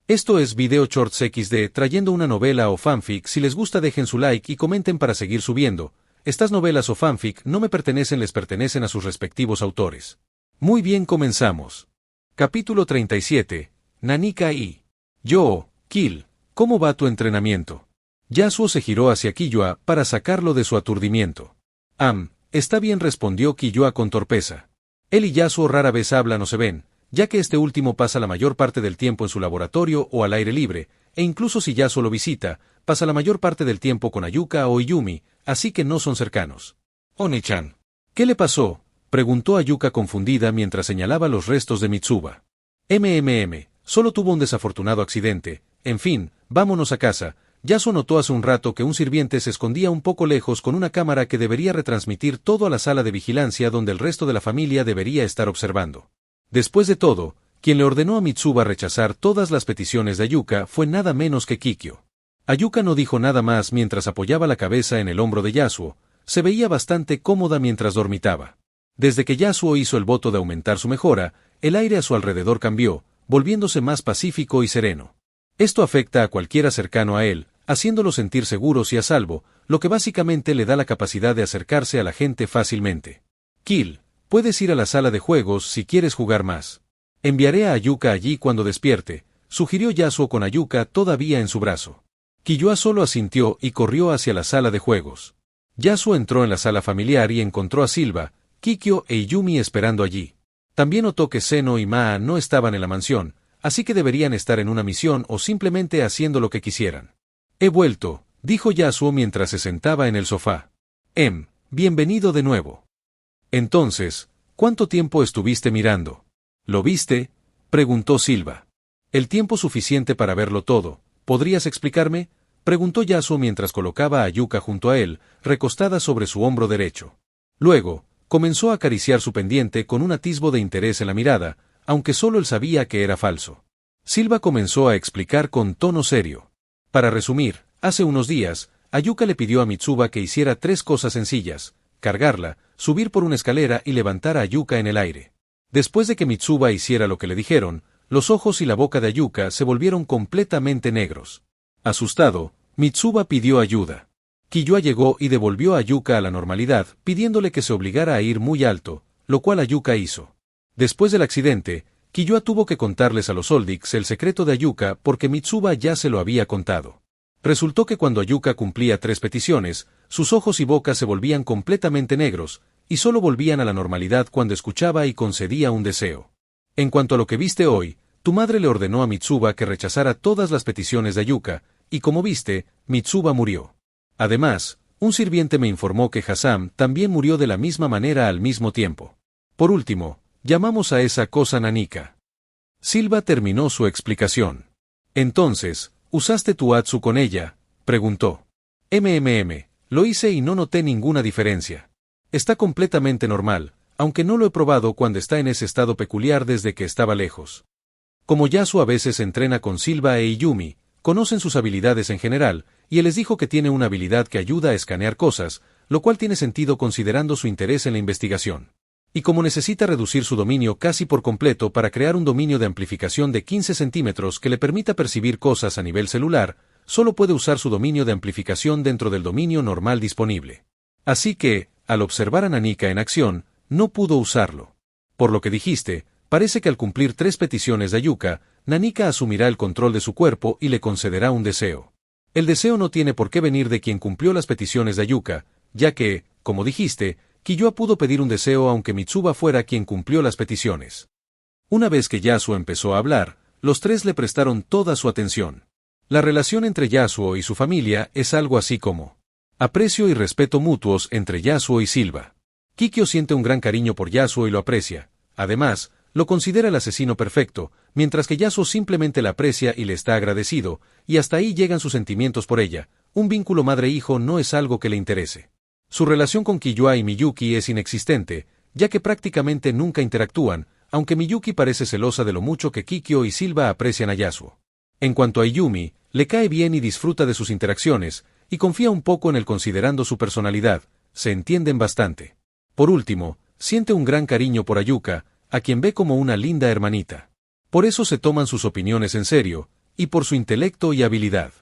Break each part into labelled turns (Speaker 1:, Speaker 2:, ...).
Speaker 1: Esto es Video Shorts XD trayendo una novela o fanfic. Si les gusta dejen su like y comenten para seguir subiendo. Estas novelas o fanfic no me pertenecen, les pertenecen a sus respectivos autores. Muy bien, comenzamos. Capítulo 37. Nanika y yo, Kill, ¿cómo va tu entrenamiento? Yasuo se giró hacia Killua para sacarlo de su aturdimiento. Está bien, respondió Killua con torpeza. Él y Yasuo rara vez hablan o se ven, ya que este último pasa la mayor parte del tiempo en su laboratorio o al aire libre, e incluso si Yasuo lo visita, pasa la mayor parte del tiempo con Ayuka o Iyumi, así que no son cercanos. Oni-chan. ¿Qué le pasó?, preguntó Ayuka confundida mientras señalaba los restos de Mitsuba. Solo tuvo un desafortunado accidente. En fin, vámonos a casa. Yasuo notó hace un rato que un sirviente se escondía un poco lejos con una cámara que debería retransmitir todo a la sala de vigilancia donde el resto de la familia debería estar observando. Después de todo, quien le ordenó a Mitsuba rechazar todas las peticiones de Ayuka fue nada menos que Kikyo. Ayuka no dijo nada más mientras apoyaba la cabeza en el hombro de Yasuo. Se veía bastante cómoda mientras dormitaba. Desde que Yasuo hizo el voto de aumentar su mejora, el aire a su alrededor cambió, volviéndose más pacífico y sereno. Esto afecta a cualquiera cercano a él, haciéndolo sentir seguros y a salvo, lo que básicamente le da la capacidad de acercarse a la gente fácilmente. Kill, puedes ir a la sala de juegos si quieres jugar más. Enviaré a Ayuka allí cuando despierte, sugirió Yasuo con Ayuka todavía en su brazo. Killua solo asintió y corrió hacia la sala de juegos. Yasuo entró en la sala familiar y encontró a Silva, Kikyo e Iyumi esperando allí. También notó que Seno y Maa no estaban en la mansión, así que deberían estar en una misión o simplemente haciendo lo que quisieran. He vuelto, dijo Yasuo mientras se sentaba en el sofá. Bienvenido de nuevo. Entonces, ¿cuánto tiempo estuviste mirando? ¿Lo viste?, preguntó Silva. El tiempo suficiente para verlo todo. ¿Podrías explicarme?, preguntó Yasuo mientras colocaba a Ayuka junto a él, recostada sobre su hombro derecho. Luego, comenzó a acariciar su pendiente con un atisbo de interés en la mirada, aunque solo él sabía que era falso. Silva comenzó a explicar con tono serio. Para resumir, hace unos días, Ayuka le pidió a Mitsuba que hiciera 3 cosas sencillas: cargarla, subir por una escalera y levantar a Ayuka en el aire. Después de que Mitsuba hiciera lo que le dijeron, los ojos y la boca de Ayuka se volvieron completamente negros. Asustado, Mitsuba pidió ayuda. Killua llegó y devolvió a Ayuka a la normalidad, pidiéndole que se obligara a ir muy alto, lo cual Ayuka hizo. Después del accidente, Killua tuvo que contarles a los Oldics el secreto de Ayuka porque Mitsuba ya se lo había contado. Resultó que cuando Ayuka cumplía 3 peticiones, sus ojos y boca se volvían completamente negros, y solo volvían a la normalidad cuando escuchaba y concedía un deseo. En cuanto a lo que viste hoy, tu madre le ordenó a Mitsuba que rechazara todas las peticiones de Ayuka, y como viste, Mitsuba murió. Además, un sirviente me informó que Hassan también murió de la misma manera al mismo tiempo. Por último, llamamos a esa cosa Nanika. Silva terminó su explicación. Entonces, ¿usaste tu Atsu con ella?, preguntó. Lo hice y no noté ninguna diferencia. Está completamente normal, aunque no lo he probado cuando está en ese estado peculiar desde que estaba lejos. Como Yasuo a veces entrena con Silva e Iyumi, conocen sus habilidades en general, y él les dijo que tiene una habilidad que ayuda a escanear cosas, lo cual tiene sentido considerando su interés en la investigación. Y como necesita reducir su dominio casi por completo para crear un dominio de amplificación de 15 centímetros que le permita percibir cosas a nivel celular, solo puede usar su dominio de amplificación dentro del dominio normal disponible. Así que, al observar a Nanika en acción, no pudo usarlo. Por lo que dijiste, parece que al cumplir 3 peticiones de Ayuka, Nanika asumirá el control de su cuerpo y le concederá un deseo. El deseo no tiene por qué venir de quien cumplió las peticiones de Ayuka, ya que, como dijiste, Killua pudo pedir un deseo aunque Mitsuba fuera quien cumplió las peticiones. Una vez que Yasuo empezó a hablar, los 3 le prestaron toda su atención. La relación entre Yasuo y su familia es algo así como aprecio y respeto mutuos entre Yasuo y Silva. Kikyo siente un gran cariño por Yasuo y lo aprecia. Además, lo considera el asesino perfecto, mientras que Yasuo simplemente la aprecia y le está agradecido, y hasta ahí llegan sus sentimientos por ella. Un vínculo madre-hijo no es algo que le interese. Su relación con Killua y Miyuki es inexistente, ya que prácticamente nunca interactúan, aunque Miyuki parece celosa de lo mucho que Kikyo y Silva aprecian a Yasuo. En cuanto a Iyumi, le cae bien y disfruta de sus interacciones, y confía un poco en él considerando su personalidad, se entienden bastante. Por último, siente un gran cariño por Ayuka, a quien ve como una linda hermanita. Por eso se toman sus opiniones en serio, y por su intelecto y habilidad.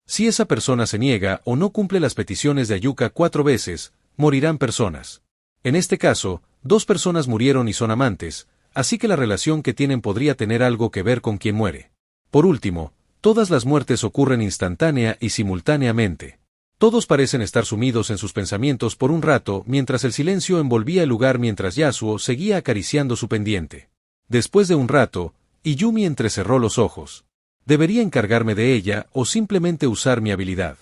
Speaker 1: Si esa persona se niega o no cumple las peticiones de Ayuka 4 veces, morirán personas. En este caso, 2 personas murieron y son amantes, así que la relación que tienen podría tener algo que ver con quien muere. Por último, todas las muertes ocurren instantánea y simultáneamente. Todos parecen estar sumidos en sus pensamientos por un rato mientras el silencio envolvía el lugar mientras Yasuo seguía acariciando su pendiente. Después de un rato, Iyumi entrecerró los ojos. ¿Debería encargarme de ella o simplemente usar mi habilidad?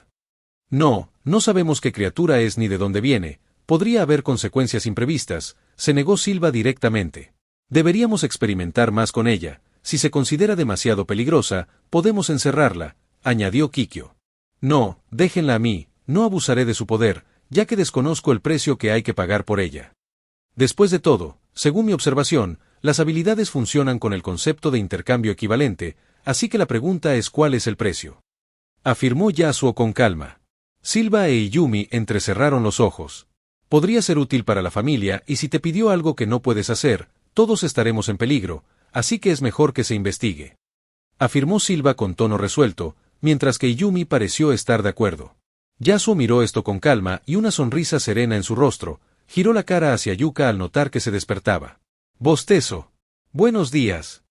Speaker 1: No sabemos qué criatura es ni de dónde viene, podría haber consecuencias imprevistas, se negó Silva directamente. Deberíamos experimentar más con ella, si se considera demasiado peligrosa, podemos encerrarla, añadió Kikyo. No, déjenla a mí, no abusaré de su poder, ya que desconozco el precio que hay que pagar por ella. Después de todo, según mi observación, las habilidades funcionan con el concepto de intercambio equivalente, así que la pregunta es ¿cuál es el precio? Afirmó Yasuo con calma. Silva e Iyumi entrecerraron los ojos. Podría ser útil para la familia y si te pidió algo que no puedes hacer, todos estaremos en peligro, así que es mejor que se investigue. Afirmó Silva con tono resuelto, mientras que Iyumi pareció estar de acuerdo. Yasuo miró esto con calma y una sonrisa serena en su rostro, giró la cara hacia Yuka al notar que se despertaba. Bostezo. Buenos días.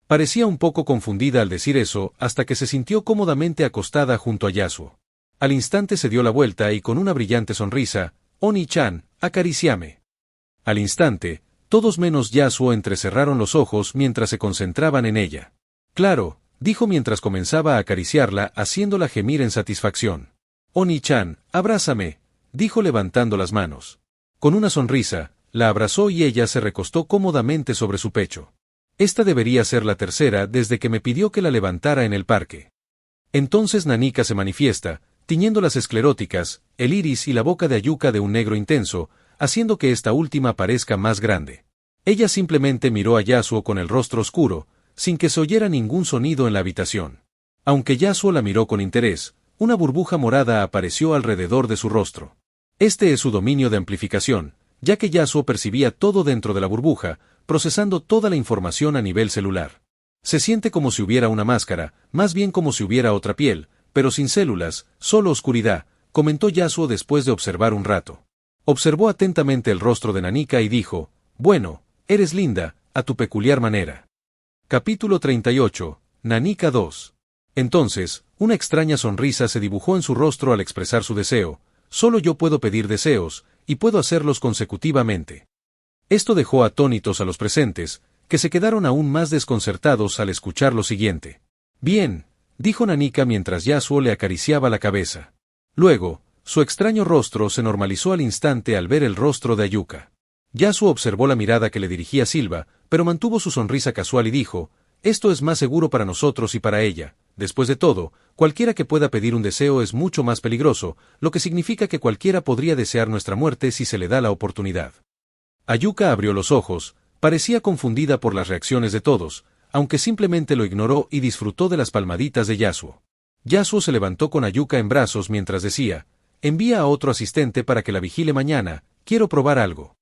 Speaker 1: Parecía un poco confundida al decir eso hasta que se sintió cómodamente acostada junto a Yasuo. Al instante se dio la vuelta y con una brillante sonrisa, Oni-chan, acariciame. Al instante, todos menos Yasuo entrecerraron los ojos mientras se concentraban en ella. Claro, dijo mientras comenzaba a acariciarla haciéndola gemir en satisfacción. Oni-chan, abrázame, dijo levantando las manos. Con una sonrisa, la abrazó y ella se recostó cómodamente sobre su pecho. Esta debería ser la tercera desde que me pidió que la levantara en el parque. Entonces Nanika se manifiesta, tiñendo las escleróticas, el iris y la boca de Ayuka de un negro intenso, haciendo que esta última parezca más grande. Ella simplemente miró a Yasuo con el rostro oscuro, sin que se oyera ningún sonido en la habitación. Aunque Yasuo la miró con interés, una burbuja morada apareció alrededor de su rostro. Este es su dominio de amplificación, ya que Yasuo percibía todo dentro de la burbuja, procesando toda la información a nivel celular. Se siente como si hubiera una máscara, más bien como si hubiera otra piel, pero sin células, solo oscuridad, comentó Yasuo después de observar un rato. Observó atentamente el rostro de Nanika y dijo, bueno, eres linda, a tu peculiar manera. Capítulo 38, Nanika 2. Entonces, una extraña sonrisa se dibujó en su rostro al expresar su deseo, solo yo puedo pedir deseos, y puedo hacerlos consecutivamente. Esto dejó atónitos a los presentes, que se quedaron aún más desconcertados al escuchar lo siguiente. Bien, dijo Nanika mientras Yasuo le acariciaba la cabeza. Luego, su extraño rostro se normalizó al instante al ver el rostro de Ayuka. Yasuo observó la mirada que le dirigía Silva, pero mantuvo su sonrisa casual y dijo, esto es más seguro para nosotros y para ella. Después de todo, cualquiera que pueda pedir un deseo es mucho más peligroso, lo que significa que cualquiera podría desear nuestra muerte si se le da la oportunidad. Ayuka abrió los ojos, parecía confundida por las reacciones de todos, aunque simplemente lo ignoró y disfrutó de las palmaditas de Yasuo. Yasuo se levantó con Ayuka en brazos mientras decía, envía a otro asistente para que la vigile mañana, quiero probar algo.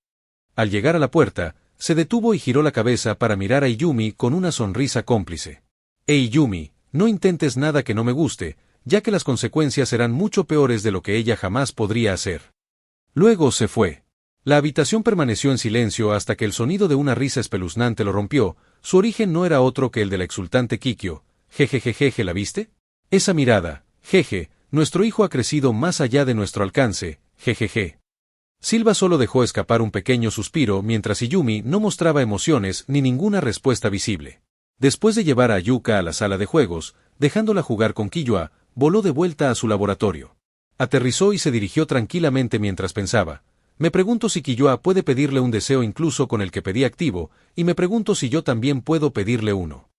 Speaker 1: Al llegar a la puerta, se detuvo y giró la cabeza para mirar a Iyumi con una sonrisa cómplice. Iyumi, no intentes nada que no me guste, ya que las consecuencias serán mucho peores de lo que ella jamás podría hacer. Luego se fue. La habitación permaneció en silencio hasta que el sonido de una risa espeluznante lo rompió. Su origen no era otro que el de la exultante Kikyo. Jejejeje, ¿la viste? Esa mirada, jeje, nuestro hijo ha crecido más allá de nuestro alcance, jejeje. Silva solo dejó escapar un pequeño suspiro mientras Iyumi no mostraba emociones ni ninguna respuesta visible. Después de llevar a Ayuka a la sala de juegos, dejándola jugar con Killua, voló de vuelta a su laboratorio. Aterrizó y se dirigió tranquilamente mientras pensaba. Me pregunto si Killua puede pedirle un deseo incluso con el que pedí activo, y me pregunto si yo también puedo pedirle uno.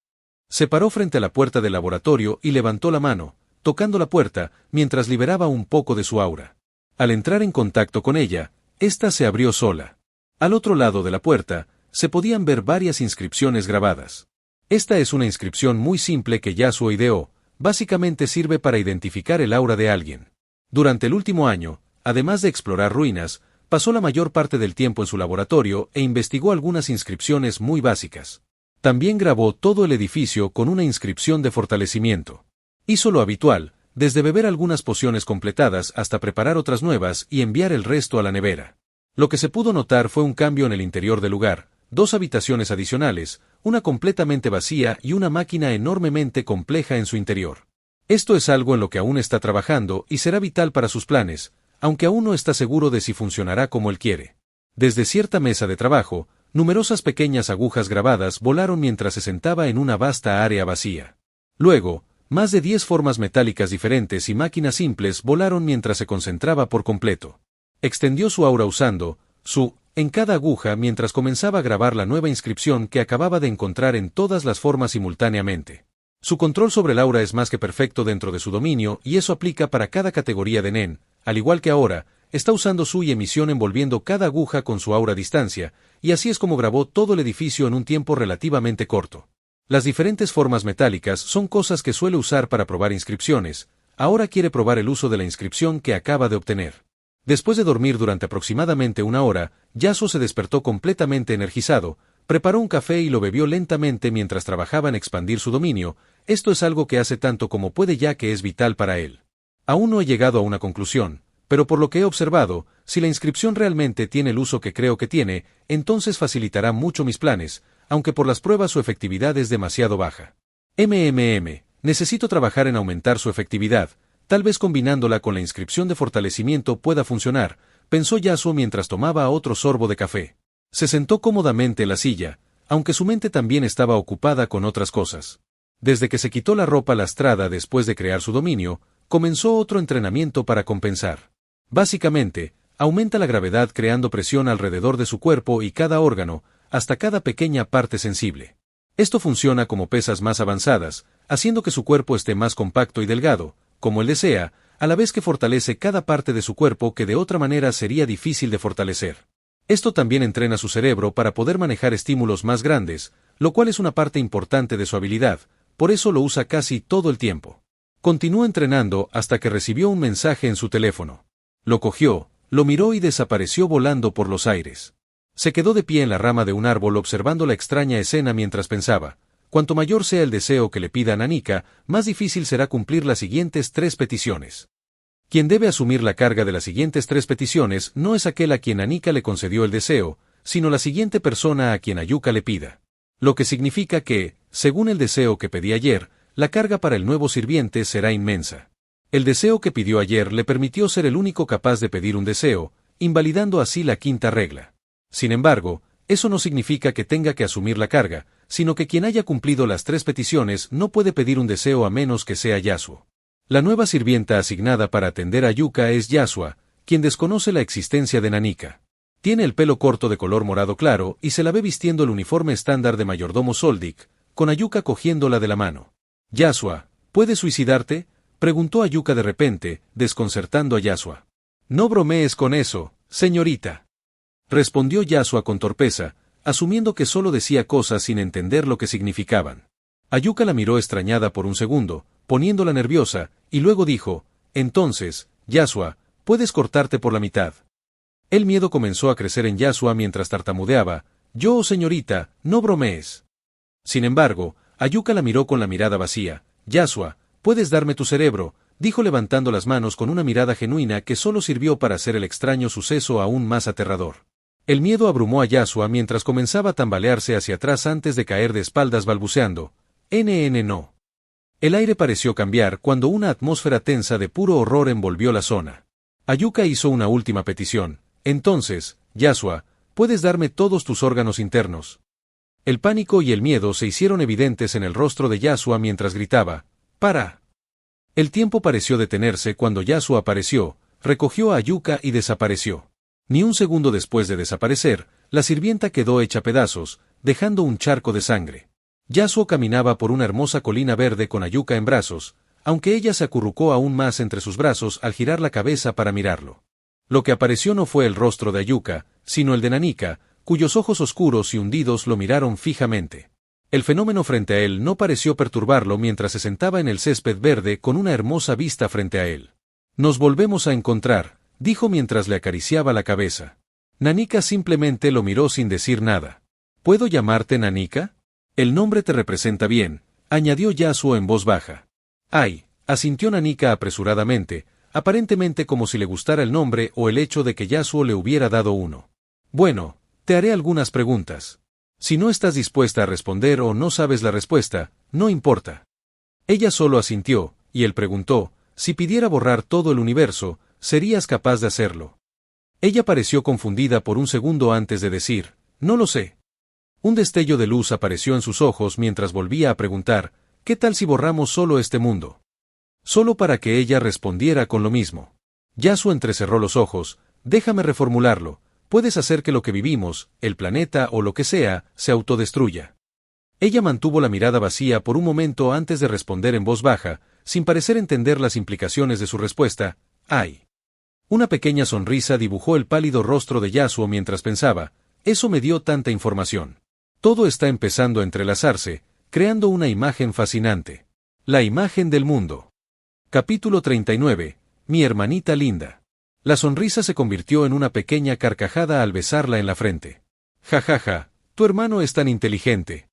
Speaker 1: Se paró frente a la puerta del laboratorio y levantó la mano, tocando la puerta, mientras liberaba un poco de su aura. Al entrar en contacto con ella, ésta se abrió sola. Al otro lado de la puerta, se podían ver varias inscripciones grabadas. Esta es una inscripción muy simple que Yasuo ideó, básicamente sirve para identificar el aura de alguien. Durante el último año, además de explorar ruinas, pasó la mayor parte del tiempo en su laboratorio e investigó algunas inscripciones muy básicas. También grabó todo el edificio con una inscripción de fortalecimiento. Hizo lo habitual, desde beber algunas pociones completadas hasta preparar otras nuevas y enviar el resto a la nevera. Lo que se pudo notar fue un cambio en el interior del lugar, 2 habitaciones adicionales, una completamente vacía y una máquina enormemente compleja en su interior. Esto es algo en lo que aún está trabajando y será vital para sus planes, aunque aún no está seguro de si funcionará como él quiere. Desde cierta mesa de trabajo, numerosas pequeñas agujas grabadas volaron mientras se sentaba en una vasta área vacía. Luego, más de 10 formas metálicas diferentes y máquinas simples volaron mientras se concentraba por completo. Extendió su aura usando su en cada aguja mientras comenzaba a grabar la nueva inscripción que acababa de encontrar en todas las formas simultáneamente. Su control sobre el aura es más que perfecto dentro de su dominio y eso aplica para cada categoría de Nen, al igual que ahora, está usando su emisión envolviendo cada aguja con su aura a distancia, y así es como grabó todo el edificio en un tiempo relativamente corto. Las diferentes formas metálicas son cosas que suele usar para probar inscripciones, ahora quiere probar el uso de la inscripción que acaba de obtener. Después de dormir durante aproximadamente 1 hora, Yasuo se despertó completamente energizado, preparó un café y lo bebió lentamente mientras trabajaba en expandir su dominio. Esto es algo que hace tanto como puede ya que es vital para él. Aún no he llegado a una conclusión, pero por lo que he observado, si la inscripción realmente tiene el uso que creo que tiene, entonces facilitará mucho mis planes, aunque por las pruebas su efectividad es demasiado baja. Necesito trabajar en aumentar su efectividad, tal vez combinándola con la inscripción de fortalecimiento pueda funcionar, pensó Yasuo mientras tomaba otro sorbo de café. Se sentó cómodamente en la silla, aunque su mente también estaba ocupada con otras cosas. Desde que se quitó la ropa lastrada después de crear su dominio, comenzó otro entrenamiento para compensar. Básicamente, aumenta la gravedad creando presión alrededor de su cuerpo y cada órgano, hasta cada pequeña parte sensible. Esto funciona como pesas más avanzadas, haciendo que su cuerpo esté más compacto y delgado, como él desea, a la vez que fortalece cada parte de su cuerpo que de otra manera sería difícil de fortalecer. Esto también entrena su cerebro para poder manejar estímulos más grandes, lo cual es una parte importante de su habilidad, por eso lo usa casi todo el tiempo. Continuó entrenando hasta que recibió un mensaje en su teléfono. Lo cogió, lo miró y desapareció volando por los aires. Se quedó de pie en la rama de un árbol observando la extraña escena mientras pensaba, cuanto mayor sea el deseo que le pida a Nanika, más difícil será cumplir las siguientes 3 peticiones. Quien debe asumir la carga de las siguientes 3 peticiones no es aquel a quien Nanika le concedió el deseo, sino la siguiente persona a quien Ayuka le pida. Lo que significa que, según el deseo que pedí ayer, la carga para el nuevo sirviente será inmensa. El deseo que pidió ayer le permitió ser el único capaz de pedir un deseo, invalidando así la 5ª regla. Sin embargo, eso no significa que tenga que asumir la carga, sino que quien haya cumplido las 3 peticiones no puede pedir un deseo a menos que sea Yasuo. La nueva sirvienta asignada para atender a Yuka es Yasua, quien desconoce la existencia de Nanika. Tiene el pelo corto de color morado claro y se la ve vistiendo el uniforme estándar de mayordomo Soldic, con Ayuka cogiéndola de la mano. Yasua, ¿puedes suicidarte?, preguntó Ayuka de repente, desconcertando a Yasua. No bromees con eso, señorita. Respondió Yasua con torpeza, asumiendo que solo decía cosas sin entender lo que significaban. Ayuka la miró extrañada por un segundo, poniéndola nerviosa, y luego dijo, entonces, Yasua, puedes cortarte por la mitad. El miedo comenzó a crecer en Yasua mientras tartamudeaba, yo, señorita, no bromees. Sin embargo, Ayuka la miró con la mirada vacía. Yasua, puedes darme tu cerebro, dijo levantando las manos con una mirada genuina que solo sirvió para hacer el extraño suceso aún más aterrador. El miedo abrumó a Yasua mientras comenzaba a tambalearse hacia atrás antes de caer de espaldas balbuceando, no. El aire pareció cambiar cuando una atmósfera tensa de puro horror envolvió la zona. Ayuka hizo una última petición, entonces, Yasua, puedes darme todos tus órganos internos. El pánico y el miedo se hicieron evidentes en el rostro de Yasua mientras gritaba, ¡para! El tiempo pareció detenerse cuando Yasua apareció, recogió a Ayuka y desapareció. Ni un segundo después de desaparecer, la sirvienta quedó hecha pedazos, dejando un charco de sangre. Yasuo caminaba por una hermosa colina verde con Ayuka en brazos, aunque ella se acurrucó aún más entre sus brazos al girar la cabeza para mirarlo. Lo que apareció no fue el rostro de Ayuka, sino el de Nanika, cuyos ojos oscuros y hundidos lo miraron fijamente. El fenómeno frente a él no pareció perturbarlo mientras se sentaba en el césped verde con una hermosa vista frente a él. Nos volvemos a encontrar, dijo mientras le acariciaba la cabeza. Nanika simplemente lo miró sin decir nada. ¿Puedo llamarte Nanika? El nombre te representa bien, añadió Yasuo en voz baja. Ay, asintió Nanika apresuradamente, aparentemente como si le gustara el nombre o el hecho de que Yasuo le hubiera dado uno. Bueno, te haré algunas preguntas. Si no estás dispuesta a responder o no sabes la respuesta, no importa. Ella solo asintió, y él preguntó, si pidiera borrar todo el universo, ¿serías capaz de hacerlo? Ella pareció confundida por un segundo antes de decir, no lo sé. Un destello de luz apareció en sus ojos mientras volvía a preguntar, ¿qué tal si borramos solo este mundo? Solo para que ella respondiera con lo mismo. Yasuo entrecerró los ojos, déjame reformularlo, puedes hacer que lo que vivimos, el planeta o lo que sea, se autodestruya. Ella mantuvo la mirada vacía por un momento antes de responder en voz baja, sin parecer entender las implicaciones de su respuesta, ¡ay! Una pequeña sonrisa dibujó el pálido rostro de Yasuo mientras pensaba, eso me dio tanta información. Todo está empezando a entrelazarse, creando una imagen fascinante. La imagen del mundo. Capítulo 39. Mi hermanita linda. La sonrisa se convirtió en una pequeña carcajada al besarla en la frente. Ja ja ja, tu hermano es tan inteligente.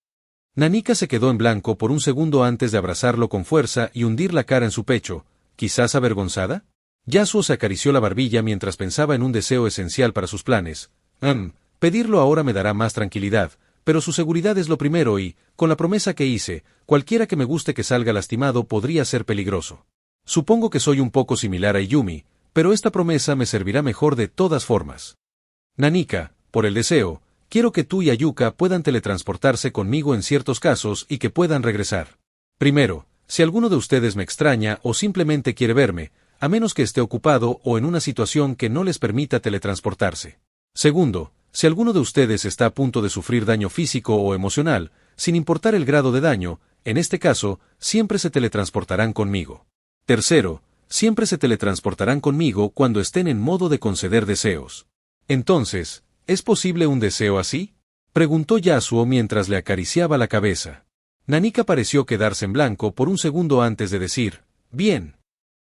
Speaker 1: Nanika se quedó en blanco por un segundo antes de abrazarlo con fuerza y hundir la cara en su pecho, quizás avergonzada. Yasuo se acarició la barbilla mientras pensaba en un deseo esencial para sus planes. Pedirlo ahora me dará más tranquilidad, pero su seguridad es lo primero y, con la promesa que hice, cualquiera que me guste que salga lastimado podría ser peligroso. Supongo que soy un poco similar a Yumi, pero esta promesa me servirá mejor de todas formas. Nanika, por el deseo, quiero que tú y Ayuka puedan teletransportarse conmigo en ciertos casos y que puedan regresar. Primero, si alguno de ustedes me extraña o simplemente quiere verme, a menos que esté ocupado o en una situación que no les permita teletransportarse. Segundo, si alguno de ustedes está a punto de sufrir daño físico o emocional, sin importar el grado de daño, en este caso, siempre se teletransportarán conmigo. Tercero, siempre se teletransportarán conmigo cuando estén en modo de conceder deseos. Entonces, ¿es posible un deseo así? Preguntó Yasuo mientras le acariciaba la cabeza. Nanika pareció quedarse en blanco por un segundo antes de decir, bien.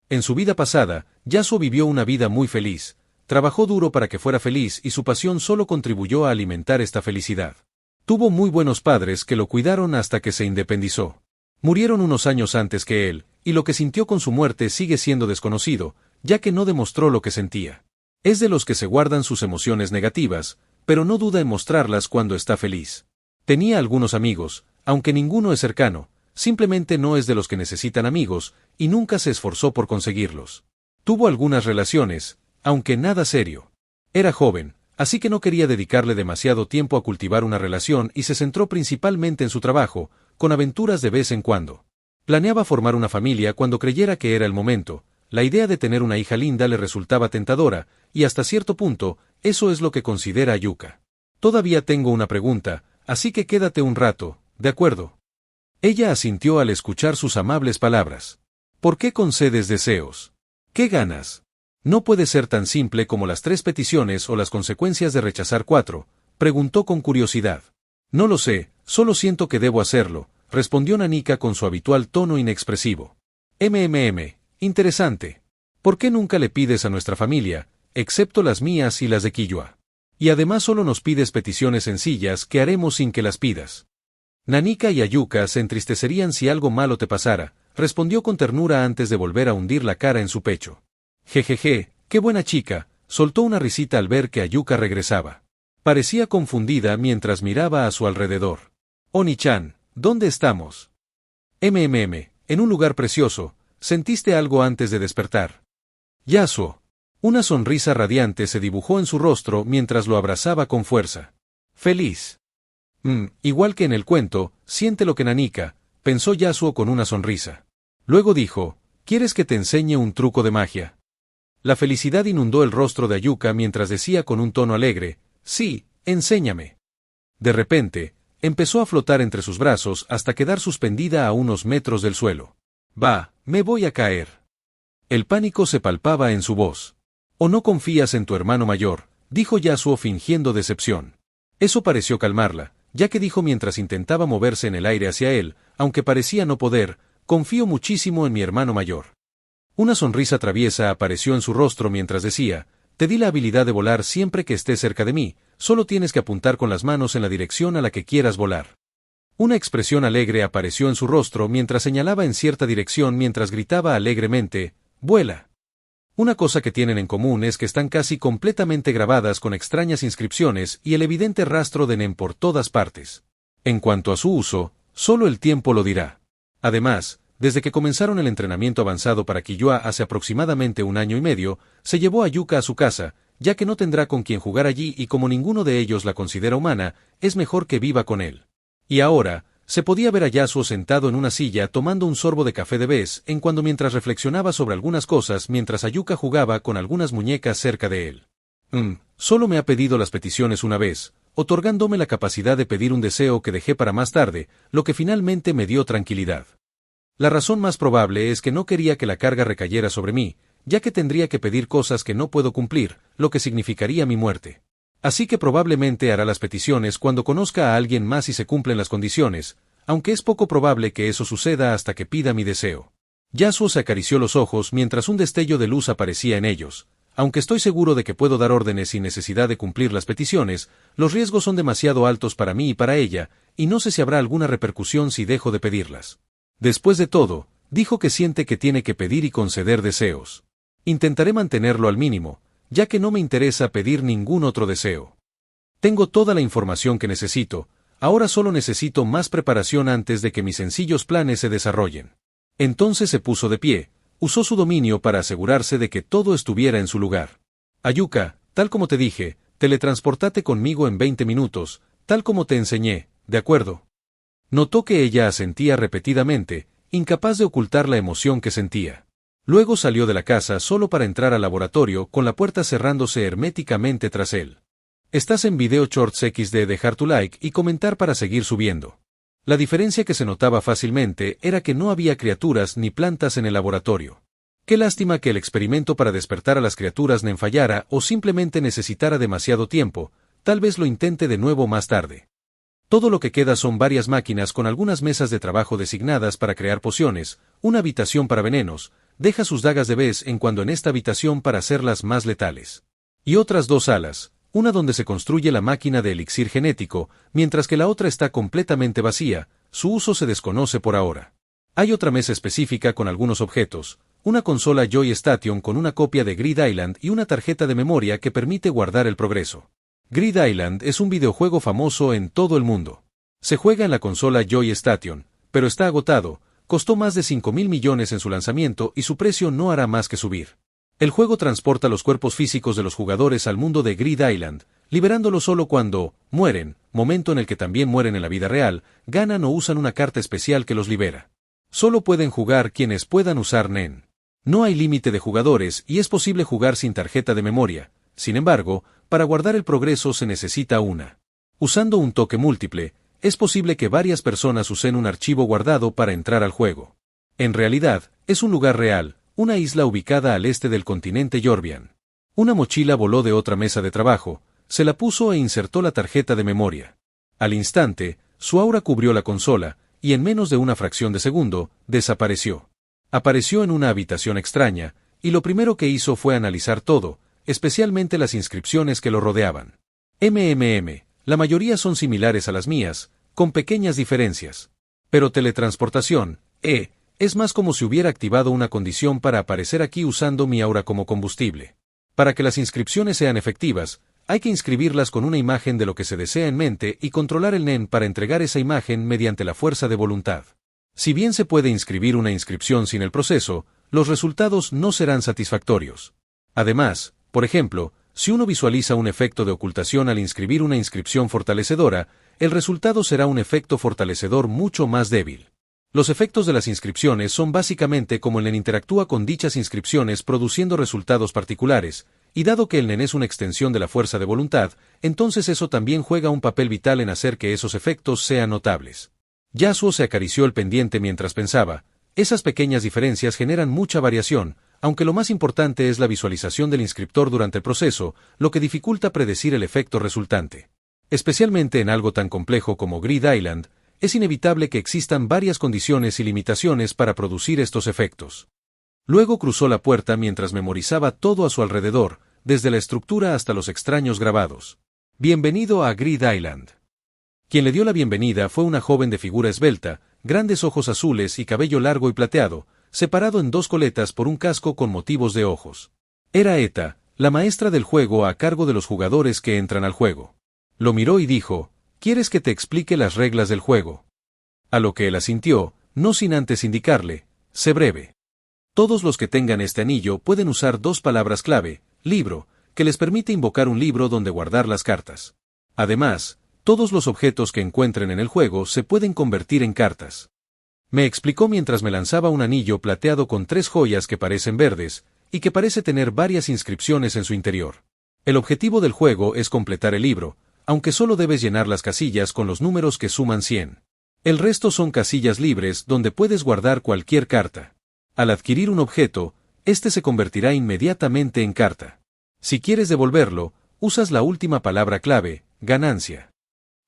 Speaker 1: En su vida pasada, Yasuo vivió una vida muy feliz, trabajó duro para que fuera feliz y su pasión solo contribuyó a alimentar esta felicidad. Tuvo muy buenos padres que lo cuidaron hasta que se independizó. Murieron unos años antes que él, y lo que sintió con su muerte sigue siendo desconocido, ya que no demostró lo que sentía. Es de los que se guardan sus emociones negativas, pero no duda en mostrarlas cuando está feliz. Tenía algunos amigos, aunque ninguno es cercano, simplemente no es de los que necesitan amigos, y nunca se esforzó por conseguirlos. Tuvo algunas relaciones, aunque nada serio. Era joven, así que no quería dedicarle demasiado tiempo a cultivar una relación y se centró principalmente en su trabajo, con aventuras de vez en cuando. Planeaba formar una familia cuando creyera que era el momento. La idea de tener una hija linda le resultaba tentadora, y hasta cierto punto, eso es lo que considera Ayuka. Todavía tengo una pregunta, así que quédate un rato, ¿de acuerdo? Ella asintió al escuchar sus amables palabras. ¿Por qué concedes deseos? ¿Qué ganas? No puede ser tan simple como las 3 peticiones o las consecuencias de rechazar 4, preguntó con curiosidad. No lo sé, solo siento que debo hacerlo, respondió Nanika con su habitual tono inexpresivo. Interesante. ¿Por qué nunca le pides a nuestra familia, excepto las mías y las de Killua? Y además solo nos pides peticiones sencillas que haremos sin que las pidas. Nanika y Ayuka se entristecerían si algo malo te pasara, respondió con ternura antes de volver a hundir la cara en su pecho. Jejeje, qué buena chica, soltó una risita al ver que Ayuka regresaba. Parecía confundida mientras miraba a su alrededor. Oni-chan, ¿dónde estamos? En un lugar precioso, ¿sentiste algo antes de despertar? Yasuo. Una sonrisa radiante se dibujó en su rostro mientras lo abrazaba con fuerza. Feliz. Igual que en el cuento, siente lo que Nanika, pensó Yasuo con una sonrisa. Luego dijo, ¿quieres que te enseñe un truco de magia? La felicidad inundó el rostro de Ayuka mientras decía con un tono alegre, sí, enséñame. De repente, empezó a flotar entre sus brazos hasta quedar suspendida a unos metros del suelo. Va, me voy a caer. El pánico se palpaba en su voz. ¿O no confías en tu hermano mayor?, dijo Yasuo fingiendo decepción. Eso pareció calmarla, ya que dijo mientras intentaba moverse en el aire hacia él, aunque parecía no poder, confío muchísimo en mi hermano mayor. Una sonrisa traviesa apareció en su rostro mientras decía, te di la habilidad de volar siempre que estés cerca de mí, solo tienes que apuntar con las manos en la dirección a la que quieras volar. Una expresión alegre apareció en su rostro mientras señalaba en cierta dirección mientras gritaba alegremente, «¡Vuela!». Una cosa que tienen en común es que están casi completamente grabadas con extrañas inscripciones y el evidente rastro de Nen por todas partes. En cuanto a su uso, solo el tiempo lo dirá. Además, desde que comenzaron el entrenamiento avanzado para Killua hace aproximadamente 1 año y medio, se llevó a Yuka a su casa, ya que no tendrá con quien jugar allí y como ninguno de ellos la considera humana, es mejor que viva con él. Y ahora, se podía ver a Yasuo sentado en una silla tomando un sorbo de café de vez en cuando mientras reflexionaba sobre algunas cosas mientras Ayuka jugaba con algunas muñecas cerca de él. Solo me ha pedido las peticiones una vez, otorgándome la capacidad de pedir un deseo que dejé para más tarde, lo que finalmente me dio tranquilidad. La razón más probable es que no quería que la carga recayera sobre mí, ya que tendría que pedir cosas que no puedo cumplir, lo que significaría mi muerte. Así que probablemente hará las peticiones cuando conozca a alguien más y se cumplen las condiciones, aunque es poco probable que eso suceda hasta que pida mi deseo. Yasuo se acarició los ojos mientras un destello de luz aparecía en ellos. Aunque estoy seguro de que puedo dar órdenes sin necesidad de cumplir las peticiones, los riesgos son demasiado altos para mí y para ella, y no sé si habrá alguna repercusión si dejo de pedirlas. Después de todo, dijo que siente que tiene que pedir y conceder deseos. Intentaré mantenerlo al mínimo, ya que no me interesa pedir ningún otro deseo. Tengo toda la información que necesito, ahora solo necesito más preparación antes de que mis sencillos planes se desarrollen. Entonces se puso de pie, usó su dominio para asegurarse de que todo estuviera en su lugar. Ayuka, tal como te dije, teletransportate conmigo en 20 minutos, tal como te enseñé, ¿de acuerdo? Notó que ella asentía repetidamente, incapaz de ocultar la emoción que sentía. Luego salió de la casa solo para entrar al laboratorio con la puerta cerrándose herméticamente tras él. Estás en Video Shorts XD, dejar tu like y comentar para seguir subiendo. La diferencia que se notaba fácilmente era que no había criaturas ni plantas en el laboratorio. Qué lástima que el experimento para despertar a las criaturas Nen fallara o simplemente necesitara demasiado tiempo, tal vez lo intente de nuevo más tarde. Todo lo que queda son varias máquinas con algunas mesas de trabajo designadas para crear pociones, una habitación para venenos, deja sus dagas de vez en cuando en esta habitación para hacerlas más letales. Y otras 2 salas, una donde se construye la máquina de elixir genético, mientras que la otra está completamente vacía, su uso se desconoce por ahora. Hay otra mesa específica con algunos objetos, una consola Joy Station con una copia de Grid Island y una tarjeta de memoria que permite guardar el progreso. Grid Island es un videojuego famoso en todo el mundo. Se juega en la consola Joy Station, pero está agotado, costó más de 5.000 millones en su lanzamiento y su precio no hará más que subir. El juego transporta los cuerpos físicos de los jugadores al mundo de Grid Island, liberándolos solo cuando mueren, momento en el que también mueren en la vida real, ganan o usan una carta especial que los libera. Solo pueden jugar quienes puedan usar Nen. No hay límite de jugadores y es posible jugar sin tarjeta de memoria. Sin embargo, para guardar el progreso se necesita una. Usando un toque múltiple, es posible que varias personas usen un archivo guardado para entrar al juego. En realidad, es un lugar real, una isla ubicada al este del continente Yorbian. Una mochila voló de otra mesa de trabajo, se la puso e insertó la tarjeta de memoria. Al instante, su aura cubrió la consola, y en menos de una fracción de segundo, desapareció. Apareció en una habitación extraña, y lo primero que hizo fue analizar todo, especialmente las inscripciones que lo rodeaban. La mayoría son similares a las mías, con pequeñas diferencias. Pero teletransportación, es más como si hubiera activado una condición para aparecer aquí usando mi aura como combustible. Para que las inscripciones sean efectivas, hay que inscribirlas con una imagen de lo que se desea en mente y controlar el Nen para entregar esa imagen mediante la fuerza de voluntad. Si bien se puede inscribir una inscripción sin el proceso, los resultados no serán satisfactorios. Además, por ejemplo, si uno visualiza un efecto de ocultación al inscribir una inscripción fortalecedora, el resultado será un efecto fortalecedor mucho más débil. Los efectos de las inscripciones son básicamente como el Nen interactúa con dichas inscripciones produciendo resultados particulares, y dado que el Nen es una extensión de la fuerza de voluntad, entonces eso también juega un papel vital en hacer que esos efectos sean notables. Yasuo se acarició el pendiente mientras pensaba, esas pequeñas diferencias generan mucha variación, aunque lo más importante es la visualización del inscriptor durante el proceso, lo que dificulta predecir el efecto resultante. Especialmente en algo tan complejo como Grid Island, es inevitable que existan varias condiciones y limitaciones para producir estos efectos. Luego cruzó la puerta mientras memorizaba todo a su alrededor, desde la estructura hasta los extraños grabados. Bienvenido a Grid Island. Quien le dio la bienvenida fue una joven de figura esbelta, grandes ojos azules y cabello largo y plateado, separado en dos coletas por un casco con motivos de ojos. Era Eta, la maestra del juego a cargo de los jugadores que entran al juego. Lo miró y dijo, ¿quieres que te explique las reglas del juego? A lo que él asintió, no sin antes indicarle, sé breve. Todos los que tengan este anillo pueden usar dos palabras clave, libro, que les permite invocar un libro donde guardar las cartas. Además, todos los objetos que encuentren en el juego se pueden convertir en cartas. Me explicó mientras me lanzaba un anillo plateado con 3 joyas que parecen verdes, y que parece tener varias inscripciones en su interior. El objetivo del juego es completar el libro, aunque solo debes llenar las casillas con los números que suman 100. El resto son casillas libres donde puedes guardar cualquier carta. Al adquirir un objeto, este se convertirá inmediatamente en carta. Si quieres devolverlo, usas la última palabra clave, ganancia.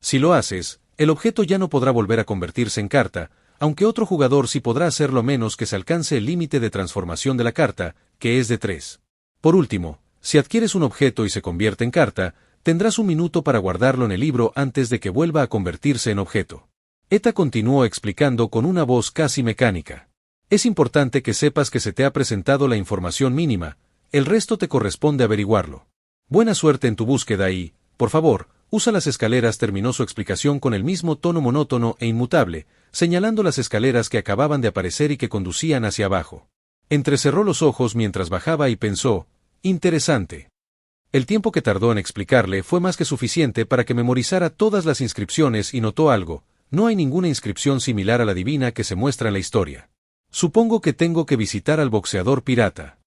Speaker 1: Si lo haces, el objeto ya no podrá volver a convertirse en carta, aunque otro jugador sí podrá hacerlo menos que se alcance el límite de transformación de la carta, que es de 3. Por último, si adquieres un objeto y se convierte en carta, tendrás un minuto para guardarlo en el libro antes de que vuelva a convertirse en objeto. Eta continuó explicando con una voz casi mecánica. Es importante que sepas que se te ha presentado la información mínima, el resto te corresponde averiguarlo. Buena suerte en tu búsqueda y, por favor, usa las escaleras. Terminó su explicación con el mismo tono monótono e inmutable, señalando las escaleras que acababan de aparecer y que conducían hacia abajo. Entrecerró los ojos mientras bajaba y pensó, interesante. El tiempo que tardó en explicarle fue más que suficiente para que memorizara todas las inscripciones y notó algo, no hay ninguna inscripción similar a la divina que se muestra en la historia. Supongo que tengo que visitar al boxeador pirata.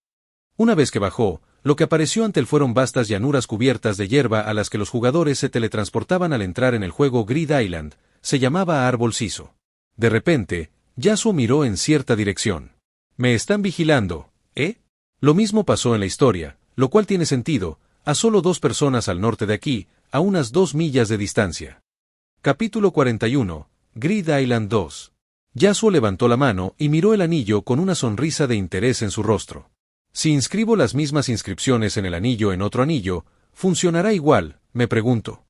Speaker 1: Una vez que bajó, lo que apareció ante él fueron vastas llanuras cubiertas de hierba a las que los jugadores se teletransportaban al entrar en el juego Grid Island, se llamaba Árbol Siso. De repente, Yasuo miró en cierta dirección. Me están vigilando, ¿eh? Lo mismo pasó en la historia, lo cual tiene sentido, a solo 2 personas al norte de aquí, a unas 2 millas de distancia. Capítulo 41, Grid Island 2. Yasuo levantó la mano y miró el anillo con una sonrisa de interés en su rostro. Si inscribo las mismas inscripciones en el anillo en otro anillo, ¿funcionará igual?, me pregunto.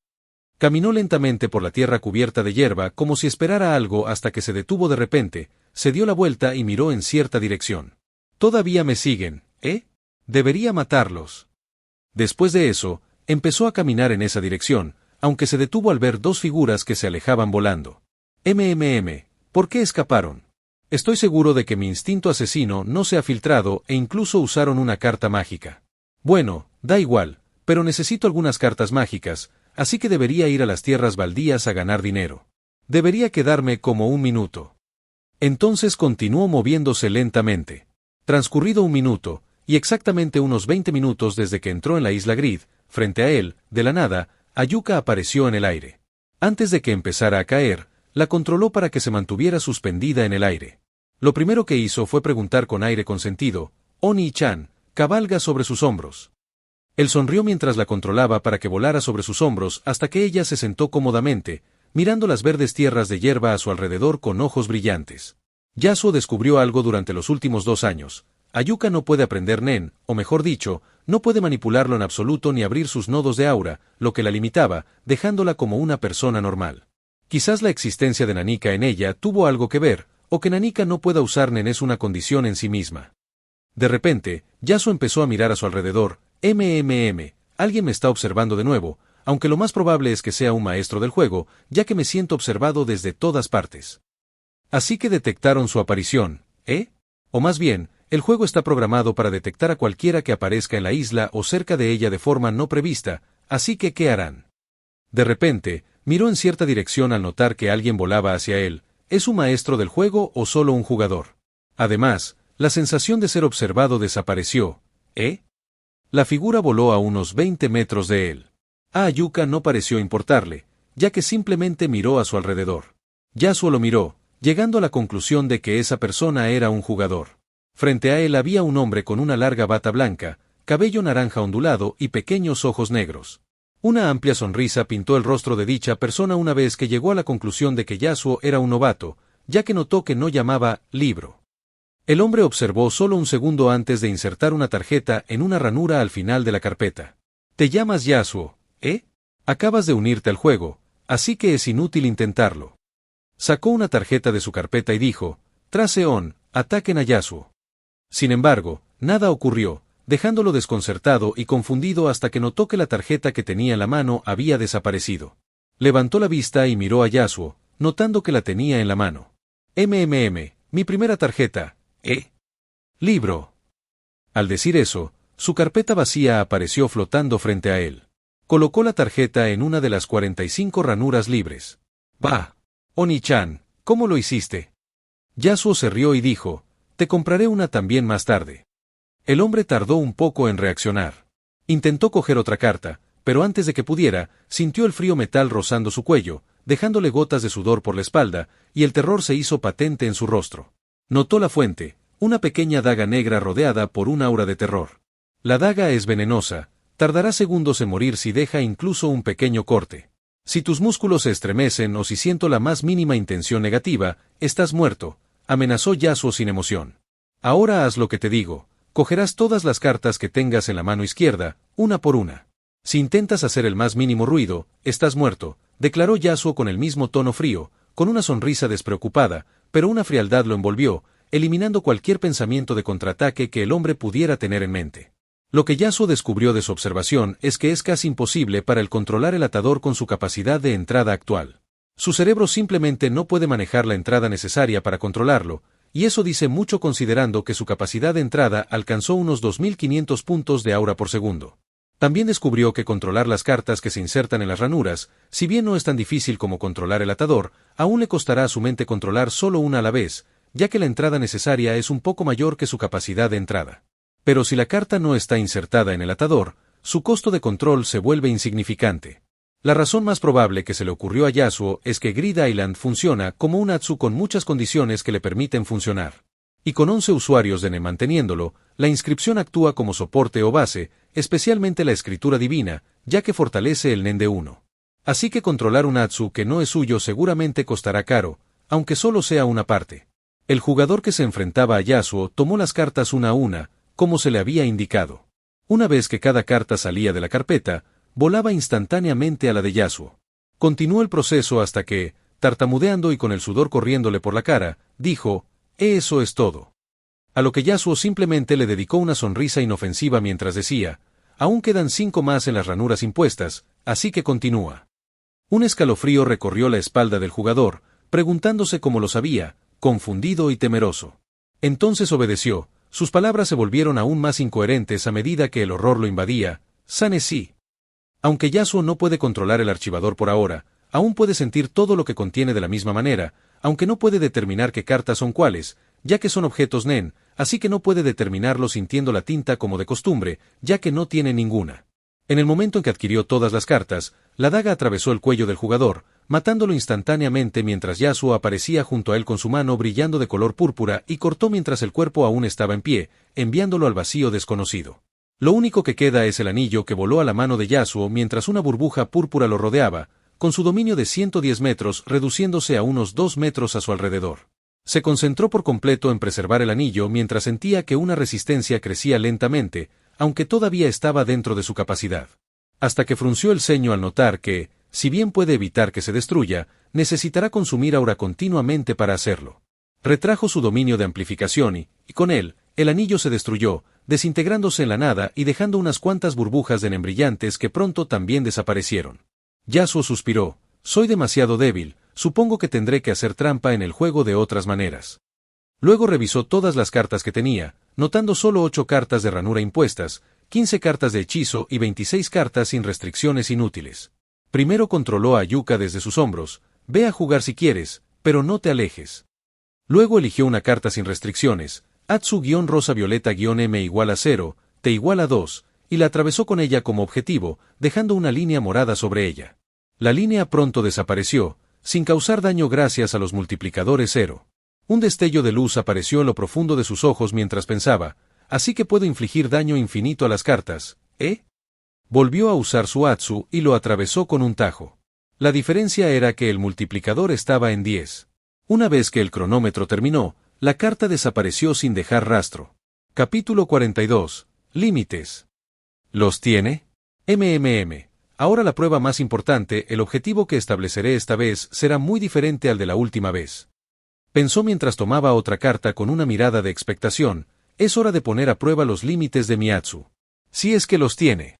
Speaker 1: Caminó lentamente por la tierra cubierta de hierba como si esperara algo hasta que se detuvo de repente, se dio la vuelta y miró en cierta dirección. Todavía me siguen, ¿eh? Debería matarlos. Después de eso, empezó a caminar en esa dirección, aunque se detuvo al ver 2 figuras que se alejaban volando. ¿Por qué escaparon? Estoy seguro de que mi instinto asesino no se ha filtrado e incluso usaron una carta mágica. Bueno, da igual, pero necesito algunas cartas mágicas, así que debería ir a las tierras baldías a ganar dinero. Debería quedarme como 1 minuto. Entonces continuó moviéndose lentamente. Transcurrido 1 minuto, y exactamente unos 20 minutos desde que entró en la isla Grid, frente a él, de la nada, Ayuka apareció en el aire. Antes de que empezara a caer, la controló para que se mantuviera suspendida en el aire. Lo primero que hizo fue preguntar con aire consentido, Oni-chan, cabalga sobre sus hombros. Él sonrió mientras la controlaba para que volara sobre sus hombros hasta que ella se sentó cómodamente, mirando las verdes tierras de hierba a su alrededor con ojos brillantes. Yasuo descubrió algo durante los últimos 2 años. Ayuka no puede aprender Nen, o mejor dicho, no puede manipularlo en absoluto ni abrir sus nodos de aura, lo que la limitaba, dejándola como una persona normal. Quizás la existencia de Nanika en ella tuvo algo que ver, o que Nanika no pueda usar Nen es una condición en sí misma. De repente, Yasuo empezó a mirar a su alrededor. Alguien me está observando de nuevo, aunque lo más probable es que sea un maestro del juego, ya que me siento observado desde todas partes. Así que detectaron su aparición, ¿eh? O más bien, el juego está programado para detectar a cualquiera que aparezca en la isla o cerca de ella de forma no prevista, así que ¿qué harán? De repente, miró en cierta dirección al notar que alguien volaba hacia él. ¿Es un maestro del juego o solo un jugador? Además, la sensación de ser observado desapareció, ¿eh? La figura voló a unos 20 metros de él. A Ayuka no pareció importarle, ya que simplemente miró a su alrededor. Yasuo lo miró, llegando a la conclusión de que esa persona era un jugador. Frente a él había un hombre con una larga bata blanca, cabello naranja ondulado y pequeños ojos negros. Una amplia sonrisa pintó el rostro de dicha persona una vez que llegó a la conclusión de que Yasuo era un novato, ya que notó que no llamaba libro. El hombre observó solo un segundo antes de insertar una tarjeta en una ranura al final de la carpeta. Te llamas Yasuo, ¿eh? Acabas de unirte al juego, Así que es inútil intentarlo. Sacó una tarjeta de su carpeta y dijo, Trace on, ataquen a Yasuo. Sin embargo, nada ocurrió, dejándolo desconcertado y confundido hasta que notó que la tarjeta que tenía en la mano había desaparecido. Levantó la vista y miró a Yasuo, notando que la tenía en la mano. Mi primera tarjeta, libro. Al decir eso, su carpeta vacía apareció flotando frente a él. Colocó la tarjeta en una de las 45 ranuras libres. Bah, Oni-chan, ¿cómo lo hiciste? Yasuo se rió y dijo, te compraré una también más tarde. El hombre tardó un poco en reaccionar. Intentó coger otra carta, pero antes de que pudiera, sintió el frío metal rozando su cuello, dejándole gotas de sudor por la espalda, y el terror se hizo patente en su rostro. Notó la fuente, una pequeña daga negra rodeada por un aura de terror. La daga es venenosa, tardará segundos en morir si deja incluso un pequeño corte. Si tus músculos se estremecen o si siento la más mínima intención negativa, estás muerto, amenazó Yasuo sin emoción. Ahora haz lo que te digo, cogerás todas las cartas que tengas en la mano izquierda, una por una. Si intentas hacer el más mínimo ruido, estás muerto, declaró Yasuo con el mismo tono frío, con una sonrisa despreocupada, pero una frialdad lo envolvió, eliminando cualquier pensamiento de contraataque que el hombre pudiera tener en mente. Lo que Yasuo descubrió de su observación es que es casi imposible para él controlar el atador con su capacidad de entrada actual. Su cerebro simplemente no puede manejar la entrada necesaria para controlarlo, y eso dice mucho considerando que su capacidad de entrada alcanzó unos 2500 puntos de aura por segundo. También descubrió que controlar las cartas que se insertan en las ranuras, si bien no es tan difícil como controlar el atador, aún le costará a su mente controlar solo una a la vez, ya que la entrada necesaria es un poco mayor que su capacidad de entrada. Pero si la carta no está insertada en el atador, su costo de control se vuelve insignificante. La razón más probable que se le ocurrió a Yasuo es que Grid Island funciona como un Atsu con muchas condiciones que le permiten funcionar. Y con 11 usuarios de NE manteniéndolo, la inscripción actúa como soporte o base, especialmente la escritura divina, ya que fortalece el NEN de uno. Así que controlar un Atsu que no es suyo seguramente costará caro, aunque solo sea una parte. El jugador que se enfrentaba a Yasuo tomó las cartas una a una, como se le había indicado. Una vez que cada carta salía de la carpeta, volaba instantáneamente a la de Yasuo. Continuó el proceso hasta que, tartamudeando y con el sudor corriéndole por la cara, dijo, eso es todo. A lo que Yasuo simplemente le dedicó una sonrisa inofensiva mientras decía, aún quedan 5 más en las ranuras impuestas, así que continúa. Un escalofrío recorrió la espalda del jugador, preguntándose cómo lo sabía, confundido y temeroso. Entonces obedeció. Sus palabras se volvieron aún más incoherentes a medida que el horror lo invadía. Sane sí. Aunque Yasuo no puede controlar el archivador por ahora, aún puede sentir todo lo que contiene de la misma manera, aunque no puede determinar qué cartas son cuáles, ya que son objetos NEN, así que no puede determinarlo sintiendo la tinta como de costumbre, ya que no tiene ninguna. En el momento en que adquirió todas las cartas, la daga atravesó el cuello del jugador, matándolo instantáneamente mientras Yasuo aparecía junto a él con su mano brillando de color púrpura y cortó mientras el cuerpo aún estaba en pie, enviándolo al vacío desconocido. Lo único que queda es el anillo que voló a la mano de Yasuo mientras una burbuja púrpura lo rodeaba, con su dominio de 110 metros reduciéndose a unos 2 metros a su alrededor. Se concentró por completo en preservar el anillo mientras sentía que una resistencia crecía lentamente, aunque todavía estaba dentro de su capacidad. Hasta que frunció el ceño al notar que, si bien puede evitar que se destruya, necesitará consumir aura continuamente para hacerlo. Retrajo su dominio de amplificación y con él, el anillo se destruyó, desintegrándose en la nada y dejando unas cuantas burbujas de NEN brillantes que pronto también desaparecieron. Yasuo suspiró, soy demasiado débil, supongo que tendré que hacer trampa en el juego de otras maneras. Luego revisó todas las cartas que tenía, notando solo 8 cartas de ranura impuestas, 15 cartas de hechizo y 26 cartas sin restricciones inútiles. Primero controló a Yuka desde sus hombros, ve a jugar si quieres, pero no te alejes. Luego eligió una carta sin restricciones, Atsu-rosa violeta-M igual a 0, T igual a 2, y la atravesó con ella como objetivo, dejando una línea morada sobre ella. La línea pronto desapareció, sin causar daño gracias a los multiplicadores 0. Un destello de luz apareció en lo profundo de sus ojos mientras pensaba, así que puedo infligir daño infinito a las cartas, ¿eh? Volvió a usar su Atsu y lo atravesó con un tajo. La diferencia era que el multiplicador estaba en 10. Una vez que el cronómetro terminó, la carta desapareció sin dejar rastro. Capítulo 42. Límites. ¿Los tiene? Ahora la prueba más importante, el objetivo que estableceré esta vez, será muy diferente al de la última vez. Pensó mientras tomaba otra carta con una mirada de expectación. Es hora de poner a prueba los límites de Miatsu. Si es que los tiene.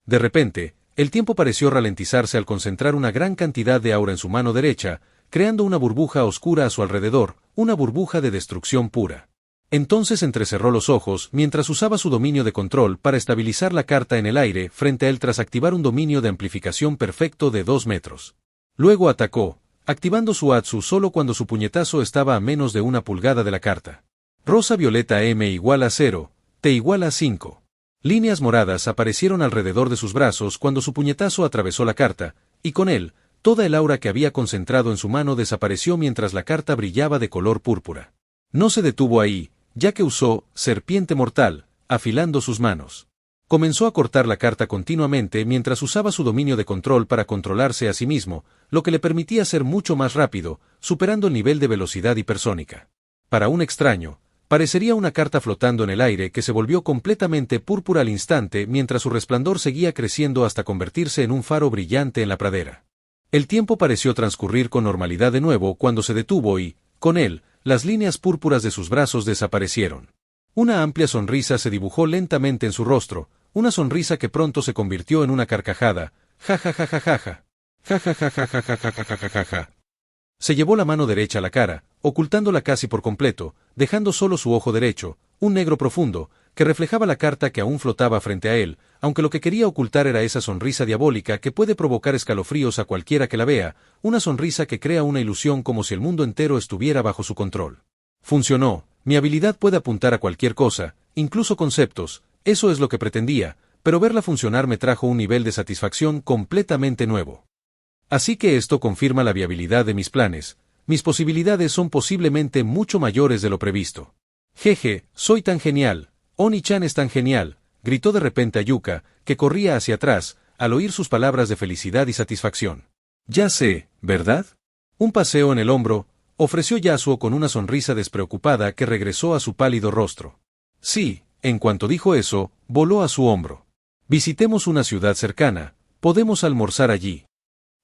Speaker 1: De repente, el tiempo pareció ralentizarse al concentrar una gran cantidad de aura en su mano derecha, creando una burbuja oscura a su alrededor, una burbuja de destrucción pura. Entonces entrecerró los ojos mientras usaba su dominio de control para estabilizar la carta en el aire frente a él tras activar un dominio de amplificación perfecto de 2 metros. Luego atacó, activando su Atsu solo cuando su puñetazo estaba a menos de 1 pulgada de la carta. Rosa violeta M igual a 0, T igual a 5. Líneas moradas aparecieron alrededor de sus brazos cuando su puñetazo atravesó la carta, y con él, toda el aura que había concentrado en su mano desapareció mientras la carta brillaba de color púrpura. No se detuvo ahí, ya que usó serpiente mortal, afilando sus manos. Comenzó a cortar la carta continuamente mientras usaba su dominio de control para controlarse a sí mismo, lo que le permitía ser mucho más rápido, superando el nivel de velocidad hipersónica. Para un extraño, parecería una carta flotando en el aire que se volvió completamente púrpura al instante mientras su resplandor seguía creciendo hasta convertirse en un faro brillante en la pradera. El tiempo pareció transcurrir con normalidad de nuevo cuando se detuvo y, con él, las líneas púrpuras de sus brazos desaparecieron. Una amplia sonrisa se dibujó lentamente en su rostro, una sonrisa que pronto se convirtió en una carcajada. Ja ja ja ja ja ja. Ja ja ja ja ja ja ja ja ja ja ja. Se llevó la mano derecha a la cara, ocultándola casi por completo, dejando solo su ojo derecho, un negro profundo, que reflejaba la carta que aún flotaba frente a él, aunque lo que quería ocultar era esa sonrisa diabólica que puede provocar escalofríos a cualquiera que la vea, una sonrisa que crea una ilusión como si el mundo entero estuviera bajo su control. Funcionó, mi habilidad puede apuntar a cualquier cosa, incluso conceptos, eso es lo que pretendía, pero verla funcionar me trajo un nivel de satisfacción completamente nuevo. Así que esto confirma la viabilidad de mis planes, mis posibilidades son posiblemente mucho mayores de lo previsto. Jeje, soy tan genial, Oni-chan es tan genial, gritó de repente Ayuka, que corría hacia atrás, al oír sus palabras de felicidad y satisfacción. Ya sé, ¿verdad? Un paseo en el hombro, ofreció Yasuo con una sonrisa despreocupada que regresó a su pálido rostro. Sí, en cuanto dijo eso, voló a su hombro. Visitemos una ciudad cercana, podemos almorzar allí.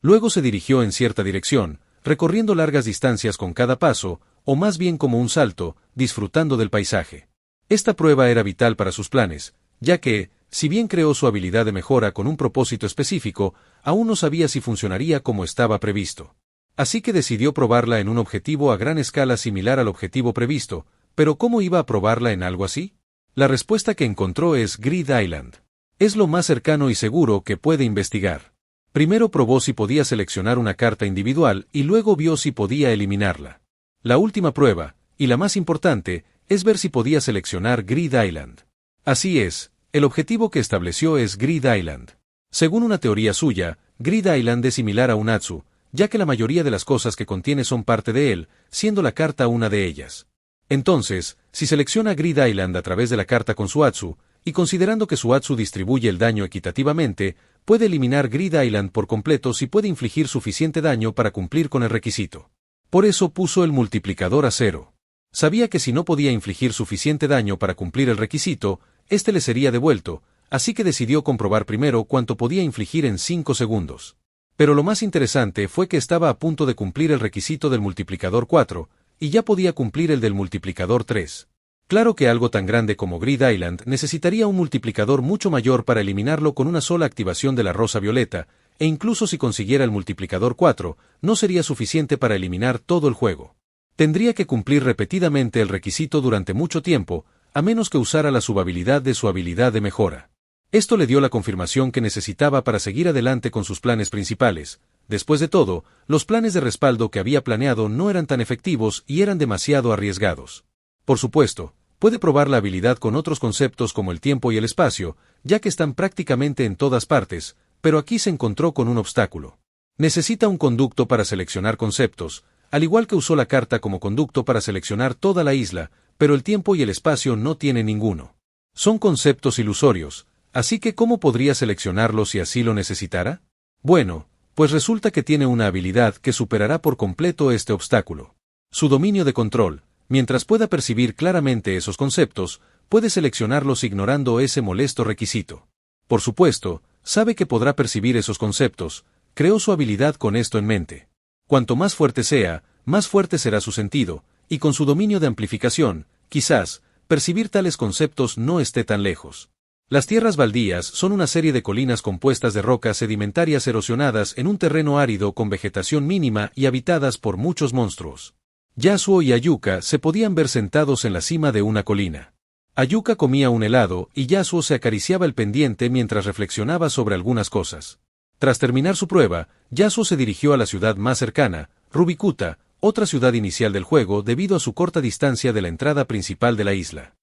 Speaker 1: Luego se dirigió en cierta dirección, recorriendo largas distancias con cada paso, o más bien como un salto, disfrutando del paisaje. Esta prueba era vital para sus planes, ya que, si bien creó su habilidad de mejora con un propósito específico, aún no sabía si funcionaría como estaba previsto. Así que decidió probarla en un objetivo a gran escala similar al objetivo previsto, pero ¿cómo iba a probarla en algo así? La respuesta que encontró es Grid Island. Es lo más cercano y seguro que puede investigar. Primero probó si podía seleccionar una carta individual y luego vio si podía eliminarla. La última prueba, y la más importante, es ver si podía seleccionar Grid Island. Así es, el objetivo que estableció es Grid Island. Según una teoría suya, Grid Island es similar a un Atsu, ya que la mayoría de las cosas que contiene son parte de él, siendo la carta una de ellas. Entonces, si selecciona Grid Island a través de la carta con su Atsu, y considerando que su Atsu distribuye el daño equitativamente, puede eliminar Grid Island por completo si puede infligir suficiente daño para cumplir con el requisito. Por eso puso el multiplicador a 0. Sabía que si no podía infligir suficiente daño para cumplir el requisito, este le sería devuelto, así que decidió comprobar primero cuánto podía infligir en 5 segundos. Pero lo más interesante fue que estaba a punto de cumplir el requisito del multiplicador 4, y ya podía cumplir el del multiplicador 3. Claro que algo tan grande como Grid Island necesitaría un multiplicador mucho mayor para eliminarlo con una sola activación de la rosa violeta, e incluso si consiguiera el multiplicador 4, no sería suficiente para eliminar todo el juego. Tendría que cumplir repetidamente el requisito durante mucho tiempo, a menos que usara la subhabilidad de su habilidad de mejora. Esto le dio la confirmación que necesitaba para seguir adelante con sus planes principales. Después de todo, los planes de respaldo que había planeado no eran tan efectivos y eran demasiado arriesgados. Por supuesto, puede probar la habilidad con otros conceptos como el tiempo y el espacio, ya que están prácticamente en todas partes, pero aquí se encontró con un obstáculo. Necesita un conducto para seleccionar conceptos, al igual que usó la carta como conducto para seleccionar toda la isla, pero el tiempo y el espacio no tiene ninguno. Son conceptos ilusorios, así que ¿cómo podría seleccionarlos si así lo necesitara? Bueno, pues resulta que tiene una habilidad que superará por completo este obstáculo. Su dominio de control. Mientras pueda percibir claramente esos conceptos, puede seleccionarlos ignorando ese molesto requisito. Por supuesto, Sabe que podrá percibir esos conceptos, creó su habilidad con esto en mente. Cuanto más fuerte sea, más fuerte será su sentido, y con su dominio de amplificación, quizás, percibir tales conceptos no esté tan lejos. Las tierras baldías son una serie de colinas compuestas de rocas sedimentarias erosionadas en un terreno árido con vegetación mínima y habitadas por muchos monstruos. Yasuo y Ayuka se podían ver sentados en la cima de una colina. Ayuka comía un helado y Yasuo se acariciaba el pendiente mientras reflexionaba sobre algunas cosas. Tras terminar su prueba, Yasuo se dirigió a la ciudad más cercana, Rubikuta, otra ciudad inicial del juego debido a su corta distancia de la entrada principal de la isla.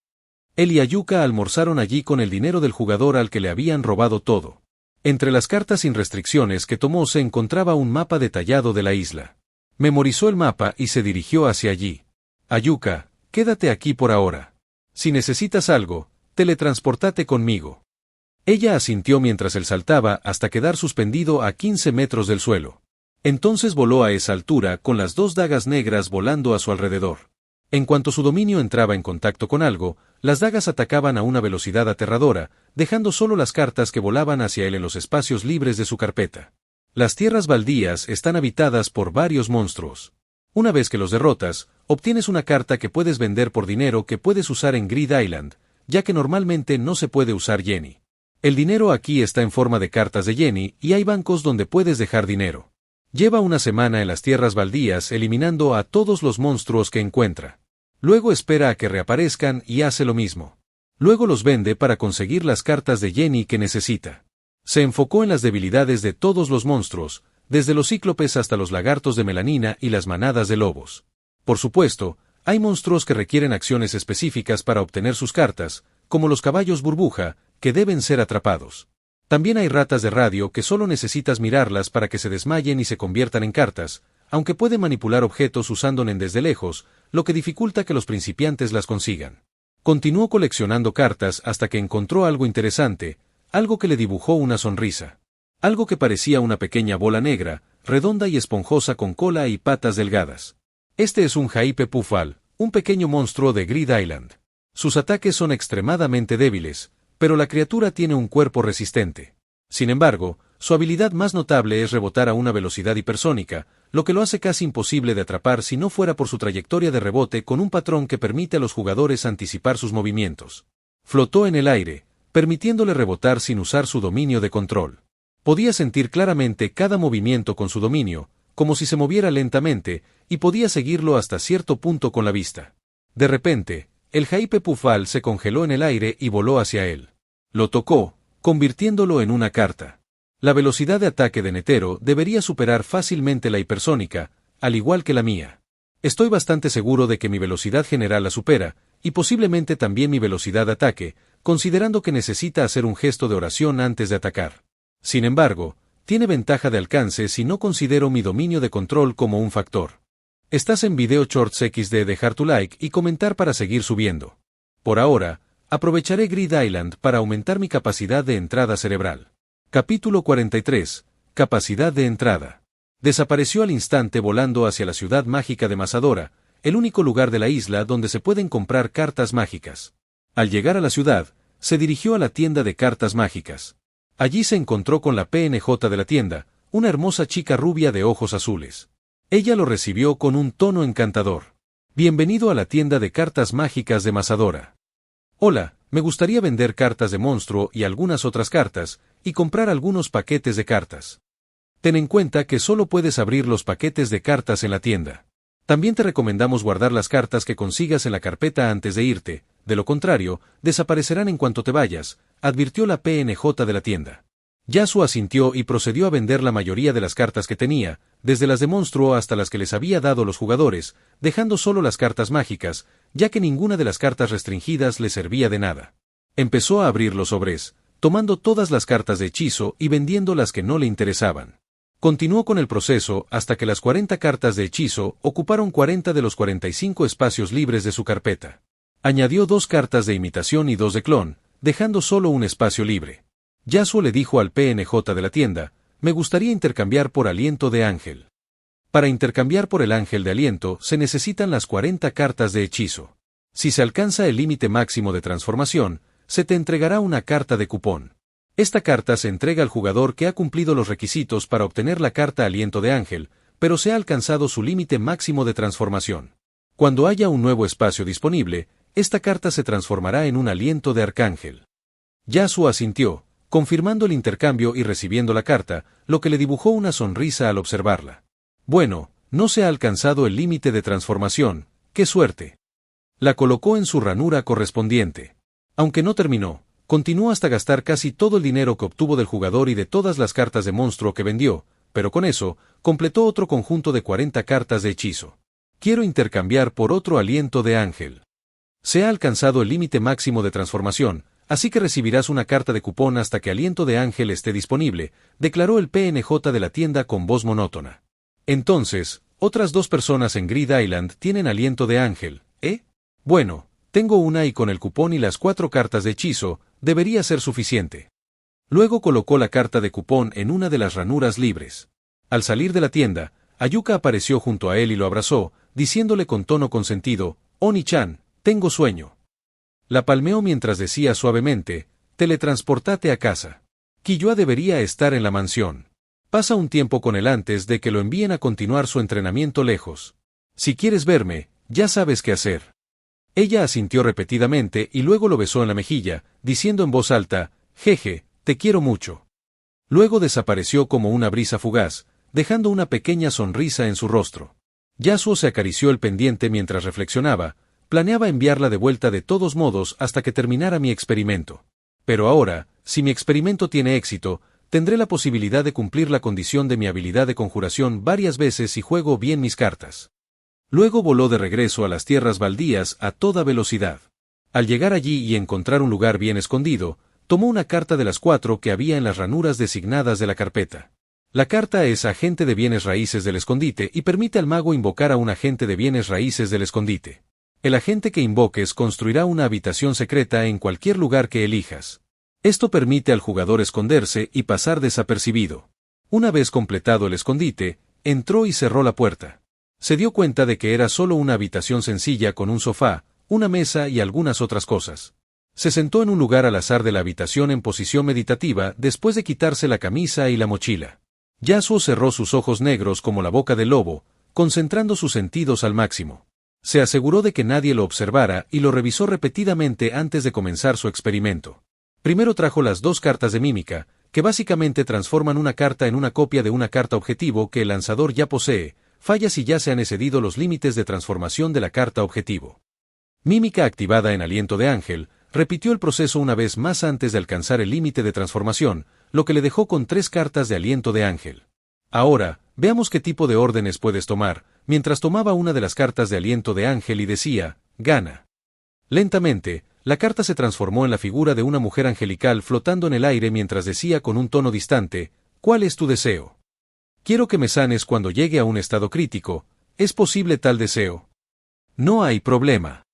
Speaker 1: Él y Ayuka almorzaron allí con el dinero del jugador al que le habían robado todo. Entre las cartas sin restricciones que tomó se encontraba un mapa detallado de la isla. Memorizó el mapa y se dirigió hacia allí. Ayuka, quédate aquí por ahora. Si necesitas algo, teletransportate conmigo. Ella asintió mientras él saltaba hasta quedar suspendido a 15 metros del suelo. Entonces voló a esa altura con las dos dagas negras volando a su alrededor. En cuanto su dominio entraba en contacto con algo, las dagas atacaban a una velocidad aterradora, dejando solo las cartas que volaban hacia él en los espacios libres de su carpeta. Las tierras baldías están habitadas por varios monstruos. Una vez que los derrotas, obtienes una carta que puedes vender por dinero que puedes usar en Grid Island, ya que normalmente no se puede usar Yeni. El dinero aquí está en forma de cartas de Yeni y hay bancos donde puedes dejar dinero. Lleva una semana en las tierras baldías eliminando a todos los monstruos que encuentra. Luego espera a que reaparezcan y hace lo mismo. Luego los vende para conseguir las cartas de Yeni que necesita. Se enfocó en las debilidades de todos los monstruos, desde los cíclopes hasta los lagartos de melanina y las manadas de lobos. Por supuesto, hay monstruos que requieren acciones específicas para obtener sus cartas, como los caballos burbuja, que deben ser atrapados. También hay ratas de radio que solo necesitas mirarlas para que se desmayen y se conviertan en cartas, aunque pueden manipular objetos usándolos desde lejos, lo que dificulta que los principiantes las consigan. Continuó coleccionando cartas hasta que encontró algo interesante, algo que le dibujó una sonrisa. Algo que parecía una pequeña bola negra, redonda y esponjosa con cola y patas delgadas. Este es un Jaipe Pufal, un pequeño monstruo de Grid Island. Sus ataques son extremadamente débiles, pero la criatura tiene un cuerpo resistente. Sin embargo, su habilidad más notable es rebotar a una velocidad hipersónica, lo que lo hace casi imposible de atrapar si no fuera por su trayectoria de rebote con un patrón que permite a los jugadores anticipar sus movimientos. Flotó en el aire, permitiéndole rebotar sin usar su dominio de control. Podía sentir claramente cada movimiento con su dominio, como si se moviera lentamente, y podía seguirlo hasta cierto punto con la vista. De repente, el Jaipe Pufal se congeló en el aire y voló hacia él. Lo tocó, convirtiéndolo en una carta. La velocidad de ataque de Netero debería superar fácilmente la hipersónica, al igual que la mía. Estoy bastante seguro de que mi velocidad general la supera, y posiblemente también mi velocidad de ataque, considerando que necesita hacer un gesto de oración antes de atacar. Sin embargo, tiene ventaja de alcance si no considero mi dominio de control como un factor. Estás en Video Shorts XD, dejar tu like y comentar para seguir subiendo. Por ahora, aprovecharé Grid Island para aumentar mi capacidad de entrada cerebral. Capítulo 43. Capacidad de entrada. Desapareció al instante volando hacia la ciudad mágica de Masadora, el único lugar de la isla donde se pueden comprar cartas mágicas. Al llegar a la ciudad, se dirigió a la tienda de cartas mágicas. Allí se encontró con la PNJ de la tienda, una hermosa chica rubia de ojos azules. Ella lo recibió con un tono encantador. Bienvenido a la tienda de cartas mágicas de Masadora. Hola, me gustaría vender cartas de monstruo y algunas otras cartas, y comprar algunos paquetes de cartas. Ten en cuenta que solo puedes abrir los paquetes de cartas en la tienda. También te recomendamos guardar las cartas que consigas en la carpeta antes de irte, de lo contrario, desaparecerán en cuanto te vayas, advirtió la PNJ de la tienda. Yasuo asintió y procedió a vender la mayoría de las cartas que tenía, desde las de monstruo hasta las que les había dado los jugadores, dejando solo las cartas mágicas, ya que ninguna de las cartas restringidas le servía de nada. Empezó a abrir los sobres, tomando todas las cartas de hechizo y vendiendo las que no le interesaban. Continuó con el proceso hasta que las 40 cartas de hechizo ocuparon 40 de los 45 espacios libres de su carpeta. Añadió 2 cartas de imitación y 2 de clon, dejando solo un espacio libre. Yasuo le dijo al PNJ de la tienda, me gustaría intercambiar por aliento de ángel. Para intercambiar por el ángel de aliento se necesitan las 40 cartas de hechizo. Si se alcanza el límite máximo de transformación, se te entregará una carta de cupón. Esta carta se entrega al jugador que ha cumplido los requisitos para obtener la carta Aliento de Ángel, pero se ha alcanzado su límite máximo de transformación. Cuando haya un nuevo espacio disponible, esta carta se transformará en un Aliento de Arcángel. Yasuo asintió, confirmando el intercambio y recibiendo la carta, lo que le dibujó una sonrisa al observarla. Bueno, no se ha alcanzado el límite de transformación, ¡qué suerte! La colocó en su ranura correspondiente. Aunque no terminó, continuó hasta gastar casi todo el dinero que obtuvo del jugador y de todas las cartas de monstruo que vendió, pero con eso, completó otro conjunto de 40 cartas de hechizo. Quiero intercambiar por otro Aliento de Ángel. Se ha alcanzado el límite máximo de transformación, así que recibirás una carta de cupón hasta que Aliento de Ángel esté disponible, declaró el PNJ de la tienda con voz monótona. Entonces, otras 2 personas en Grid Island tienen Aliento de Ángel, ¿eh? Bueno, tengo una y con el cupón y las 4 cartas de hechizo, debería ser suficiente. Luego colocó la carta de cupón en una de las ranuras libres. Al salir de la tienda, Ayuka apareció junto a él y lo abrazó, diciéndole con tono consentido, Oni-chan, tengo sueño. La palmeó mientras decía suavemente, teletransportate a casa. Killua debería estar en la mansión. Pasa un tiempo con él antes de que lo envíen a continuar su entrenamiento lejos. Si quieres verme, ya sabes qué hacer. Ella asintió repetidamente y luego lo besó en la mejilla, diciendo en voz alta, jeje, te quiero mucho. Luego desapareció como una brisa fugaz, dejando una pequeña sonrisa en su rostro. Yasuo se acarició el pendiente mientras reflexionaba, planeaba enviarla de vuelta de todos modos hasta que terminara mi experimento. Pero ahora, si mi experimento tiene éxito, tendré la posibilidad de cumplir la condición de mi habilidad de conjuración varias veces si juego bien mis cartas. Luego voló de regreso a las tierras baldías a toda velocidad. Al llegar allí y encontrar un lugar bien escondido, tomó una carta de las 4 que había en las ranuras designadas de la carpeta. La carta es agente de bienes raíces del escondite y permite al mago invocar a un agente de bienes raíces del escondite. El agente que invoques construirá una habitación secreta en cualquier lugar que elijas. Esto permite al jugador esconderse y pasar desapercibido. Una vez completado el escondite, entró y cerró la puerta. Se dio cuenta de que era solo una habitación sencilla con un sofá, una mesa y algunas otras cosas. Se sentó en un lugar al azar de la habitación en posición meditativa después de quitarse la camisa y la mochila. Yasuo cerró sus ojos negros como la boca del lobo, concentrando sus sentidos al máximo. Se aseguró de que nadie lo observara y lo revisó repetidamente antes de comenzar su experimento. Primero trajo las 2 cartas de mímica, que básicamente transforman una carta en una copia de una carta objetivo que el lanzador ya posee, falla si ya se han excedido los límites de transformación de la carta objetivo. Mímica activada en Aliento de Ángel, repitió el proceso una vez más antes de alcanzar el límite de transformación, lo que le dejó con 3 cartas de Aliento de Ángel. Ahora, veamos qué tipo de órdenes puedes tomar, mientras tomaba una de las cartas de Aliento de Ángel y decía, gana. Lentamente, la carta se transformó en la figura de una mujer angelical flotando en el aire mientras decía con un tono distante, ¿cuál es tu deseo? Quiero que me sanes cuando llegue a un estado crítico, ¿es posible tal deseo? No hay problema.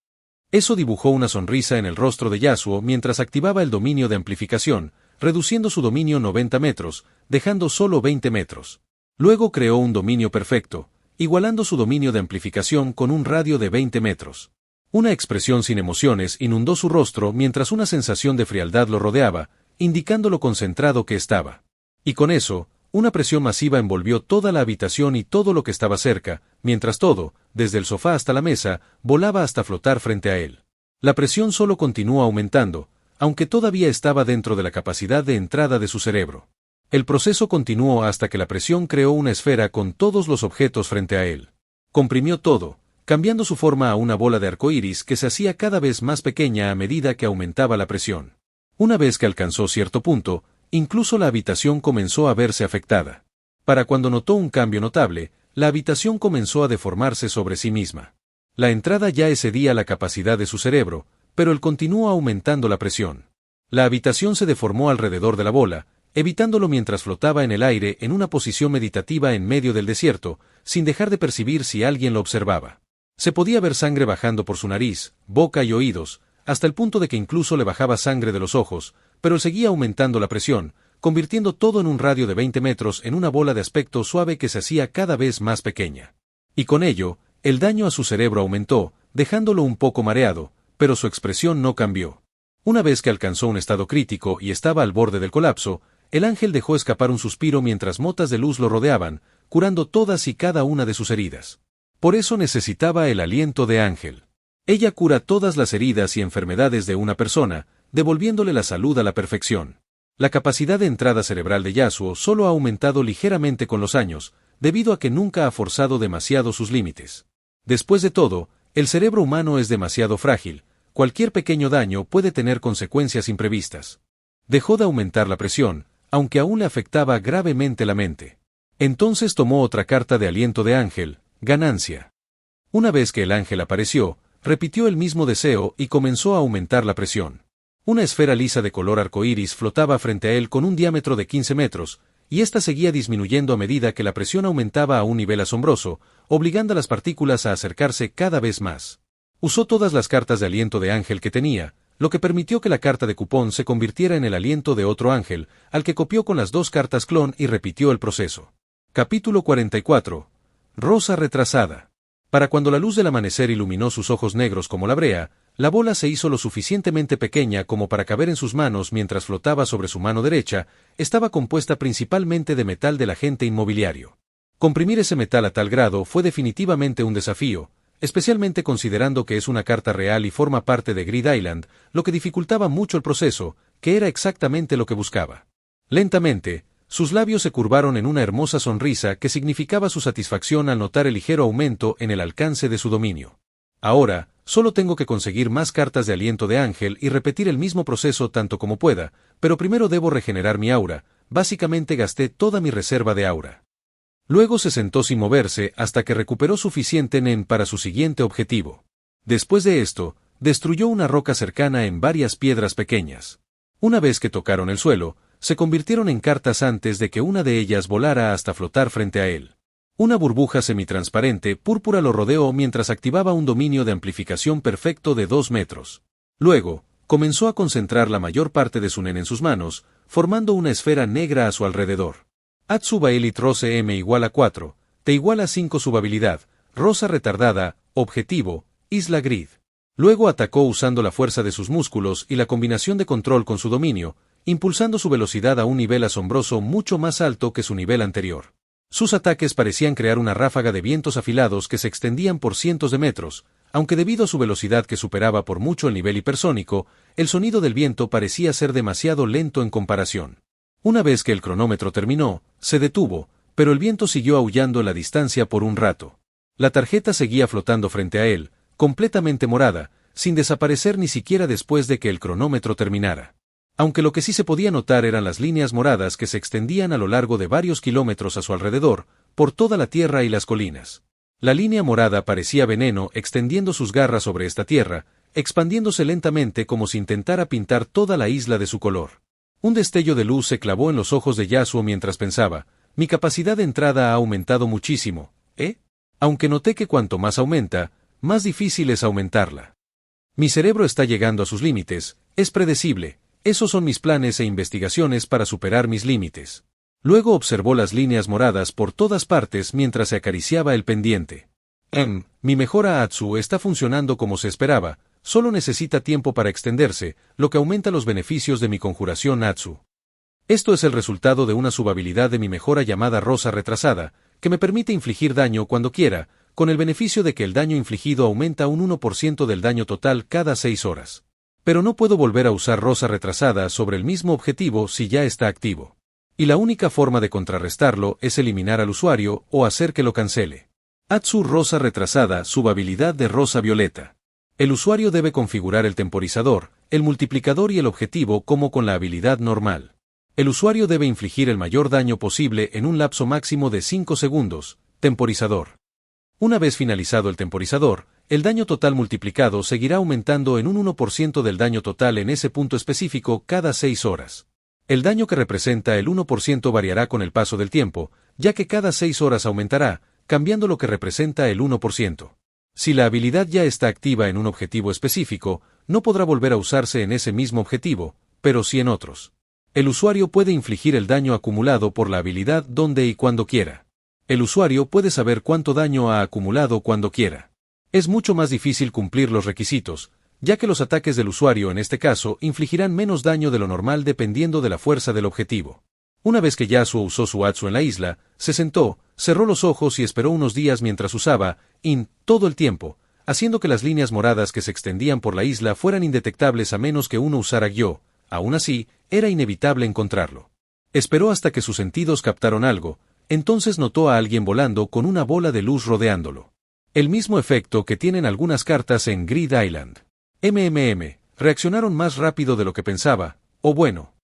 Speaker 1: Eso dibujó una sonrisa en el rostro de Yasuo mientras activaba el dominio de amplificación, reduciendo su dominio 90 metros, dejando solo 20 metros. Luego creó un dominio perfecto, igualando su dominio de amplificación con un radio de 20 metros. Una expresión sin emociones inundó su rostro mientras una sensación de frialdad lo rodeaba, indicando lo concentrado que estaba. Y con eso, una presión masiva envolvió toda la habitación y todo lo que estaba cerca, mientras todo, desde el sofá hasta la mesa, volaba hasta flotar frente a él. La presión solo continuó aumentando, aunque todavía estaba dentro de la capacidad de entrada de su cerebro. El proceso continuó hasta que la presión creó una esfera con todos los objetos frente a él. Comprimió todo, cambiando su forma a una bola de arcoíris que se hacía cada vez más pequeña a medida que aumentaba la presión. Una vez que alcanzó cierto punto, incluso la habitación comenzó a verse afectada. Para cuando notó un cambio notable, la habitación comenzó a deformarse sobre sí misma. La entrada ya excedía la capacidad de su cerebro, pero él continuó aumentando la presión. La habitación se deformó alrededor de la bola, evitándolo mientras flotaba en el aire en una posición meditativa en medio del desierto, sin dejar de percibir si alguien lo observaba. Se podía ver sangre bajando por su nariz, boca y oídos, hasta el punto de que incluso le bajaba sangre de los ojos, pero él seguía aumentando la presión, convirtiendo todo en un radio de 20 metros en una bola de aspecto suave que se hacía cada vez más pequeña. Y con ello, el daño a su cerebro aumentó, dejándolo un poco mareado, pero su expresión no cambió. Una vez que alcanzó un estado crítico y estaba al borde del colapso, el ángel dejó escapar un suspiro mientras motas de luz lo rodeaban, curando todas y cada una de sus heridas. Por eso necesitaba el aliento de Ángel. Ella cura todas las heridas y enfermedades de una persona, devolviéndole la salud a la perfección. La capacidad de entrada cerebral de Yasuo solo ha aumentado ligeramente con los años, debido a que nunca ha forzado demasiado sus límites. Después de todo, el cerebro humano es demasiado frágil, cualquier pequeño daño puede tener consecuencias imprevistas. Dejó de aumentar la presión, aunque aún le afectaba gravemente la mente. Entonces tomó otra carta de aliento de Ángel, Ganancia. Una vez que el ángel apareció, repitió el mismo deseo y comenzó a aumentar la presión. Una esfera lisa de color arcoíris flotaba frente a él con un diámetro de 15 metros, y ésta seguía disminuyendo a medida que la presión aumentaba a un nivel asombroso, obligando a las partículas a acercarse cada vez más. Usó todas las cartas de aliento de ángel que tenía, lo que permitió que la carta de cupón se convirtiera en el aliento de otro ángel, al que copió con las dos cartas clon y repitió el proceso. Capítulo 44. Rosa retrasada. Para cuando la luz del amanecer iluminó sus ojos negros como la brea, la bola se hizo lo suficientemente pequeña como para caber en sus manos mientras flotaba sobre su mano derecha. Estaba compuesta principalmente de metal del agente inmobiliario. Comprimir ese metal a tal grado fue definitivamente un desafío, especialmente considerando que es una carta real y forma parte de Grid Island, lo que dificultaba mucho el proceso, que era exactamente lo que buscaba. Lentamente, sus labios se curvaron en una hermosa sonrisa que significaba su satisfacción al notar el ligero aumento en el alcance de su dominio. Ahora, solo tengo que conseguir más cartas de aliento de ángel y repetir el mismo proceso tanto como pueda, pero primero debo regenerar mi aura. Básicamente gasté toda mi reserva de aura. Luego se sentó sin moverse hasta que recuperó suficiente nen para su siguiente objetivo. Después de esto, destruyó una roca cercana en varias piedras pequeñas. Una vez que tocaron el suelo, se convirtieron en cartas antes de que una de ellas volara hasta flotar frente a él. Una burbuja semitransparente púrpura lo rodeó mientras activaba un dominio de amplificación perfecto de 2 metros. Luego, comenzó a concentrar la mayor parte de su nen en sus manos, formando una esfera negra a su alrededor. Atsuba Elite Rose M igual a 4, T igual a 5 su habilidad, Rosa retardada, objetivo, Isla Grid. Luego atacó usando la fuerza de sus músculos y la combinación de control con su dominio, impulsando su velocidad a un nivel asombroso mucho más alto que su nivel anterior. Sus ataques parecían crear una ráfaga de vientos afilados que se extendían por cientos de metros, aunque debido a su velocidad que superaba por mucho el nivel hipersónico, el sonido del viento parecía ser demasiado lento en comparación. Una vez que el cronómetro terminó, se detuvo, pero el viento siguió aullando en la distancia por un rato. La tarjeta seguía flotando frente a él, completamente morada, sin desaparecer ni siquiera después de que el cronómetro terminara. Aunque lo que sí se podía notar eran las líneas moradas que se extendían a lo largo de varios kilómetros a su alrededor, por toda la tierra y las colinas. La línea morada parecía veneno extendiendo sus garras sobre esta tierra, expandiéndose lentamente como si intentara pintar toda la isla de su color. Un destello de luz se clavó en los ojos de Yasuo mientras pensaba, mi capacidad de entrada ha aumentado muchísimo, ¿eh? Aunque noté que cuanto más aumenta, más difícil es aumentarla. Mi cerebro está llegando a sus límites, es predecible. Esos son mis planes e investigaciones para superar mis límites. Luego observó las líneas moradas por todas partes mientras se acariciaba el pendiente. Mi mejora Atsu está funcionando como se esperaba, solo necesita tiempo para extenderse, lo que aumenta los beneficios de mi conjuración Atsu. Esto es el resultado de una subhabilidad de mi mejora llamada Rosa retrasada, que me permite infligir daño cuando quiera, con el beneficio de que el daño infligido aumenta un 1% del daño total cada 6 horas. Pero no puedo volver a usar Rosa retrasada sobre el mismo objetivo si ya está activo. Y la única forma de contrarrestarlo es eliminar al usuario o hacer que lo cancele. Atsu Rosa retrasada, subhabilidad de Rosa violeta. El usuario debe configurar el temporizador, el multiplicador y el objetivo como con la habilidad normal. El usuario debe infligir el mayor daño posible en un lapso máximo de 5 segundos, temporizador. Una vez finalizado el temporizador, el daño total multiplicado seguirá aumentando en un 1% del daño total en ese punto específico cada 6 horas. El daño que representa el 1% variará con el paso del tiempo, ya que cada 6 horas aumentará, cambiando lo que representa el 1%. Si la habilidad ya está activa en un objetivo específico, no podrá volver a usarse en ese mismo objetivo, pero sí en otros. El usuario puede infligir el daño acumulado por la habilidad donde y cuando quiera. El usuario puede saber cuánto daño ha acumulado cuando quiera. Es mucho más difícil cumplir los requisitos, ya que los ataques del usuario en este caso infligirán menos daño de lo normal dependiendo de la fuerza del objetivo. Una vez que Yasuo usó su Atsu en la isla, se sentó, cerró los ojos y esperó unos días mientras usaba In todo el tiempo, haciendo que las líneas moradas que se extendían por la isla fueran indetectables a menos que uno usara Gyo. Aún así, era inevitable encontrarlo. Esperó hasta que sus sentidos captaron algo, entonces notó a alguien volando con una bola de luz rodeándolo. El mismo efecto que tienen algunas cartas en Grid Island. Reaccionaron más rápido de lo que pensaba, o bueno.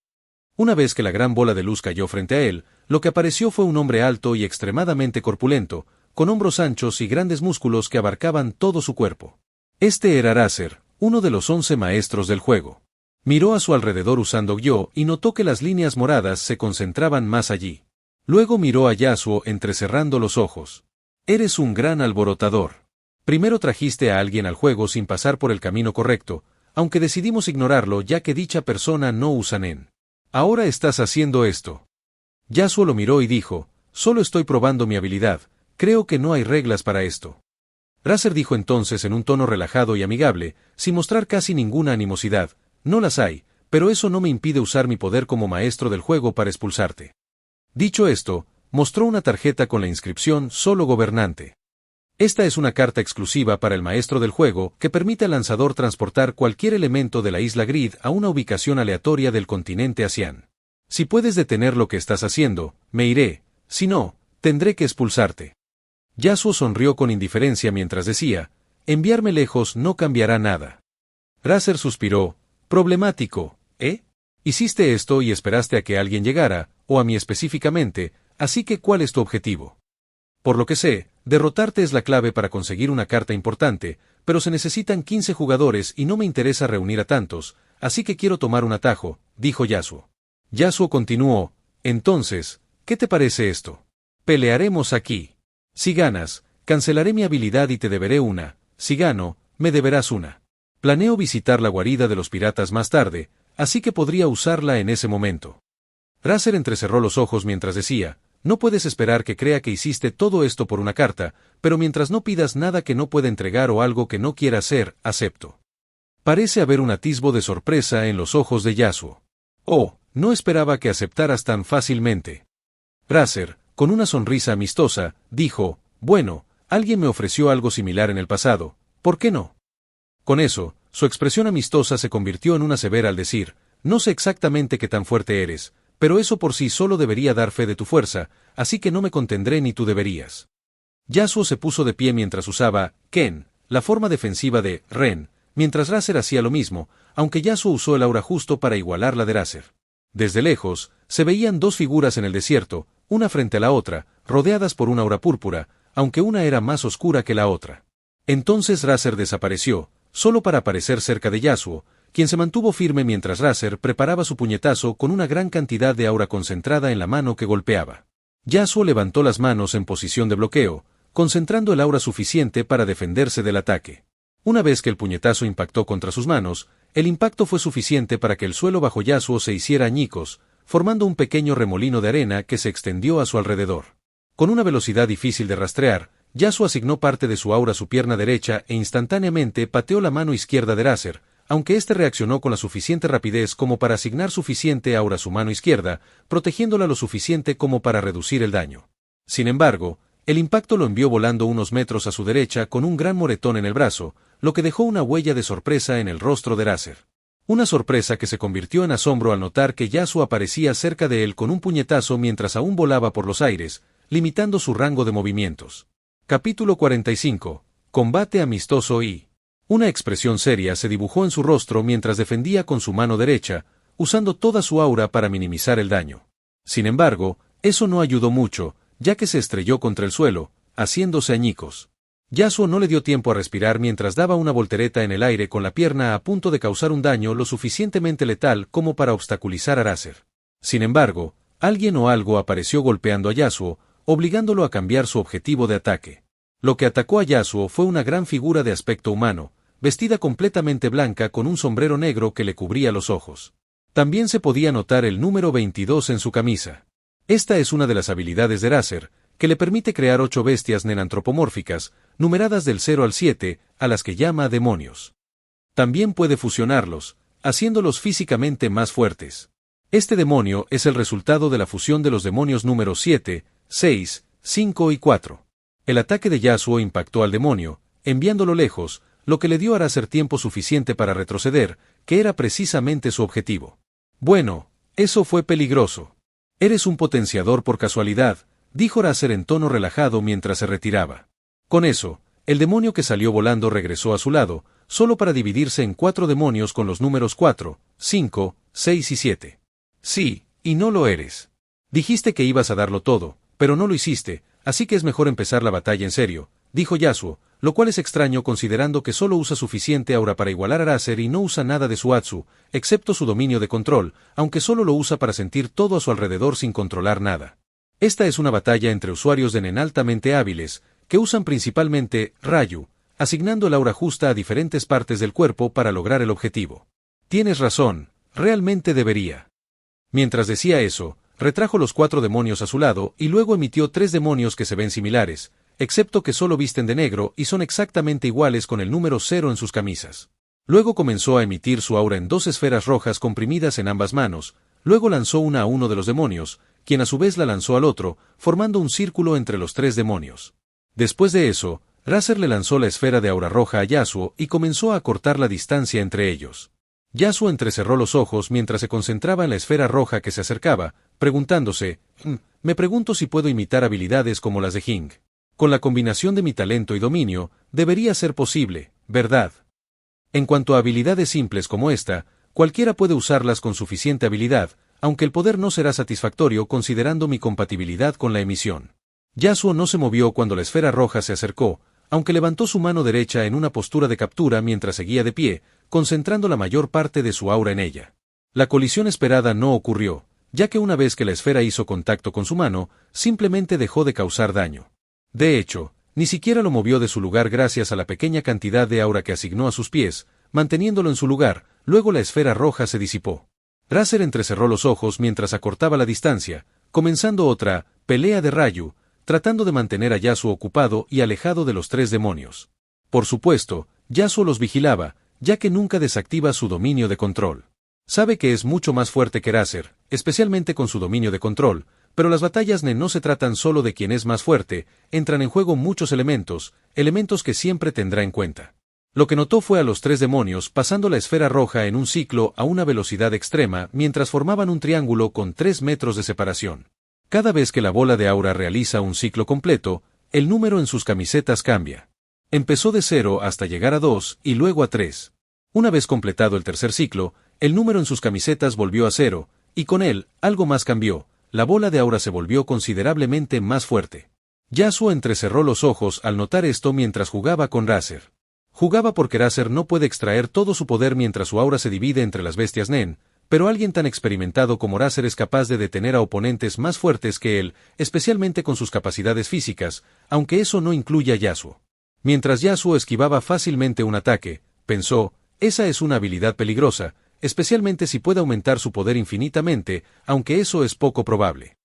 Speaker 1: Una vez que la gran bola de luz cayó frente a él, lo que apareció fue un hombre alto y extremadamente corpulento, con hombros anchos y grandes músculos que abarcaban todo su cuerpo. Este era Razer, uno de los 11 maestros del juego. Miró a su alrededor usando Gyo y notó que las líneas moradas se concentraban más allí. Luego miró a Yasuo entrecerrando los ojos. Eres un gran alborotador. Primero trajiste a alguien al juego sin pasar por el camino correcto, aunque decidimos ignorarlo ya que dicha persona no usa Nen. Ahora estás haciendo esto. Yasuo lo miró y dijo, solo estoy probando mi habilidad, creo que no hay reglas para esto. Razer dijo entonces en un tono relajado y amigable, sin mostrar casi ninguna animosidad, no las hay, pero eso no me impide usar mi poder como maestro del juego para expulsarte. Dicho esto, mostró una tarjeta con la inscripción Solo Gobernante. Esta es una carta exclusiva para el maestro del juego que permite al lanzador transportar cualquier elemento de la isla Grid a una ubicación aleatoria del continente Asian. Si puedes detener lo que estás haciendo, me iré, si no, tendré que expulsarte. Yasuo sonrió con indiferencia mientras decía, enviarme lejos no cambiará nada. Razer suspiró, problemático, ¿eh? Hiciste esto y esperaste a que alguien llegara, o a mí específicamente, así que ¿cuál es tu objetivo? Por lo que sé, derrotarte es la clave para conseguir una carta importante, pero se necesitan 15 jugadores y no me interesa reunir a tantos, así que quiero tomar un atajo, dijo Yasuo. Yasuo continuó, entonces, ¿qué te parece esto? Pelearemos aquí. Si ganas, cancelaré mi habilidad y te deberé una, si gano, me deberás una. Planeo visitar la guarida de los piratas más tarde, así que podría usarla en ese momento. Razer entrecerró los ojos mientras decía, no puedes esperar que crea que hiciste todo esto por una carta, pero mientras no pidas nada que no pueda entregar o algo que no quiera hacer, acepto. Parece haber un atisbo de sorpresa en los ojos de Yasuo. Oh, no esperaba que aceptaras tan fácilmente. Razer, con una sonrisa amistosa, dijo, bueno, alguien me ofreció algo similar en el pasado, ¿por qué no? Con eso, su expresión amistosa se convirtió en una severa al decir, no sé exactamente qué tan fuerte eres, pero eso por sí solo debería dar fe de tu fuerza, así que no me contendré ni tú deberías. Yasuo se puso de pie mientras usaba Ken, la forma defensiva de Ren, mientras Razer hacía lo mismo, aunque Yasuo usó el aura justo para igualar la de Razer. Desde lejos, se veían dos figuras en el desierto, una frente a la otra, rodeadas por una aura púrpura, aunque una era más oscura que la otra. Entonces Razer desapareció, solo para aparecer cerca de Yasuo, quien se mantuvo firme mientras Razer preparaba su puñetazo con una gran cantidad de aura concentrada en la mano que golpeaba. Yasuo levantó las manos en posición de bloqueo, concentrando el aura suficiente para defenderse del ataque. Una vez que el puñetazo impactó contra sus manos, el impacto fue suficiente para que el suelo bajo Yasuo se hiciera añicos, formando un pequeño remolino de arena que se extendió a su alrededor. Con una velocidad difícil de rastrear, Yasuo asignó parte de su aura a su pierna derecha e instantáneamente pateó la mano izquierda de Razer, aunque éste reaccionó con la suficiente rapidez como para asignar suficiente aura a su mano izquierda, protegiéndola lo suficiente como para reducir el daño. Sin embargo, el impacto lo envió volando unos metros a su derecha con un gran moretón en el brazo, lo que dejó una huella de sorpresa en el rostro de Razer. Una sorpresa que se convirtió en asombro al notar que Yasuo aparecía cerca de él con un puñetazo mientras aún volaba por los aires, limitando su rango de movimientos. Capítulo 45. Combate amistoso y... Una expresión seria se dibujó en su rostro mientras defendía con su mano derecha, usando toda su aura para minimizar el daño. Sin embargo, eso no ayudó mucho, ya que se estrelló contra el suelo, haciéndose añicos. Yasuo no le dio tiempo a respirar mientras daba una voltereta en el aire con la pierna a punto de causar un daño lo suficientemente letal como para obstaculizar a Razer. Sin embargo, alguien o algo apareció golpeando a Yasuo, obligándolo a cambiar su objetivo de ataque. Lo que atacó a Yasuo fue una gran figura de aspecto humano, vestida completamente blanca con un sombrero negro que le cubría los ojos. También se podía notar el número 22 en su camisa. Esta es una de las habilidades de Razer, que le permite crear 8 bestias nenantropomórficas, numeradas del 0 al 7, a las que llama demonios. También puede fusionarlos, haciéndolos físicamente más fuertes. Este demonio es el resultado de la fusión de los demonios números 7, 6, 5 y 4. El ataque de Yasuo impactó al demonio, enviándolo lejos, lo que le dio a Razer tiempo suficiente para retroceder, que era precisamente su objetivo. Bueno, eso fue peligroso. Eres un potenciador por casualidad, dijo Razer en tono relajado mientras se retiraba. Con eso, el demonio que salió volando regresó a su lado, solo para dividirse en 4 demonios con los números 4, 5, 6 y 7. Sí, y no lo eres. Dijiste que ibas a darlo todo, pero no lo hiciste, así que es mejor empezar la batalla en serio, dijo Yasuo, lo cual es extraño considerando que solo usa suficiente aura para igualar a Razer y no usa nada de su Atsu, excepto su dominio de control, aunque solo lo usa para sentir todo a su alrededor sin controlar nada. Esta es una batalla entre usuarios de Nen altamente hábiles, que usan principalmente Rayu, asignando el aura justa a diferentes partes del cuerpo para lograr el objetivo. Tienes razón, realmente debería. Mientras decía eso, retrajo los 4 demonios a su lado y luego emitió 3 demonios que se ven similares, excepto que solo visten de negro y son exactamente iguales con el número 0 en sus camisas. Luego comenzó a emitir su aura en 2 esferas rojas comprimidas en ambas manos, luego lanzó una a uno de los demonios, quien a su vez la lanzó al otro, formando un círculo entre los 3 demonios. Después de eso, Razer le lanzó la esfera de aura roja a Yasuo y comenzó a acortar la distancia entre ellos. Yasuo entrecerró los ojos mientras se concentraba en la esfera roja que se acercaba, preguntándose, me pregunto si puedo imitar habilidades como las de Hing. Con la combinación de mi talento y dominio, debería ser posible, ¿verdad? En cuanto a habilidades simples como esta, cualquiera puede usarlas con suficiente habilidad, aunque el poder no será satisfactorio considerando mi compatibilidad con la emisión. Yasuo no se movió cuando la esfera roja se acercó, aunque levantó su mano derecha en una postura de captura mientras seguía de pie, concentrando la mayor parte de su aura en ella. La colisión esperada no ocurrió, ya que una vez que la esfera hizo contacto con su mano, simplemente dejó de causar daño. De hecho, ni siquiera lo movió de su lugar gracias a la pequeña cantidad de aura que asignó a sus pies, manteniéndolo en su lugar, luego la esfera roja se disipó. Razer entrecerró los ojos mientras acortaba la distancia, comenzando otra pelea de Rayu, tratando de mantener a Yasuo ocupado y alejado de los 3 demonios. Por supuesto, Yasuo los vigilaba, ya que nunca desactiva su dominio de control. Sabe que es mucho más fuerte que Razer, especialmente con su dominio de control, pero las batallas Nen no se tratan solo de quién es más fuerte, entran en juego muchos elementos que siempre tendrá en cuenta. Lo que notó fue a los 3 demonios pasando la esfera roja en un ciclo a una velocidad extrema mientras formaban un triángulo con 3 metros de separación. Cada vez que la bola de aura realiza un ciclo completo, el número en sus camisetas cambia. Empezó de 0 hasta llegar a 2 y luego a 3. Una vez completado el tercer ciclo, el número en sus camisetas volvió a 0, y con él, algo más cambió, la bola de aura se volvió considerablemente más fuerte. Yasuo entrecerró los ojos al notar esto mientras jugaba con Razer. Jugaba porque Razer no puede extraer todo su poder mientras su aura se divide entre las bestias Nen, pero alguien tan experimentado como Razer es capaz de detener a oponentes más fuertes que él, especialmente con sus capacidades físicas, aunque eso no incluye a Yasuo. Mientras Yasuo esquivaba fácilmente un ataque, pensó, esa es una habilidad peligrosa, especialmente si puede aumentar su poder infinitamente, aunque eso es poco probable.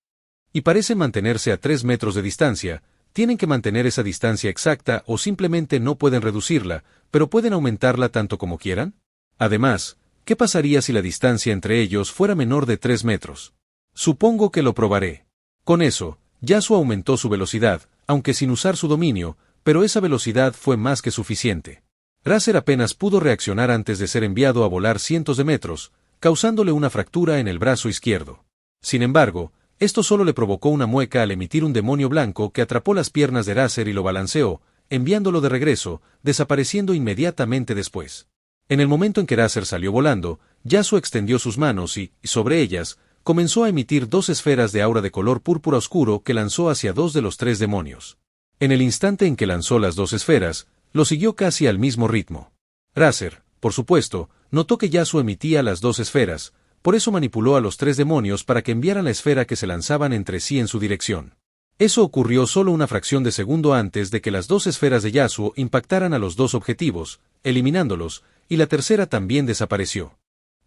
Speaker 1: Y parece mantenerse a 3 metros de distancia, tienen que mantener esa distancia exacta o simplemente no pueden reducirla, pero pueden aumentarla tanto como quieran. Además, ¿qué pasaría si la distancia entre ellos fuera menor de 3 metros? Supongo que lo probaré. Con eso, Yasuo aumentó su velocidad, aunque sin usar su dominio, pero esa velocidad fue más que suficiente. Razer apenas pudo reaccionar antes de ser enviado a volar cientos de metros, causándole una fractura en el brazo izquierdo. Sin embargo, esto solo le provocó una mueca al emitir un demonio blanco que atrapó las piernas de Razer y lo balanceó, enviándolo de regreso, desapareciendo inmediatamente después. En el momento en que Razer salió volando, Yasuo extendió sus manos y, sobre ellas, comenzó a emitir 2 esferas de aura de color púrpura oscuro que lanzó hacia 2 de los 3 demonios. En el instante en que lanzó las 2 esferas, lo siguió casi al mismo ritmo. Razer, por supuesto, notó que Yasuo emitía las 2 esferas, por eso manipuló a los 3 demonios para que enviaran la esfera que se lanzaban entre sí en su dirección. Eso ocurrió solo una fracción de segundo antes de que las 2 esferas de Yasuo impactaran a los 2 objetivos, eliminándolos, y la tercera también desapareció.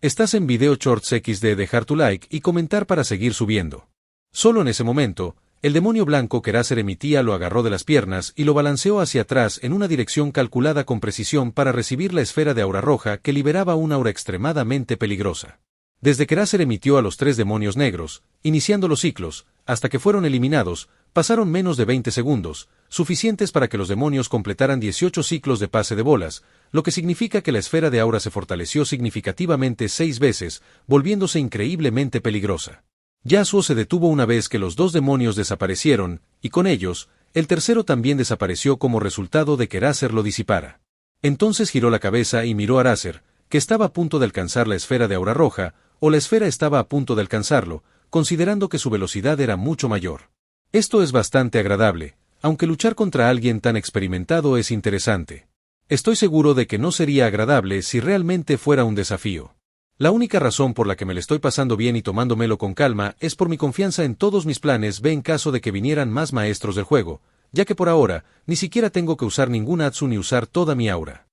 Speaker 1: Estás en Video Shorts XD, dejar tu like y comentar para seguir subiendo. Solo en ese momento, El demonio blanco que Razer emitía lo agarró de las piernas y lo balanceó hacia atrás en una dirección calculada con precisión para recibir la esfera de aura roja que liberaba una aura extremadamente peligrosa. Desde que Razer emitió a los 3 demonios negros, iniciando los ciclos, hasta que fueron eliminados, pasaron menos de 20 segundos, suficientes para que los demonios completaran 18 ciclos de pase de bolas, lo que significa que la esfera de aura se fortaleció significativamente 6 veces, volviéndose increíblemente peligrosa. Yasuo se detuvo una vez que los 2 demonios desaparecieron, y con ellos, el tercero también desapareció como resultado de que Razer lo disipara. Entonces giró la cabeza y miró a Razer, que estaba a punto de alcanzar la esfera de aura roja, o la esfera estaba a punto de alcanzarlo, considerando que su velocidad era mucho mayor. Esto es bastante agradable, aunque luchar contra alguien tan experimentado es interesante. Estoy seguro de que no sería agradable si realmente fuera un desafío. La única razón por la que me lo estoy pasando bien y tomándomelo con calma es por mi confianza en todos mis planes B en caso de que vinieran más maestros del juego, ya que por ahora, ni siquiera tengo que usar ningún Atsu ni usar toda mi aura.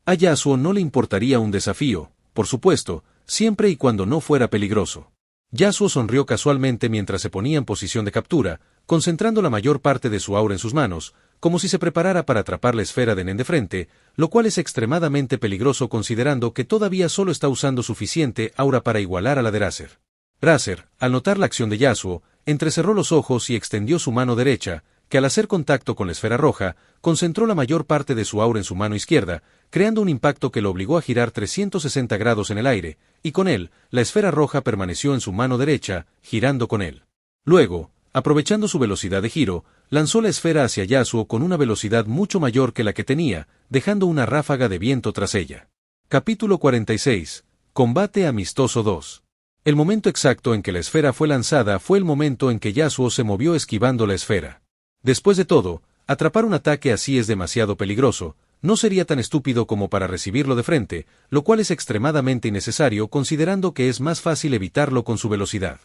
Speaker 1: A Yasuo no le importaría un desafío, por supuesto, siempre y cuando no fuera peligroso. Yasuo sonrió casualmente mientras se ponía en posición de captura, concentrando la mayor parte de su aura en sus manos, como si se preparara para atrapar la esfera de Nen de frente, lo cual es extremadamente peligroso considerando que todavía solo está usando suficiente aura para igualar a la de Razer. Razer, al notar la acción de Yasuo, entrecerró los ojos y extendió su mano derecha, que al hacer contacto con la esfera roja, concentró la mayor parte de su aura en su mano izquierda, creando un impacto que lo obligó a girar 360 grados en el aire, y con él, la esfera roja permaneció en su mano derecha, girando con él. Luego, aprovechando su velocidad de giro, lanzó la esfera hacia Yasuo con una velocidad mucho mayor que la que tenía, dejando una ráfaga de viento tras ella. Capítulo 46. Combate amistoso 2. El momento exacto en que la esfera fue lanzada fue el momento en que Yasuo se movió esquivando la esfera. Después de todo, atrapar un ataque así es demasiado peligroso, no sería tan estúpido como para recibirlo de frente, lo cual es extremadamente innecesario considerando que es más fácil evitarlo con su velocidad.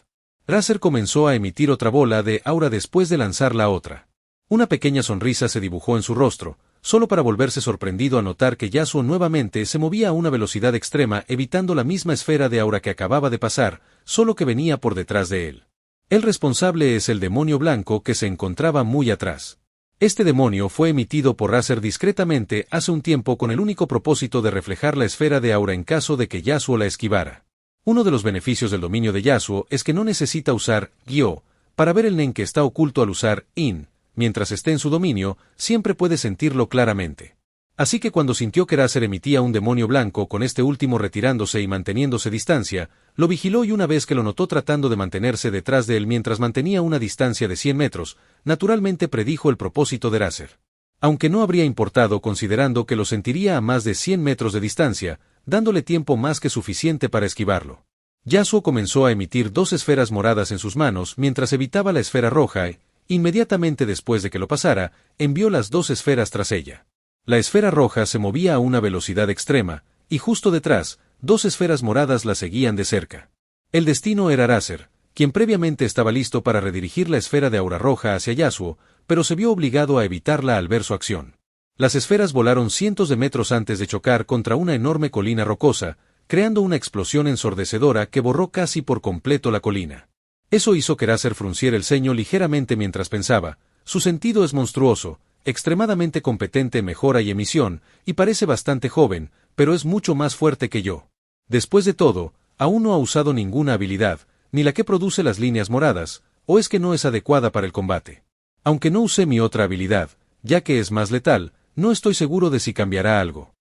Speaker 1: Razer comenzó a emitir otra bola de aura después de lanzar la otra. Una pequeña sonrisa se dibujó en su rostro, solo para volverse sorprendido al notar que Yasuo nuevamente se movía a una velocidad extrema evitando la misma esfera de aura que acababa de pasar, solo que venía por detrás de él. El responsable es el demonio blanco que se encontraba muy atrás. Este demonio fue emitido por Razer discretamente hace un tiempo con el único propósito de reflejar la esfera de aura en caso de que Yasuo la esquivara. Uno de los beneficios del dominio de Yasuo es que no necesita usar Gyo para ver el Nen que está oculto al usar In. Mientras esté en su dominio, siempre puede sentirlo claramente. Así que cuando sintió que Razer emitía un demonio blanco con este último retirándose y manteniéndose distancia, lo vigiló y una vez que lo notó tratando de mantenerse detrás de él mientras mantenía una distancia de 100 metros, naturalmente predijo el propósito de Razer. Aunque no habría importado considerando que lo sentiría a más de 100 metros de distancia, dándole tiempo más que suficiente para esquivarlo. Yasuo comenzó a emitir 2 esferas moradas en sus manos mientras evitaba la esfera roja y, inmediatamente después de que lo pasara, envió las 2 esferas tras ella. La esfera roja se movía a una velocidad extrema, y justo detrás, 2 esferas moradas la seguían de cerca. El destino era Razer, quien previamente estaba listo para redirigir la esfera de aura roja hacia Yasuo, pero se vio obligado a evitarla al ver su acción. Las esferas volaron cientos de metros antes de chocar contra una enorme colina rocosa, creando una explosión ensordecedora que borró casi por completo la colina. Eso hizo que Razer frunciera el ceño ligeramente mientras pensaba, su sentido es monstruoso, extremadamente competente en mejora y emisión, y parece bastante joven, pero es mucho más fuerte que yo. Después de todo, aún no ha usado ninguna habilidad, ni la que produce las líneas moradas, o es que no es adecuada para el combate. Aunque no usé mi otra habilidad, ya que es más letal, no estoy seguro de si cambiará algo.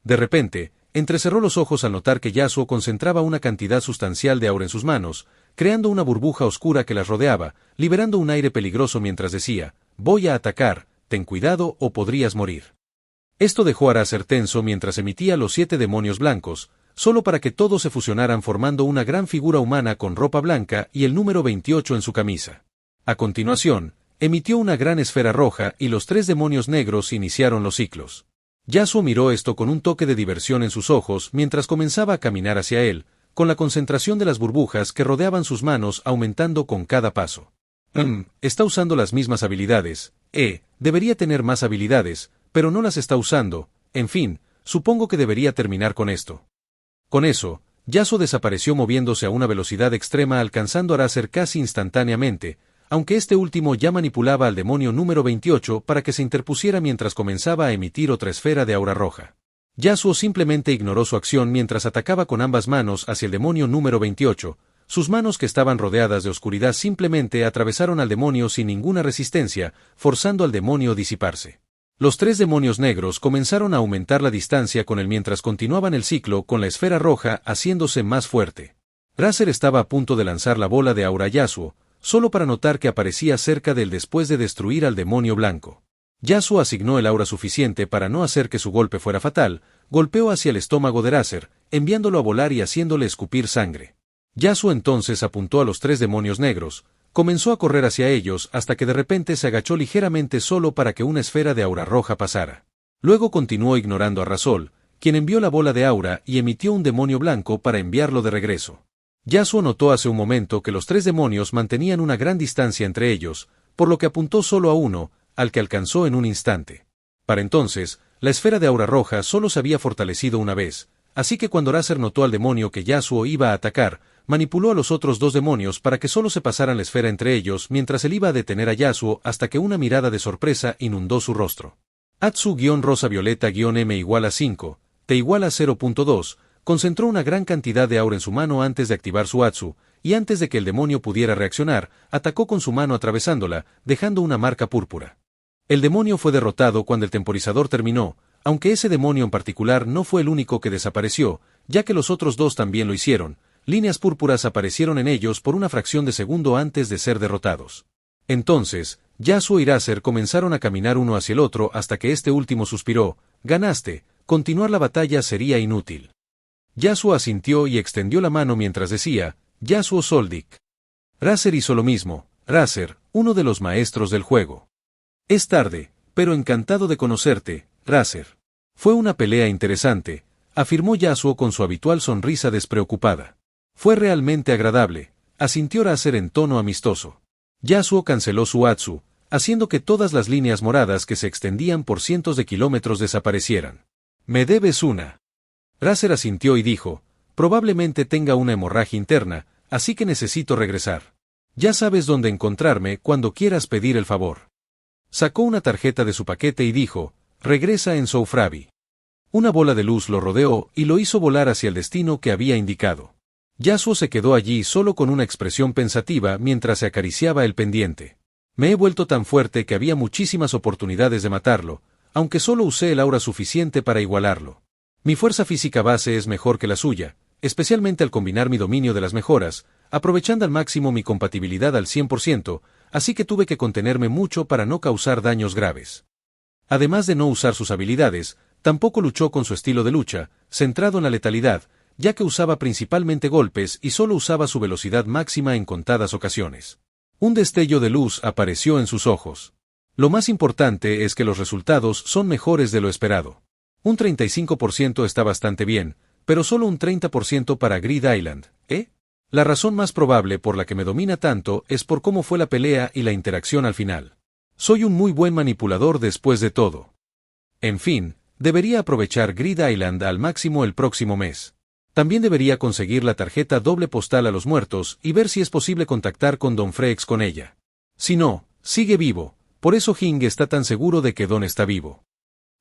Speaker 1: De repente, entrecerró los ojos al notar que Yasuo concentraba una cantidad sustancial de aura en sus manos, creando una burbuja oscura que las rodeaba, liberando un aire peligroso mientras decía, «Voy a atacar, ten cuidado o podrías morir». Esto dejó a Razer tenso mientras emitía los 7 demonios blancos, solo para que todos se fusionaran formando una gran figura humana con ropa blanca y el número 28 en su camisa. A continuación, emitió una gran esfera roja y los 3 demonios negros iniciaron los ciclos. Yasuo miró esto con un toque de diversión en sus ojos mientras comenzaba a caminar hacia él, con la concentración de las burbujas que rodeaban sus manos aumentando con cada paso. Está usando las mismas habilidades, debería tener más habilidades, pero no las está usando, en fin, supongo que debería terminar con esto. Con eso, Yasuo desapareció moviéndose a una velocidad extrema alcanzando a Razer casi instantáneamente, aunque este último ya manipulaba al demonio número 28 para que se interpusiera mientras comenzaba a emitir otra esfera de aura roja. Yasuo simplemente ignoró su acción mientras atacaba con ambas manos hacia el demonio número 28, sus manos que estaban rodeadas de oscuridad simplemente atravesaron al demonio sin ninguna resistencia, forzando al demonio a disiparse. Los tres demonios negros comenzaron a aumentar la distancia con él mientras continuaban el ciclo con la esfera roja haciéndose más fuerte. Razer estaba a punto de lanzar la bola de aura a Yasuo, solo para notar que aparecía cerca de él después de destruir al demonio blanco. Yasuo asignó el aura suficiente para no hacer que su golpe fuera fatal, golpeó hacia el estómago de Razer, enviándolo a volar y haciéndole escupir sangre. Yasuo entonces apuntó a los tres demonios negros, comenzó a correr hacia ellos hasta que de repente se agachó ligeramente solo para que una esfera de aura roja pasara. Luego continuó ignorando a Razol, quien envió la bola de aura y emitió un demonio blanco para enviarlo de regreso. Yasuo notó hace un momento que los tres demonios mantenían una gran distancia entre ellos, por lo que apuntó solo a uno, al que alcanzó en un instante. Para entonces, la esfera de aura roja solo se había fortalecido una vez, así que cuando Razer notó al demonio que Yasuo iba a atacar, manipuló a los otros dos demonios para que solo se pasaran la esfera entre ellos mientras él iba a detener a Yasuo hasta que una mirada de sorpresa inundó su rostro. Atsu-rosa violeta-m igual a 5, t igual a 0.2, concentró una gran cantidad de aura en su mano antes de activar su Atsu, y antes de que el demonio pudiera reaccionar, atacó con su mano atravesándola, dejando una marca púrpura. El demonio fue derrotado cuando el temporizador terminó, aunque ese demonio en particular no fue el único que desapareció, ya que los otros dos también lo hicieron. Líneas púrpuras aparecieron en ellos por una fracción de segundo antes de ser derrotados. Entonces, Yasuo y Razer comenzaron a caminar uno hacia el otro hasta que este último suspiró: «Ganaste, continuar la batalla sería inútil». Yasuo asintió y extendió la mano mientras decía: «Yasuo Soldik». Razer hizo lo mismo. Razer, uno de los maestros del juego. «Es tarde, pero encantado de conocerte, Razer». «Fue una pelea interesante», afirmó Yasuo con su habitual sonrisa despreocupada. «Fue realmente agradable», asintió Razer en tono amistoso. Yasuo canceló su Atsu, haciendo que todas las líneas moradas que se extendían por cientos de kilómetros desaparecieran. «Me debes una». Razer asintió y dijo: «Probablemente tenga una hemorragia interna, así que necesito regresar. Ya sabes dónde encontrarme cuando quieras pedir el favor». Sacó una tarjeta de su paquete y dijo: «Regresa en Soufrabi». Una bola de luz lo rodeó y lo hizo volar hacia el destino que había indicado. Yasuo se quedó allí solo con una expresión pensativa mientras se acariciaba el pendiente. «Me he vuelto tan fuerte que había muchísimas oportunidades de matarlo, aunque solo usé el aura suficiente para igualarlo. Mi fuerza física base es mejor que la suya, especialmente al combinar mi dominio de las mejoras, aprovechando al máximo mi compatibilidad al 100%, así que tuve que contenerme mucho para no causar daños graves». Además de no usar sus habilidades, tampoco luchó con su estilo de lucha, centrado en la letalidad, ya que usaba principalmente golpes y solo usaba su velocidad máxima en contadas ocasiones. Un destello de luz apareció en sus ojos. Lo más importante es que los resultados son mejores de lo esperado. Un 35% está bastante bien, pero solo un 30% para Grid Island, ¿eh? La razón más probable por la que me domina tanto es por cómo fue la pelea y la interacción al final. Soy un muy buen manipulador después de todo. En fin, debería aprovechar Grid Island al máximo el próximo mes. También debería conseguir la tarjeta doble postal a los muertos y ver si es posible contactar con Don Frex con ella. Si no, sigue vivo, por eso Hing está tan seguro de que Don está vivo.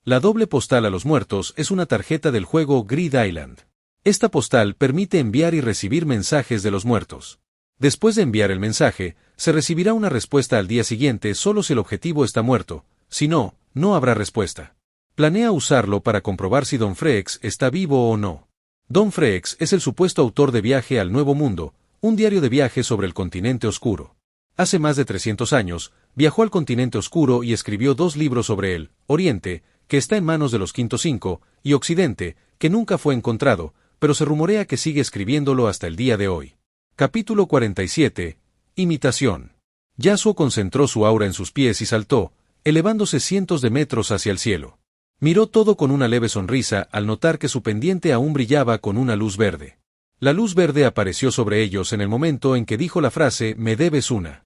Speaker 1: La doble postal a los muertos es una tarjeta del juego Grid Island. Esta postal permite enviar y recibir mensajes de los muertos. Después de enviar el mensaje, se recibirá una respuesta al día siguiente solo si el objetivo está muerto, si no, no habrá respuesta. Planea usarlo para comprobar si Don Frex está vivo o no. Don Frex es el supuesto autor de Viaje al Nuevo Mundo, un diario de viaje sobre el continente oscuro. Hace más de 300 años, viajó al continente oscuro y escribió 2 libros sobre él: Oriente, que está en manos de los Quinto Cinco, y Occidente, que nunca fue encontrado, pero se rumorea que sigue escribiéndolo hasta el día de hoy. Capítulo 47. Imitación. Yasuo concentró su aura en sus pies y saltó, elevándose cientos de metros hacia el cielo. Miró todo con una leve sonrisa al notar que su pendiente aún brillaba con una luz verde. La luz verde apareció sobre ellos en el momento en que dijo la frase «Me debes una».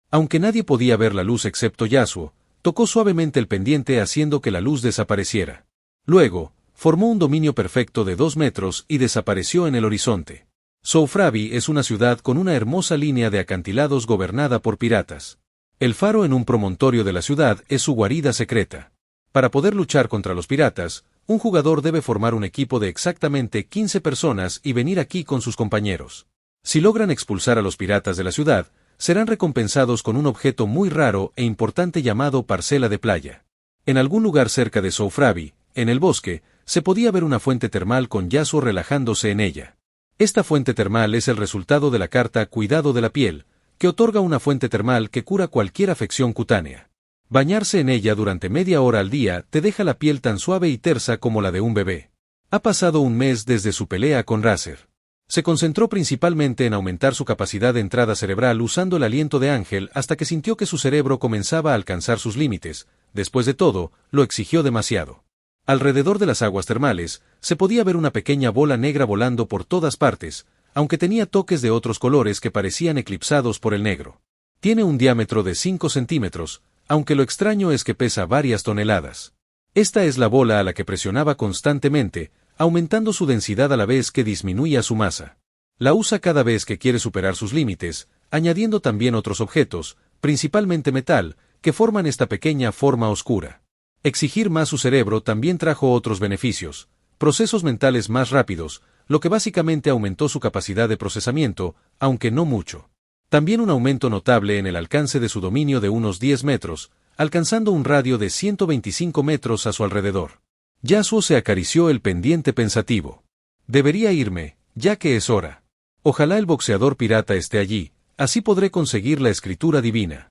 Speaker 1: Aunque nadie podía ver la luz excepto Yasuo, tocó suavemente el pendiente haciendo que la luz desapareciera. Luego, formó un dominio perfecto de 2 metros y desapareció en el horizonte. Soufravi es una ciudad con una hermosa línea de acantilados gobernada por piratas. El faro en un promontorio de la ciudad es su guarida secreta. Para poder luchar contra los piratas, un jugador debe formar un equipo de exactamente 15 personas y venir aquí con sus compañeros. Si logran expulsar a los piratas de la ciudad, serán recompensados con un objeto muy raro e importante llamado parcela de playa. En algún lugar cerca de Soufravi, en el bosque, se podía ver una fuente termal con Yasuo relajándose en ella. Esta fuente termal es el resultado de la carta Cuidado de la piel, que otorga una fuente termal que cura cualquier afección cutánea. Bañarse en ella durante media hora al día te deja la piel tan suave y tersa como la de un bebé. Ha pasado un mes desde su pelea con Razer. Se concentró principalmente en aumentar su capacidad de entrada cerebral usando el aliento de Ángel hasta que sintió que su cerebro comenzaba a alcanzar sus límites. Después de todo, lo exigió demasiado. Alrededor de las aguas termales, se podía ver una pequeña bola negra volando por todas partes, aunque tenía toques de otros colores que parecían eclipsados por el negro. Tiene un diámetro de 5 centímetros, aunque lo extraño es que pesa varias toneladas. Esta es la bola a la que presionaba constantemente, aumentando su densidad a la vez que disminuía su masa. La usa cada vez que quiere superar sus límites, añadiendo también otros objetos, principalmente metal, que forman esta pequeña forma oscura. Exigir más su cerebro también trajo otros beneficios, procesos mentales más rápidos, lo que básicamente aumentó su capacidad de procesamiento, aunque no mucho. También un aumento notable en el alcance de su dominio de unos 10 metros, alcanzando un radio de 125 metros a su alrededor. Yasuo se acarició el pendiente pensativo. Debería irme, ya que es hora. Ojalá el boxeador pirata esté allí, así podré conseguir la escritura divina.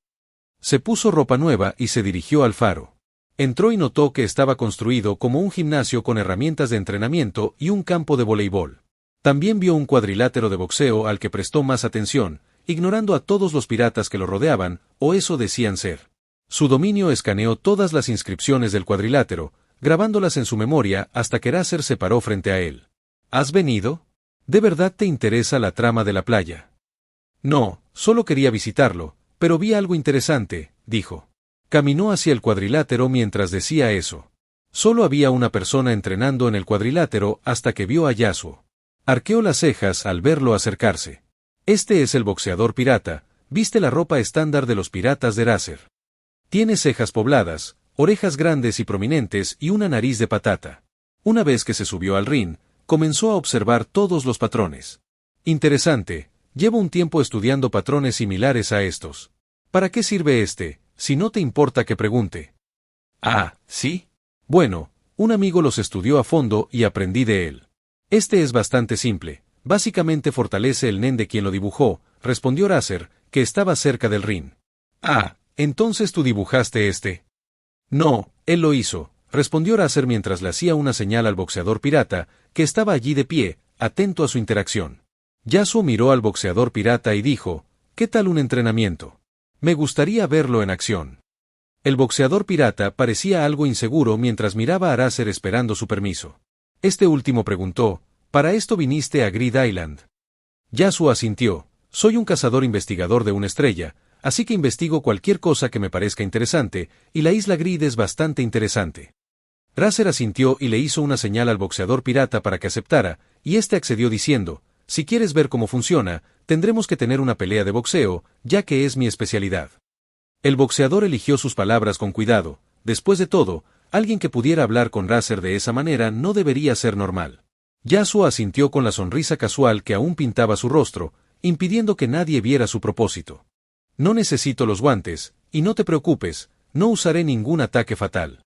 Speaker 1: Se puso ropa nueva y se dirigió al faro. Entró y notó que estaba construido como un gimnasio con herramientas de entrenamiento y un campo de voleibol. También vio un cuadrilátero de boxeo al que prestó más atención, ignorando a todos los piratas que lo rodeaban, o eso decían ser. Su dominio escaneó todas las inscripciones del cuadrilátero, grabándolas en su memoria hasta que Razer se paró frente a él. ¿Has venido? ¿De verdad te interesa la trama de la playa? No, solo quería visitarlo, pero vi algo interesante, dijo. Caminó hacia el cuadrilátero mientras decía eso. Solo había una persona entrenando en el cuadrilátero hasta que vio a Yasuo. Arqueó las cejas al verlo acercarse. Este es el boxeador pirata, viste la ropa estándar de los piratas de Razer. Tiene cejas pobladas, orejas grandes y prominentes y una nariz de patata. Una vez que se subió al ring, comenzó a observar todos los patrones. Interesante, llevo un tiempo estudiando patrones similares a estos. ¿Para qué sirve este, si no te importa que pregunte? Ah, ¿sí? Bueno, un amigo los estudió a fondo y aprendí de él. Este es bastante simple, básicamente fortalece el nen de quien lo dibujó, respondió Razer, que estaba cerca del ring. Ah, entonces tú dibujaste este. No, él lo hizo, respondió Razer mientras le hacía una señal al boxeador pirata, que estaba allí de pie, atento a su interacción. Yasuo miró al boxeador pirata y dijo, ¿qué tal un entrenamiento? Me gustaría verlo en acción. El boxeador pirata parecía algo inseguro mientras miraba a Razer esperando su permiso. Este último preguntó, ¿para esto viniste a Grid Island? Yasuo asintió, soy un cazador investigador de una estrella, así que investigo cualquier cosa que me parezca interesante, y la isla Grid es bastante interesante. Razer asintió y le hizo una señal al boxeador pirata para que aceptara, y este accedió diciendo, si quieres ver cómo funciona, tendremos que tener una pelea de boxeo, ya que es mi especialidad. El boxeador eligió sus palabras con cuidado, después de todo, alguien que pudiera hablar con Razer de esa manera no debería ser normal. Yasuo asintió con la sonrisa casual que aún pintaba su rostro, impidiendo que nadie viera su propósito. No necesito los guantes, y no te preocupes, no usaré ningún ataque fatal.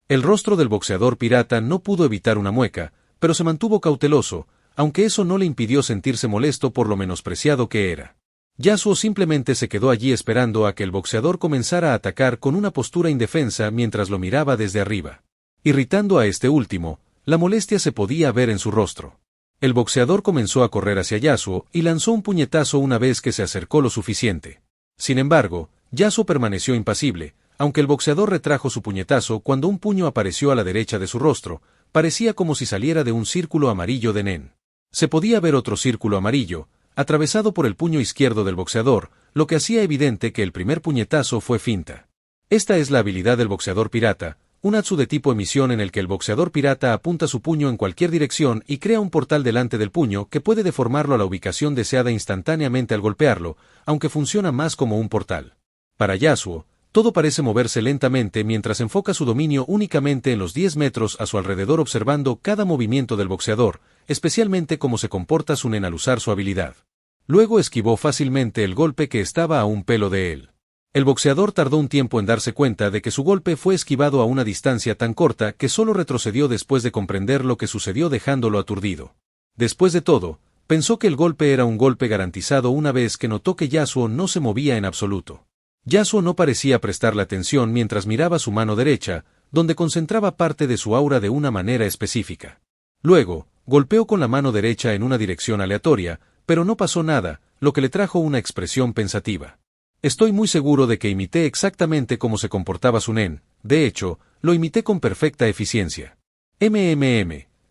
Speaker 1: El rostro del boxeador pirata no pudo evitar una mueca, pero se mantuvo cauteloso, aunque eso no le impidió sentirse molesto por lo menospreciado que era. Yasuo simplemente se quedó allí esperando a que el boxeador comenzara a atacar con una postura indefensa mientras lo miraba desde arriba. Irritando a este último, la molestia se podía ver en su rostro. El boxeador comenzó a correr hacia Yasuo y lanzó un puñetazo una vez que se acercó lo suficiente. Sin embargo, Yasuo permaneció impasible, aunque el boxeador retrajo su puñetazo cuando un puño apareció a la derecha de su rostro, parecía como si saliera de un círculo amarillo de nen. Se podía ver otro círculo amarillo, atravesado por el puño izquierdo del boxeador, lo que hacía evidente que el primer puñetazo fue finta. Esta es la habilidad del boxeador pirata, un Atsu de tipo emisión en el que el boxeador pirata apunta su puño en cualquier dirección y crea un portal delante del puño que puede deformarlo a la ubicación deseada instantáneamente al golpearlo, aunque funciona más como un portal. Para Yasuo, todo parece moverse lentamente mientras enfoca su dominio únicamente en los 10 metros a su alrededor observando cada movimiento del boxeador, especialmente cómo se comporta su nen al usar su habilidad. Luego esquivó fácilmente el golpe que estaba a un pelo de él. El boxeador tardó un tiempo en darse cuenta de que su golpe fue esquivado a una distancia tan corta que solo retrocedió después de comprender lo que sucedió dejándolo aturdido. Después de todo, pensó que el golpe era un golpe garantizado una vez que notó que Yasuo no se movía en absoluto. Yasuo no parecía prestarle atención mientras miraba su mano derecha, donde concentraba parte de su aura de una manera específica. Luego, golpeó con la mano derecha en una dirección aleatoria, pero no pasó nada, lo que le trajo una expresión pensativa. Estoy muy seguro de que imité exactamente cómo se comportaba su nen, de hecho, lo imité con perfecta eficiencia.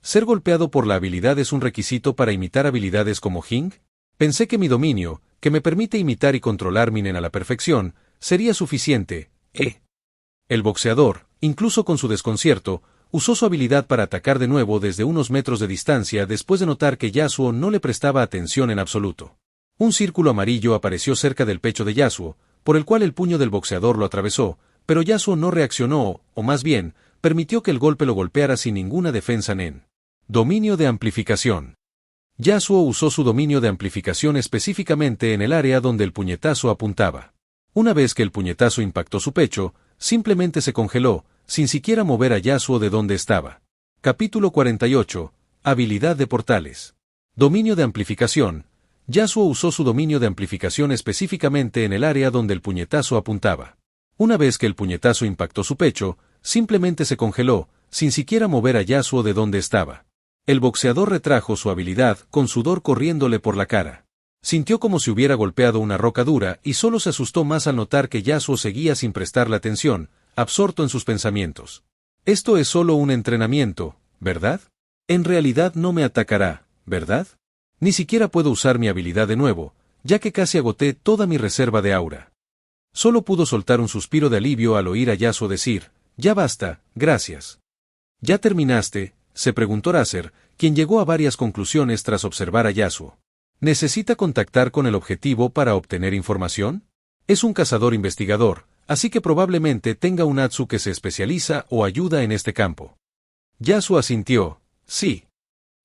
Speaker 1: ¿Ser golpeado por la habilidad es un requisito para imitar habilidades como Hing? Pensé que mi dominio, que me permite imitar y controlar mi nen a la perfección, sería suficiente. El boxeador, incluso con su desconcierto, usó su habilidad para atacar de nuevo desde unos metros de distancia después de notar que Yasuo no le prestaba atención en absoluto. Un círculo amarillo apareció cerca del pecho de Yasuo, por el cual el puño del boxeador lo atravesó, pero Yasuo no reaccionó, o más bien, permitió que el golpe lo golpeara sin ninguna defensa nen. Dominio de amplificación. Yasuo usó su dominio de amplificación específicamente en el área donde el puñetazo apuntaba. Una vez que el puñetazo impactó su pecho, simplemente se congeló, sin siquiera mover a Yasuo de donde estaba. Capítulo 48. Habilidad de portales. Dominio de amplificación. Yasuo usó su dominio de amplificación específicamente en el área donde el puñetazo apuntaba. Una vez que el puñetazo impactó su pecho, simplemente se congeló, sin siquiera mover a Yasuo de donde estaba. El boxeador retrajo su habilidad, con sudor corriéndole por la cara. Sintió como si hubiera golpeado una roca dura y solo se asustó más al notar que Yasuo seguía sin prestarle atención, absorto en sus pensamientos. Esto es solo un entrenamiento, ¿verdad? En realidad no me atacará, ¿verdad? Ni siquiera puedo usar mi habilidad de nuevo, ya que casi agoté toda mi reserva de aura. Solo pudo soltar un suspiro de alivio al oír a Yasuo decir, «Ya basta, gracias». «¿Ya terminaste?», se preguntó Razer, quien llegó a varias conclusiones tras observar a Yasuo. ¿Necesita contactar con el objetivo para obtener información? Es un cazador investigador, así que probablemente tenga un Atsu que se especializa o ayuda en este campo. Yasuo asintió, «Sí».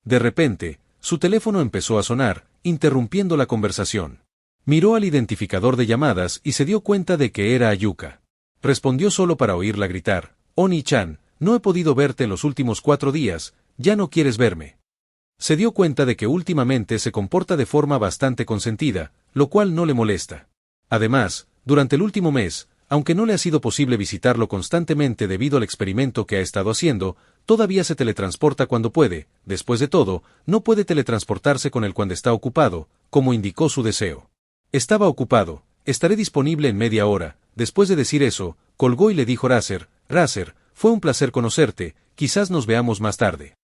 Speaker 1: De repente, su teléfono empezó a sonar, interrumpiendo la conversación. Miró al identificador de llamadas y se dio cuenta de que era Ayuka. Respondió solo para oírla gritar, «Oni-chan, no he podido verte en los últimos 4 días, ¿ya no quieres verme?». Se dio cuenta de que últimamente se comporta de forma bastante consentida, lo cual no le molesta. Además, durante el último mes, aunque no le ha sido posible visitarlo constantemente debido al experimento que ha estado haciendo, todavía se teletransporta cuando puede. Después de todo, no puede teletransportarse con él cuando está ocupado, como indicó su deseo. Estaba ocupado, estaré disponible en media hora. Después de decir eso, colgó y le dijo Razer, «Razer, fue un placer conocerte, quizás nos veamos más tarde».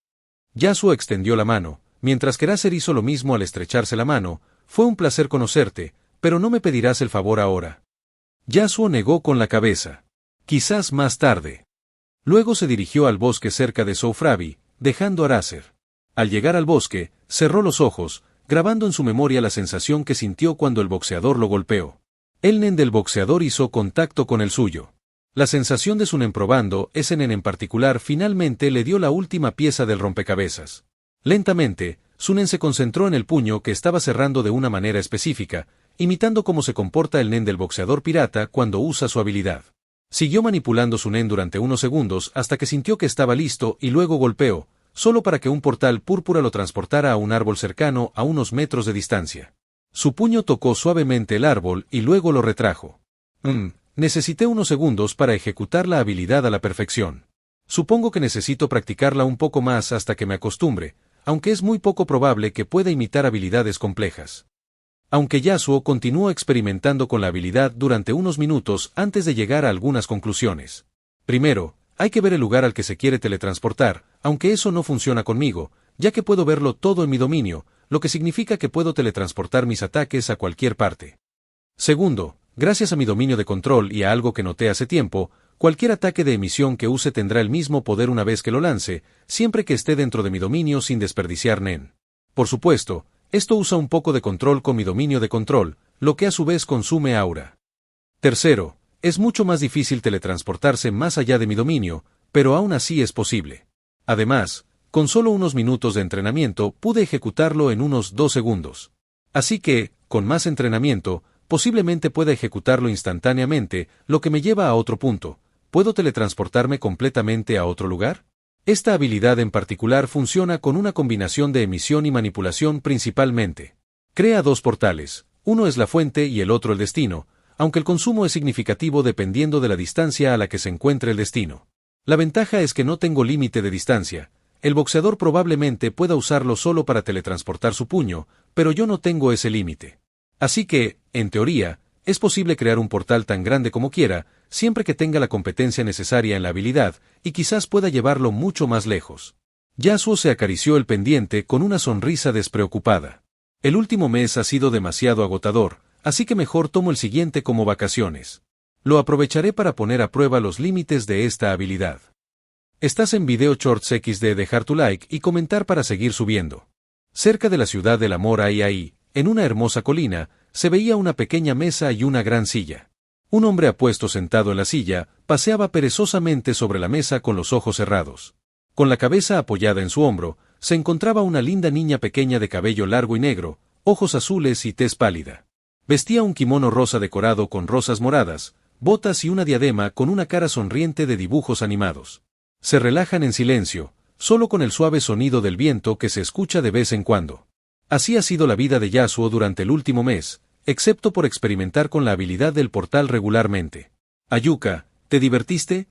Speaker 1: Yasuo extendió la mano, mientras que Razer hizo lo mismo al estrecharse la mano, «Fue un placer conocerte, pero no me pedirás el favor ahora». Yasuo negó con la cabeza. «Quizás más tarde». Luego se dirigió al bosque cerca de Soufrabi, dejando a Razer. Al llegar al bosque, cerró los ojos, grabando en su memoria la sensación que sintió cuando el boxeador lo golpeó. El nen del boxeador hizo contacto con el suyo. La sensación de su nen probando ese nen en particular finalmente le dio la última pieza del rompecabezas. Lentamente, su nen se concentró en el puño que estaba cerrando de una manera específica, imitando cómo se comporta el nen del boxeador pirata cuando usa su habilidad. Siguió manipulando su nen durante unos segundos hasta que sintió que estaba listo y luego golpeó, solo para que un portal púrpura lo transportara a un árbol cercano a unos metros de distancia. Su puño tocó suavemente el árbol y luego lo retrajo. Necesité unos segundos para ejecutar la habilidad a la perfección. Supongo que necesito practicarla un poco más hasta que me acostumbre, aunque es muy poco probable que pueda imitar habilidades complejas. Aunque Yasuo continuó experimentando con la habilidad durante unos minutos antes de llegar a algunas conclusiones. Primero, hay que ver el lugar al que se quiere teletransportar, aunque eso no funciona conmigo, ya que puedo verlo todo en mi dominio, lo que significa que puedo teletransportar mis ataques a cualquier parte. Segundo, gracias a mi dominio de control y a algo que noté hace tiempo, Cualquier ataque de emisión que use tendrá el mismo poder una vez que lo lance, siempre que esté dentro de mi dominio sin desperdiciar NEN. Por supuesto, esto usa un poco de control con mi dominio de control, lo que a su vez consume aura. Tercero, es mucho más difícil teletransportarse más allá de mi dominio, pero aún así es posible. Además, con solo unos minutos de entrenamiento pude ejecutarlo en unos 2 segundos. Así que, con más entrenamiento, posiblemente pueda ejecutarlo instantáneamente, lo que me lleva a otro punto. ¿Puedo teletransportarme completamente a otro lugar? Esta habilidad en particular funciona con una combinación de emisión y manipulación principalmente. Crea 2 portales, uno es la fuente y el otro el destino, aunque el consumo es significativo dependiendo de la distancia a la que se encuentre el destino. La ventaja es que no tengo límite de distancia. El boxeador probablemente pueda usarlo solo para teletransportar su puño, pero yo no tengo ese límite. Así que, en teoría, es posible crear un portal tan grande como quiera, siempre que tenga la competencia necesaria en la habilidad, y quizás pueda llevarlo mucho más lejos. Yasuo se acarició el pendiente con una sonrisa despreocupada. El último mes ha sido demasiado agotador, así que mejor tomo el siguiente como vacaciones. Lo aprovecharé para poner a prueba los límites de esta habilidad. Estás en Video Shorts XD, dejar tu like y comentar para seguir subiendo. Cerca de la ciudad del amor ahí, en una hermosa colina, se veía una pequeña mesa y una gran silla. Un hombre apuesto sentado en la silla, paseaba perezosamente sobre la mesa con los ojos cerrados. Con la cabeza apoyada en su hombro, se encontraba una linda niña pequeña de cabello largo y negro, ojos azules y tez pálida. Vestía un kimono rosa decorado con rosas moradas, botas y una diadema con una cara sonriente de dibujos animados. Se relajan en silencio, solo con el suave sonido del viento que se escucha de vez en cuando. Así ha sido la vida de Yasuo durante el último mes, excepto por experimentar con la habilidad del portal regularmente. Ayuka, ¿te divertiste?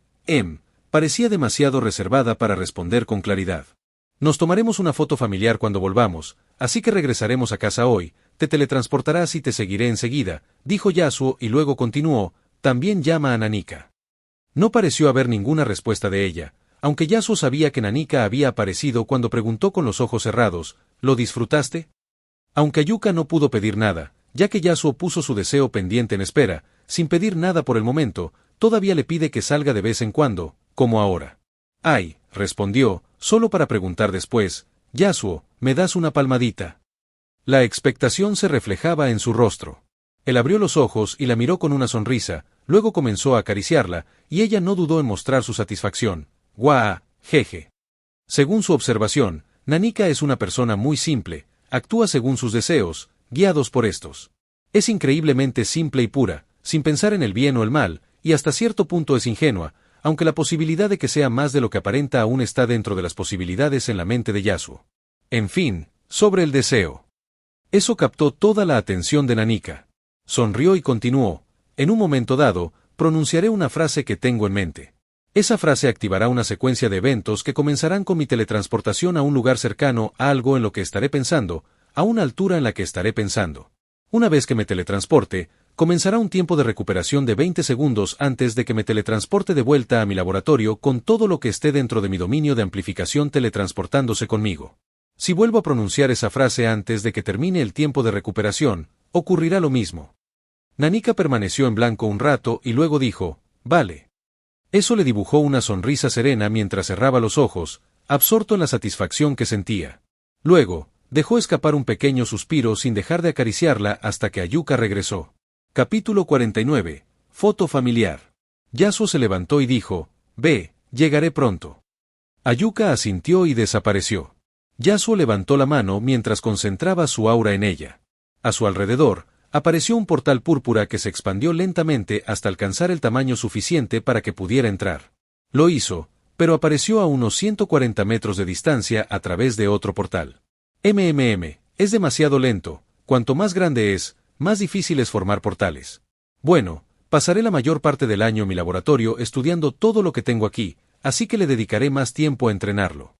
Speaker 1: Parecía demasiado reservada para responder con claridad. Nos tomaremos una foto familiar cuando volvamos, así que regresaremos a casa hoy, te teletransportarás y te seguiré enseguida, dijo Yasuo y luego continuó, también llama a Nanika. No pareció haber ninguna respuesta de ella, aunque Yasuo sabía que Nanika había aparecido cuando preguntó con los ojos cerrados, ¿lo disfrutaste? Aunque Ayuka no pudo pedir nada, ya que Yasuo puso su deseo pendiente en espera, sin pedir nada por el momento, todavía le pide que salga de vez en cuando, como ahora. Ay, respondió, solo para preguntar después, Yasuo, ¿me das una palmadita? La expectación se reflejaba en su rostro. Él abrió los ojos y la miró con una sonrisa, luego comenzó a acariciarla, y ella no dudó en mostrar su satisfacción. Guau, jeje. Según su observación, Nanika es una persona muy simple, actúa según sus deseos, guiados por estos. Es increíblemente simple y pura, sin pensar en el bien o el mal, y hasta cierto punto es ingenua, aunque la posibilidad de que sea más de lo que aparenta aún está dentro de las posibilidades en la mente de Yasuo. En fin, sobre el deseo. Eso captó toda la atención de Nanika. Sonrió y continuó, en un momento dado, pronunciaré una frase que tengo en mente. Esa frase activará una secuencia de eventos que comenzarán con mi teletransportación a un lugar cercano a algo en lo que estaré pensando, a una altura en la que estaré pensando. Una vez que me teletransporte, comenzará un tiempo de recuperación de 20 segundos antes de que me teletransporte de vuelta a mi laboratorio con todo lo que esté dentro de mi dominio de amplificación teletransportándose conmigo. Si vuelvo a pronunciar esa frase antes de que termine el tiempo de recuperación, ocurrirá lo mismo. Nanika permaneció en blanco un rato y luego dijo, vale. Eso le dibujó una sonrisa serena mientras cerraba los ojos, absorto en la satisfacción que sentía. Luego, dejó escapar un pequeño suspiro sin dejar de acariciarla hasta que Ayuka regresó. Capítulo 49. Foto familiar. Yasuo se levantó y dijo, ve, llegaré pronto. Ayuka asintió y desapareció. Yasuo levantó la mano mientras concentraba su aura en ella. A su alrededor, apareció un portal púrpura que se expandió lentamente hasta alcanzar el tamaño suficiente para que pudiera entrar. Lo hizo, pero apareció a unos 140 metros de distancia a través de otro portal. Es demasiado lento, cuanto más grande es, más difícil es formar portales. Bueno, pasaré la mayor parte del año en mi laboratorio estudiando todo lo que tengo aquí, así que le dedicaré más tiempo a entrenarlo.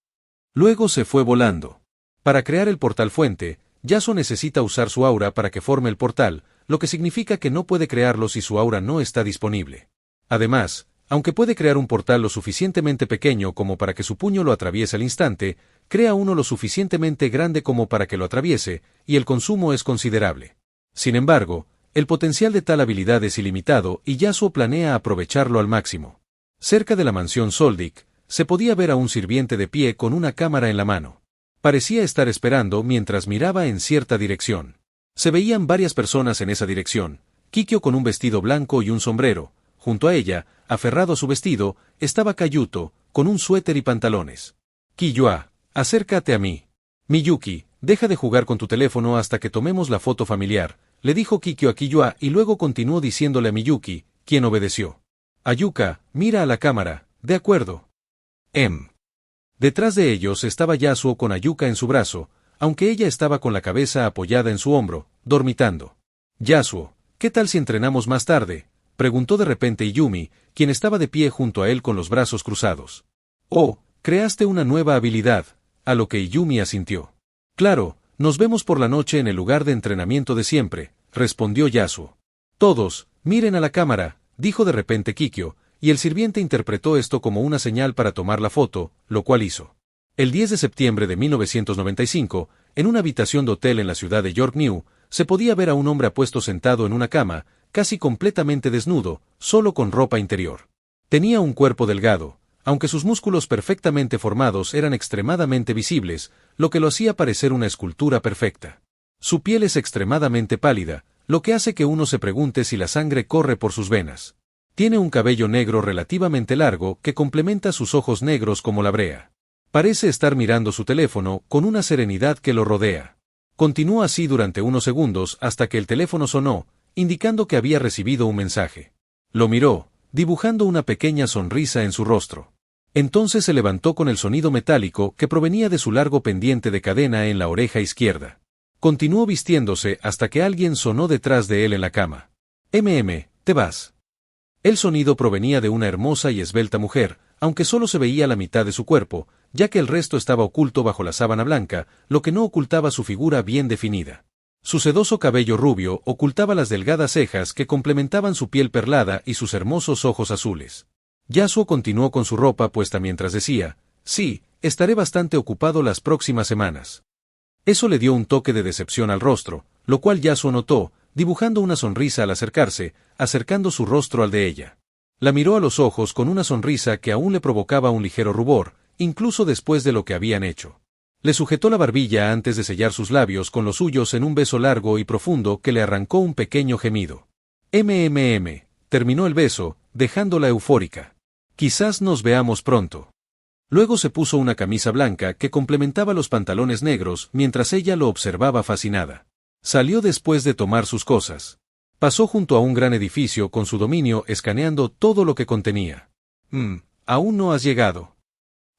Speaker 1: Luego se fue volando. Para crear el portal fuente, Yasuo necesita usar su aura para que forme el portal, lo que significa que no puede crearlo si su aura no está disponible. Además, aunque puede crear un portal lo suficientemente pequeño como para que su puño lo atraviese al instante, crea uno lo suficientemente grande como para que lo atraviese, y el consumo es considerable. Sin embargo, el potencial de tal habilidad es ilimitado y Yasuo planea aprovecharlo al máximo. Cerca de la mansión Soldic, se podía ver a un sirviente de pie con una cámara en la mano. Parecía estar esperando mientras miraba en cierta dirección. Se veían varias personas en esa dirección. Kikyo con un vestido blanco y un sombrero. Junto a ella, aferrado a su vestido, estaba Kayuto, con un suéter y pantalones. Kiyoa, acércate a mí. Miyuki, deja de jugar con tu teléfono hasta que tomemos la foto familiar, le dijo Kikyo a Kiyoa y luego continuó diciéndole a Miyuki, quien obedeció. Ayuka, mira a la cámara, de acuerdo. Detrás de ellos estaba Yasuo con Ayuka en su brazo, aunque ella estaba con la cabeza apoyada en su hombro, dormitando. Yasuo, ¿qué tal si entrenamos más tarde?, preguntó de repente Iyumi, quien estaba de pie junto a él con los brazos cruzados. Oh, creaste una nueva habilidad, a lo que Iyumi asintió. Claro, nos vemos por la noche en el lugar de entrenamiento de siempre, respondió Yasuo. Todos, miren a la cámara, dijo de repente Kikyo, y el sirviente interpretó esto como una señal para tomar la foto, lo cual hizo. El 10 de septiembre de 1995, en una habitación de hotel en la ciudad de York New, se podía ver a un hombre apuesto sentado en una cama, casi completamente desnudo, solo con ropa interior. Tenía un cuerpo delgado, aunque sus músculos perfectamente formados eran extremadamente visibles, lo que lo hacía parecer una escultura perfecta. Su piel es extremadamente pálida, lo que hace que uno se pregunte si la sangre corre por sus venas. Tiene un cabello negro relativamente largo que complementa sus ojos negros como la brea. Parece estar mirando su teléfono con una serenidad que lo rodea. Continuó así durante unos segundos hasta que el teléfono sonó, indicando que había recibido un mensaje. Lo miró, dibujando una pequeña sonrisa en su rostro. Entonces se levantó con el sonido metálico que provenía de su largo pendiente de cadena en la oreja izquierda. Continuó vistiéndose hasta que alguien sonó detrás de él en la cama. ¿Te vas? El sonido provenía de una hermosa y esbelta mujer, aunque solo se veía la mitad de su cuerpo, ya que el resto estaba oculto bajo la sábana blanca, lo que no ocultaba su figura bien definida. Su sedoso cabello rubio ocultaba las delgadas cejas que complementaban su piel perlada y sus hermosos ojos azules. Yasuo continuó con su ropa puesta mientras decía, sí, estaré bastante ocupado las próximas semanas. Eso le dio un toque de decepción al rostro, lo cual Yasuo notó, dibujando una sonrisa al acercarse, acercando su rostro al de ella. La miró a los ojos con una sonrisa que aún le provocaba un ligero rubor, incluso después de lo que habían hecho. Le sujetó la barbilla antes de sellar sus labios con los suyos en un beso largo y profundo que le arrancó un pequeño gemido. Terminó el beso, dejándola eufórica. Quizás nos veamos pronto. Luego se puso una camisa blanca que complementaba los pantalones negros mientras ella lo observaba fascinada. Salió después de tomar sus cosas. Pasó junto a un gran edificio con su dominio escaneando todo lo que contenía. Aún no has llegado.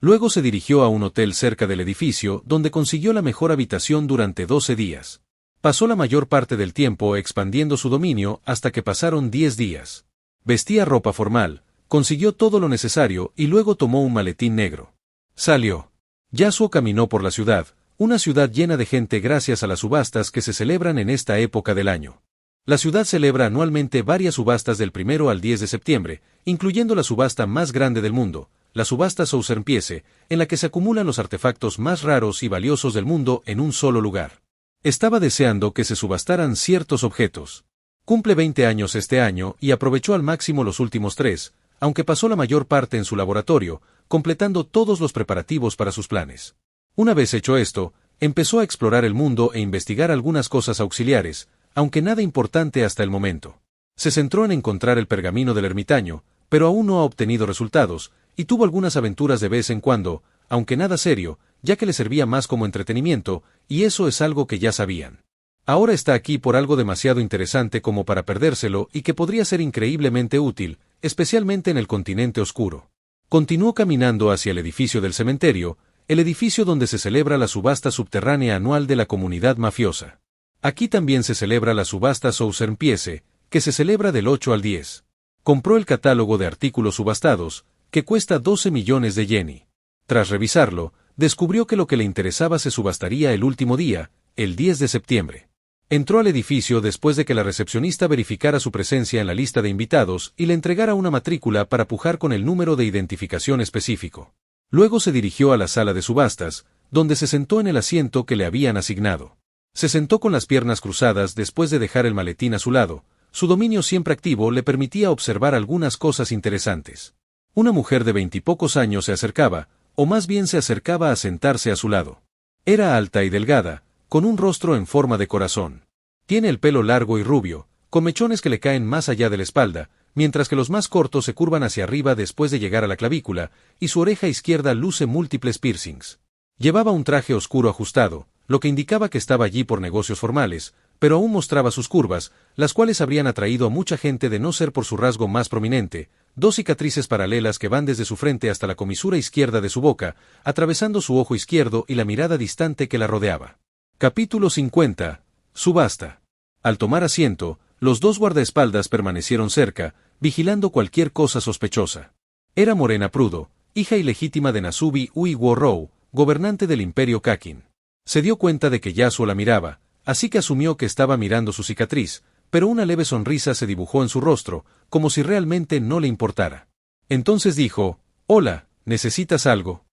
Speaker 1: Luego se dirigió a un hotel cerca del edificio donde consiguió la mejor habitación durante 12 días. Pasó la mayor parte del tiempo expandiendo su dominio hasta que pasaron 10 días. Vestía ropa formal, consiguió todo lo necesario y luego tomó un maletín negro. Salió. Yasuo caminó por la ciudad, una ciudad llena de gente gracias a las subastas que se celebran en esta época del año. La ciudad celebra anualmente varias subastas del 1 al 10 de septiembre, incluyendo la subasta más grande del mundo, la subasta Southerpiece, en la que se acumulan los artefactos más raros y valiosos del mundo en un solo lugar. Estaba deseando que se subastaran ciertos objetos. Cumple 20 años este año y aprovechó al máximo los últimos 3, aunque pasó la mayor parte en su laboratorio, completando todos los preparativos para sus planes. Una vez hecho esto, empezó a explorar el mundo e investigar algunas cosas auxiliares, aunque nada importante hasta el momento. Se centró en encontrar el pergamino del ermitaño, pero aún no ha obtenido resultados, y tuvo algunas aventuras de vez en cuando, aunque nada serio, ya que le servía más como entretenimiento, y eso es algo que ya sabían. Ahora está aquí por algo demasiado interesante como para perdérselo y que podría ser increíblemente útil, especialmente en el continente oscuro. Continuó caminando hacia el edificio del cementerio, el edificio donde se celebra la subasta subterránea anual de la comunidad mafiosa. Aquí también se celebra la subasta Southerpiece, que se celebra del 8 al 10. Compró el catálogo de artículos subastados, que cuesta 12 millones de yeni. Tras revisarlo, descubrió que lo que le interesaba se subastaría el último día, el 10 de septiembre. Entró al edificio después de que la recepcionista verificara su presencia en la lista de invitados y le entregara una matrícula para pujar con el número de identificación específico. Luego se dirigió a la sala de subastas, donde se sentó en el asiento que le habían asignado. Se sentó con las piernas cruzadas después de dejar el maletín a su lado. Su dominio siempre activo le permitía observar algunas cosas interesantes. Una mujer de 20 y pocos años se acercaba, o más bien se acercaba a sentarse a su lado. Era alta y delgada, con un rostro en forma de corazón. Tiene el pelo largo y rubio, con mechones que le caen más allá de la espalda, mientras que los más cortos se curvan hacia arriba después de llegar a la clavícula, y su oreja izquierda luce múltiples piercings. Llevaba un traje oscuro ajustado, lo que indicaba que estaba allí por negocios formales, pero aún mostraba sus curvas, las cuales habrían atraído a mucha gente de no ser por su rasgo más prominente, 2 cicatrices paralelas que van desde su frente hasta la comisura izquierda de su boca, atravesando su ojo izquierdo y la mirada distante que la rodeaba. Capítulo 50. Subasta. Al tomar asiento, los 2 guardaespaldas permanecieron cerca, vigilando cualquier cosa sospechosa. Era Morena Prudo, hija ilegítima de Nasubi Uiworou, gobernante del Imperio Kakin. Se dio cuenta de que Yasuo la miraba, así que asumió que estaba mirando su cicatriz, pero una leve sonrisa se dibujó en su rostro, como si realmente no le importara. Entonces dijo: «Hola, ¿necesitas algo?».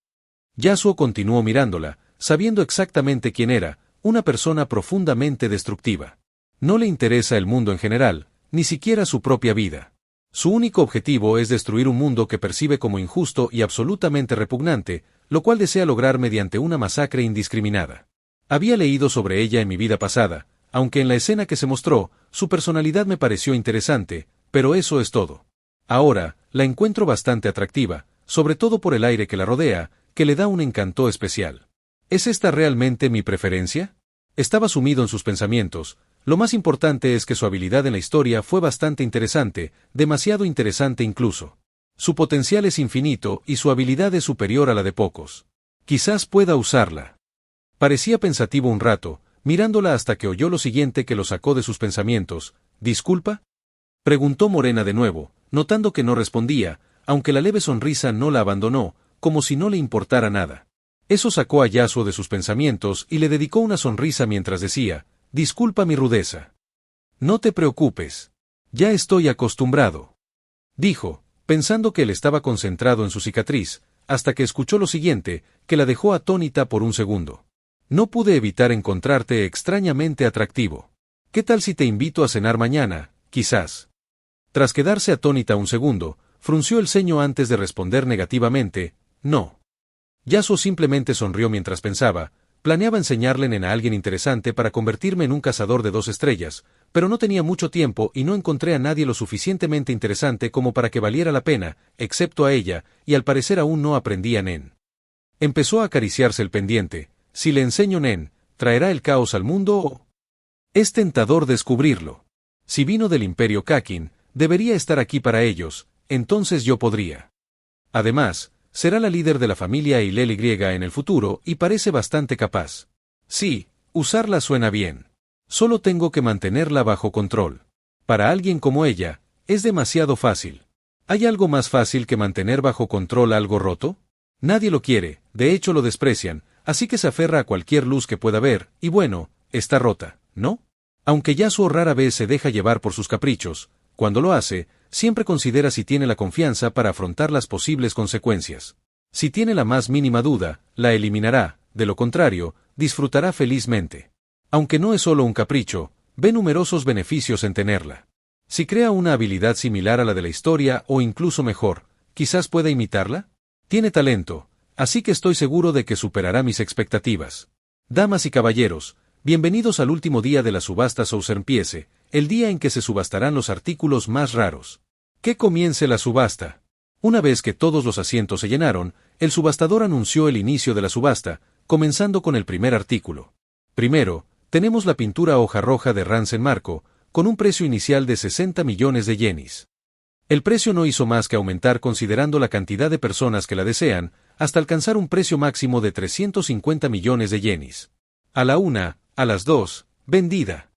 Speaker 1: Yasuo continuó mirándola, sabiendo exactamente quién era, una persona profundamente destructiva. No le interesa el mundo en general, ni siquiera su propia vida. Su único objetivo es destruir un mundo que percibe como injusto y absolutamente repugnante, lo cual desea lograr mediante una masacre indiscriminada. Había leído sobre ella en mi vida pasada, aunque en la escena que se mostró, su personalidad me pareció interesante, pero eso es todo. Ahora, la encuentro bastante atractiva, sobre todo por el aire que la rodea, que le da un encanto especial. ¿Es esta realmente mi preferencia? Estaba sumido en sus pensamientos. Lo más importante es que su habilidad en la historia fue bastante interesante, demasiado interesante incluso. Su potencial es infinito y su habilidad es superior a la de pocos. Quizás pueda usarla. Parecía pensativo un rato, mirándola hasta que oyó lo siguiente que lo sacó de sus pensamientos. «¿Disculpa?», preguntó Morena de nuevo, notando que no respondía, aunque la leve sonrisa no la abandonó, como si no le importara nada. Eso sacó a Yasuo de sus pensamientos y le dedicó una sonrisa mientras decía: «Disculpa mi rudeza». «No te preocupes. Ya estoy acostumbrado», dijo, pensando que él estaba concentrado en su cicatriz, hasta que escuchó lo siguiente, que la dejó atónita por un segundo. «No pude evitar encontrarte extrañamente atractivo. ¿Qué tal si te invito a cenar mañana, quizás?». Tras quedarse atónita un segundo, frunció el ceño antes de responder negativamente: «No». Yasuo simplemente sonrió mientras pensaba: planeaba enseñarle a alguien interesante para convertirme en un cazador de 2 estrellas, pero no tenía mucho tiempo y no encontré a nadie lo suficientemente interesante como para que valiera la pena, excepto a ella, y al parecer aún no aprendía Nen. Empezó a acariciarse el pendiente. Si le enseño Nen, ¿traerá el caos al mundo o...? Es tentador descubrirlo. Si vino del Imperio Kakin, debería estar aquí para ellos, entonces yo podría. Además, será la líder de la familia Eilel Y en el futuro y parece bastante capaz. Sí, usarla suena bien. Solo tengo que mantenerla bajo control. Para alguien como ella, es demasiado fácil. ¿Hay algo más fácil que mantener bajo control algo roto? Nadie lo quiere, de hecho lo desprecian, así que se aferra a cualquier luz que pueda ver, y bueno, está rota, ¿no? Aunque Yasuo rara vez se deja llevar por sus caprichos, cuando lo hace, siempre considera si tiene la confianza para afrontar las posibles consecuencias. Si tiene la más mínima duda, la eliminará, de lo contrario, disfrutará felizmente. Aunque no es solo un capricho, ve numerosos beneficios en tenerla. Si crea una habilidad similar a la de la historia o incluso mejor, quizás pueda imitarla. Tiene talento, así que estoy seguro de que superará mis expectativas. Damas y caballeros, bienvenidos al último día de la subasta Souserpiese, el día en que se subastarán los artículos más raros. Que comience la subasta. Una vez que todos los asientos se llenaron, el subastador anunció el inicio de la subasta, comenzando con el primer artículo. Primero, tenemos la pintura hoja roja de Ransen Marco, con un precio inicial de 60 millones de yenis. El precio no hizo más que aumentar considerando la cantidad de personas que la desean, hasta alcanzar un precio máximo de 350 millones de yenis. A la 1, a las 2, vendida.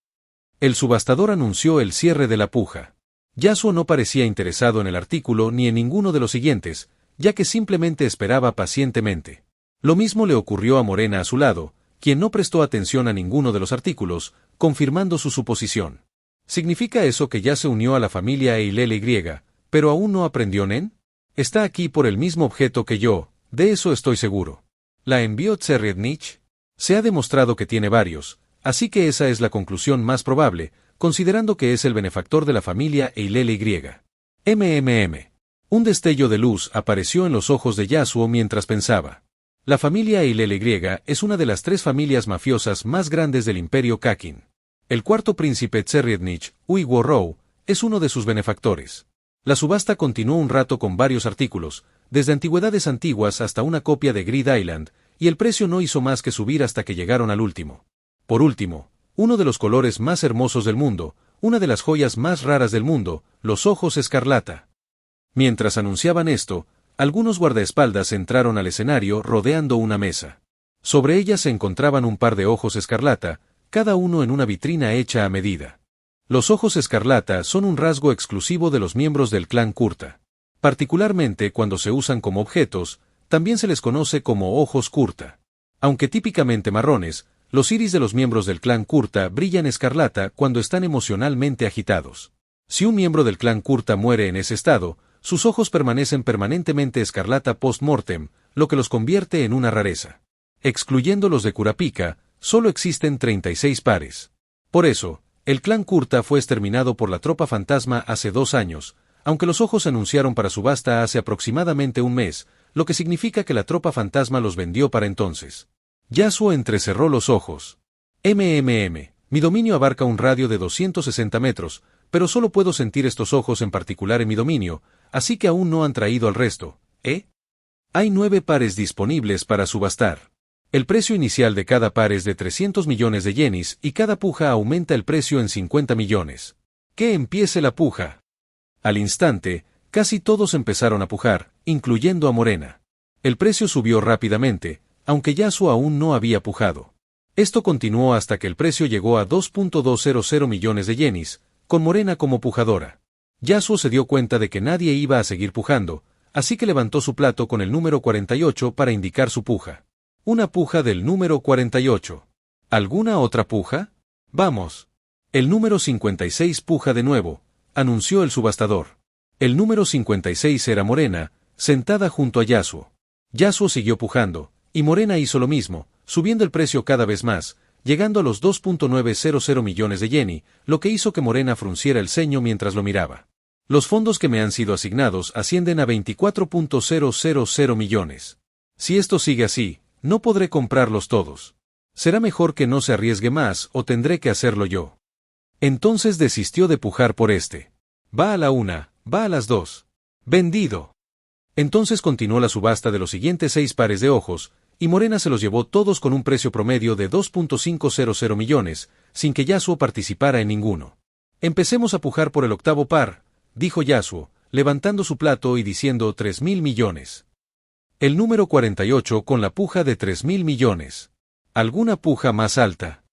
Speaker 1: El subastador anunció el cierre de la puja. Yasuo no parecía interesado en el artículo ni en ninguno de los siguientes, ya que simplemente esperaba pacientemente. Lo mismo le ocurrió a Morena a su lado, quien no prestó atención a ninguno de los artículos, confirmando su suposición. ¿Significa eso que ya se unió a la familia Eilel Y, pero aún no aprendió Nen? Está aquí por el mismo objeto que yo, de eso estoy seguro. ¿La envió Tseriednich? Se ha demostrado que tiene varios, así que esa es la conclusión más probable, considerando que es el benefactor de la familia Eilel Y. Un destello de luz apareció en los ojos de Yasuo mientras pensaba. La familia Eilele es una de las 3 familias mafiosas más grandes del Imperio Kakin. El cuarto príncipe Tseriednich, Uiwo-Rou, es uno de sus benefactores. La subasta continuó un rato con varios artículos, desde antigüedades antiguas hasta una copia de Grid Island, y el precio no hizo más que subir hasta que llegaron al último. Por último, uno de los colores más hermosos del mundo, una de las joyas más raras del mundo, los ojos escarlata. Mientras anunciaban esto, algunos guardaespaldas entraron al escenario rodeando una mesa. Sobre ella se encontraban un par de ojos escarlata, cada uno en una vitrina hecha a medida. Los ojos escarlata son un rasgo exclusivo de los miembros del clan Kurta. Particularmente cuando se usan como objetos, también se les conoce como ojos Kurta. Aunque típicamente marrones, los iris de los miembros del clan Kurta brillan escarlata cuando están emocionalmente agitados. Si un miembro del clan Kurta muere en ese estado, sus ojos permanecen permanentemente escarlata post-mortem, lo que los convierte en una rareza. Excluyendo los de Kurapika, solo existen 36 pares. Por eso, el clan Kurta fue exterminado por la tropa fantasma hace 2 años, aunque los ojos se anunciaron para subasta hace aproximadamente un mes, lo que significa que la tropa fantasma los vendió para entonces. Yasuo entrecerró los ojos. Mi dominio abarca un radio de 260 metros, pero solo puedo sentir estos ojos en particular en mi dominio, así que aún no han traído al resto, ¿eh? Hay 9 pares disponibles para subastar. El precio inicial de cada par es de 300 millones de yenis y cada puja aumenta el precio en 50 millones. ¡Que empiece la puja! Al instante, casi todos empezaron a pujar, incluyendo a Morena. El precio subió rápidamente, aunque Yasuo aún no había pujado. Esto continuó hasta que el precio llegó a 2.200 millones de yenis, con Morena como pujadora. Yasuo se dio cuenta de que nadie iba a seguir pujando, así que levantó su plato con el número 48 para indicar su puja. Una puja del número 48. ¿Alguna otra puja? Vamos. El número 56 puja de nuevo, anunció el subastador. El número 56 era Morena, sentada junto a Yasuo. Yasuo siguió pujando, y Morena hizo lo mismo, subiendo el precio cada vez más, llegando a los 2.900 millones de yeni, lo que hizo que Morena frunciera el ceño mientras lo miraba. Los fondos que me han sido asignados ascienden a 24.000 millones. Si esto sigue así, no podré comprarlos todos. Será mejor que no se arriesgue más o tendré que hacerlo yo. Entonces desistió de pujar por este. Va a la 1, va a las 2. Vendido. Entonces continuó la subasta de los siguientes 6 pares de ojos, y Morena se los llevó todos con un precio promedio de 2.500 millones, sin que Yasuo participara en ninguno. Empecemos a pujar por el 8º par, dijo Yasuo, levantando su plato y diciendo 3.000 millones. El número 48 con la puja de 3.000 millones. ¿Alguna puja más alta?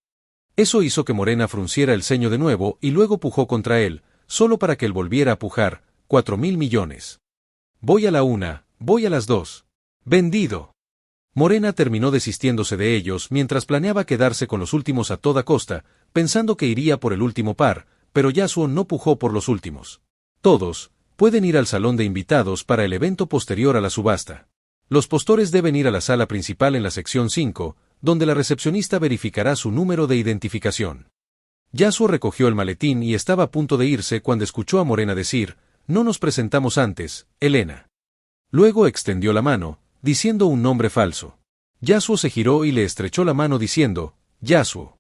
Speaker 1: Eso hizo que Morena frunciera el ceño de nuevo y luego pujó contra él, solo para que él volviera a pujar, 4.000 millones. Voy a la 1, voy a las 2. Vendido. Morena terminó desistiéndose de ellos mientras planeaba quedarse con los últimos a toda costa, pensando que iría por el último par, pero Yasuo no pujó por los últimos. Todos pueden ir al salón de invitados para el evento posterior a la subasta. Los postores deben ir a la sala principal en la sección 5, donde la recepcionista verificará su número de identificación. Yasuo recogió el maletín y estaba a punto de irse cuando escuchó a Morena decir, «No nos presentamos antes, Elena». Luego extendió la mano, diciendo un nombre falso. Yasuo se giró y le estrechó la mano diciendo, «Yasuo».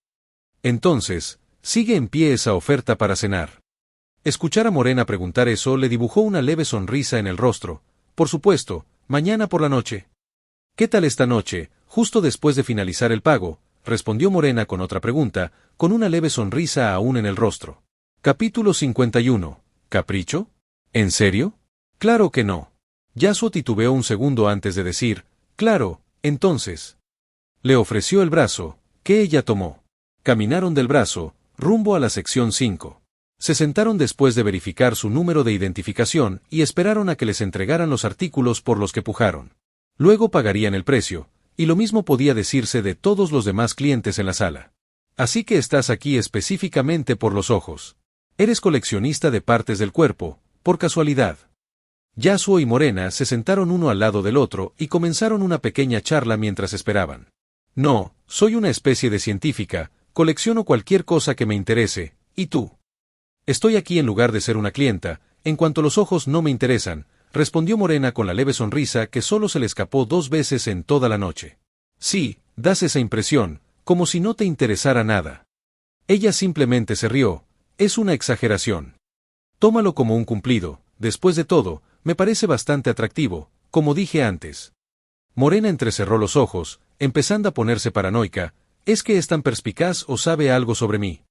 Speaker 1: Entonces, sigue en pie esa oferta para cenar. Escuchar a Morena preguntar eso le dibujó una leve sonrisa en el rostro. Por supuesto, mañana por la noche. ¿Qué tal esta noche, justo después de finalizar el pago?, respondió Morena con otra pregunta, con una leve sonrisa aún en el rostro. Capítulo 51. ¿Capricho? ¿En serio? Claro que no. Yasuo titubeó un segundo antes de decir, claro, entonces. Le ofreció el brazo, que ella tomó. Caminaron del brazo, rumbo a la sección 5. Se sentaron después de verificar su número de identificación y esperaron a que les entregaran los artículos por los que pujaron. Luego pagarían el precio, y lo mismo podía decirse de todos los demás clientes en la sala. Así que estás aquí específicamente por los ojos. Eres coleccionista de partes del cuerpo, por casualidad. Yasuo y Morena se sentaron uno al lado del otro y comenzaron una pequeña charla mientras esperaban. No, soy una especie de científica, colecciono cualquier cosa que me interese, ¿y tú? Estoy aquí en lugar de ser una clienta, en cuanto los ojos no me interesan, respondió Morena con la leve sonrisa que solo se le escapó 2 veces en toda la noche. Sí, das esa impresión, como si no te interesara nada. Ella simplemente se rió. Es una exageración. Tómalo como un cumplido. Después de todo, me parece bastante atractivo, como dije antes. Morena entrecerró los ojos, empezando a ponerse paranoica. ¿Es que es tan perspicaz o sabe algo sobre mí?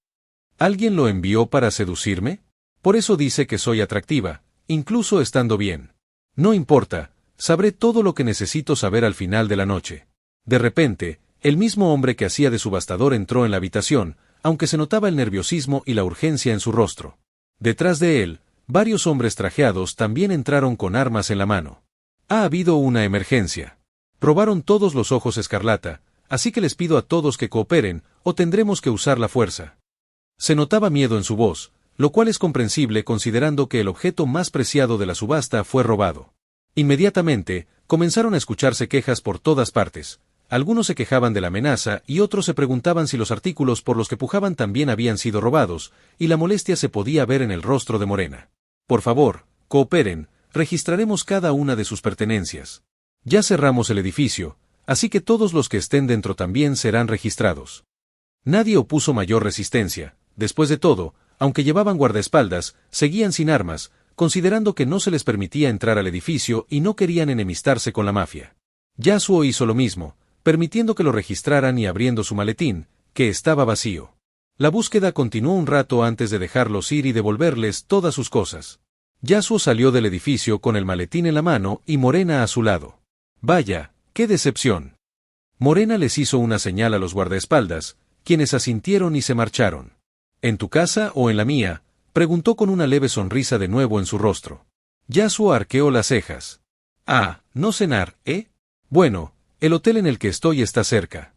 Speaker 1: ¿Alguien lo envió para seducirme? Por eso dice que soy atractiva, incluso estando bien. No importa, sabré todo lo que necesito saber al final de la noche. De repente, el mismo hombre que hacía de subastador entró en la habitación, aunque se notaba el nerviosismo y la urgencia en su rostro. Detrás de él, varios hombres trajeados también entraron con armas en la mano. Ha habido una emergencia. Probaron todos los ojos escarlata, así que les pido a todos que cooperen, o tendremos que usar la fuerza. Se notaba miedo en su voz, lo cual es comprensible considerando que el objeto más preciado de la subasta fue robado. Inmediatamente, comenzaron a escucharse quejas por todas partes. Algunos se quejaban de la amenaza y otros se preguntaban si los artículos por los que pujaban también habían sido robados, y la molestia se podía ver en el rostro de Morena. Por favor, cooperen, registraremos cada una de sus pertenencias. Ya cerramos el edificio, así que todos los que estén dentro también serán registrados. Nadie opuso mayor resistencia. Después de todo, aunque llevaban guardaespaldas, seguían sin armas, considerando que no se les permitía entrar al edificio y no querían enemistarse con la mafia. Yasuo hizo lo mismo, permitiendo que lo registraran y abriendo su maletín, que estaba vacío. La búsqueda continuó un rato antes de dejarlos ir y devolverles todas sus cosas. Yasuo salió del edificio con el maletín en la mano y Morena a su lado. Vaya, qué decepción. Morena les hizo una señal a los guardaespaldas, quienes asintieron y se marcharon. ¿En tu casa o en la mía?, preguntó con una leve sonrisa de nuevo en su rostro. Yasuo arqueó las cejas. Ah, no cenar, ¿eh? Bueno, el hotel en el que estoy está cerca.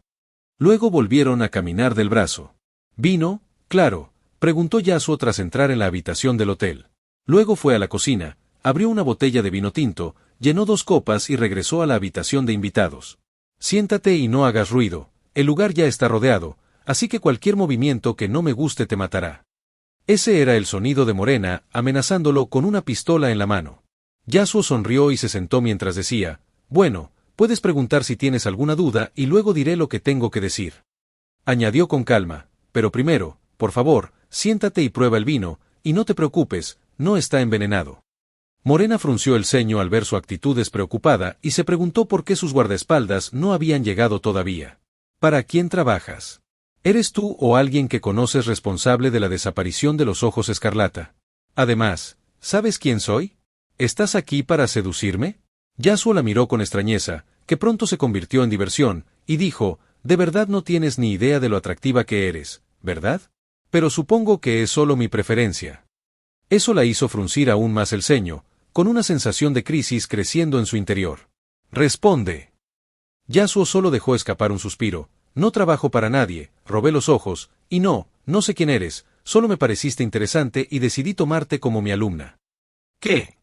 Speaker 1: Luego volvieron a caminar del brazo. ¿Vino? Claro, preguntó Yasuo tras entrar en la habitación del hotel. Luego fue a la cocina, abrió una botella de vino tinto, llenó 2 copas y regresó a la habitación de invitados. Siéntate y no hagas ruido, el lugar ya está rodeado, así que cualquier movimiento que no me guste te matará. Ese era el sonido de Morena, amenazándolo con una pistola en la mano. Yasuo sonrió y se sentó mientras decía, bueno, puedes preguntar si tienes alguna duda y luego diré lo que tengo que decir. Añadió con calma, pero primero, por favor, siéntate y prueba el vino, y no te preocupes, no está envenenado. Morena frunció el ceño al ver su actitud despreocupada y se preguntó por qué sus guardaespaldas no habían llegado todavía. ¿Para quién trabajas? ¿Eres tú o alguien que conoces responsable de la desaparición de los ojos escarlata? Además, ¿sabes quién soy? ¿Estás aquí para seducirme? Yasuo la miró con extrañeza, que pronto se convirtió en diversión, y dijo, de verdad no tienes ni idea de lo atractiva que eres, ¿verdad? Pero supongo que es solo mi preferencia. Eso la hizo fruncir aún más el ceño, con una sensación de crisis creciendo en su interior. Responde. Yasuo solo dejó escapar un suspiro. No trabajo para nadie, robé los ojos, y no sé quién eres, solo me pareciste interesante y decidí tomarte como mi alumna. ¿Qué?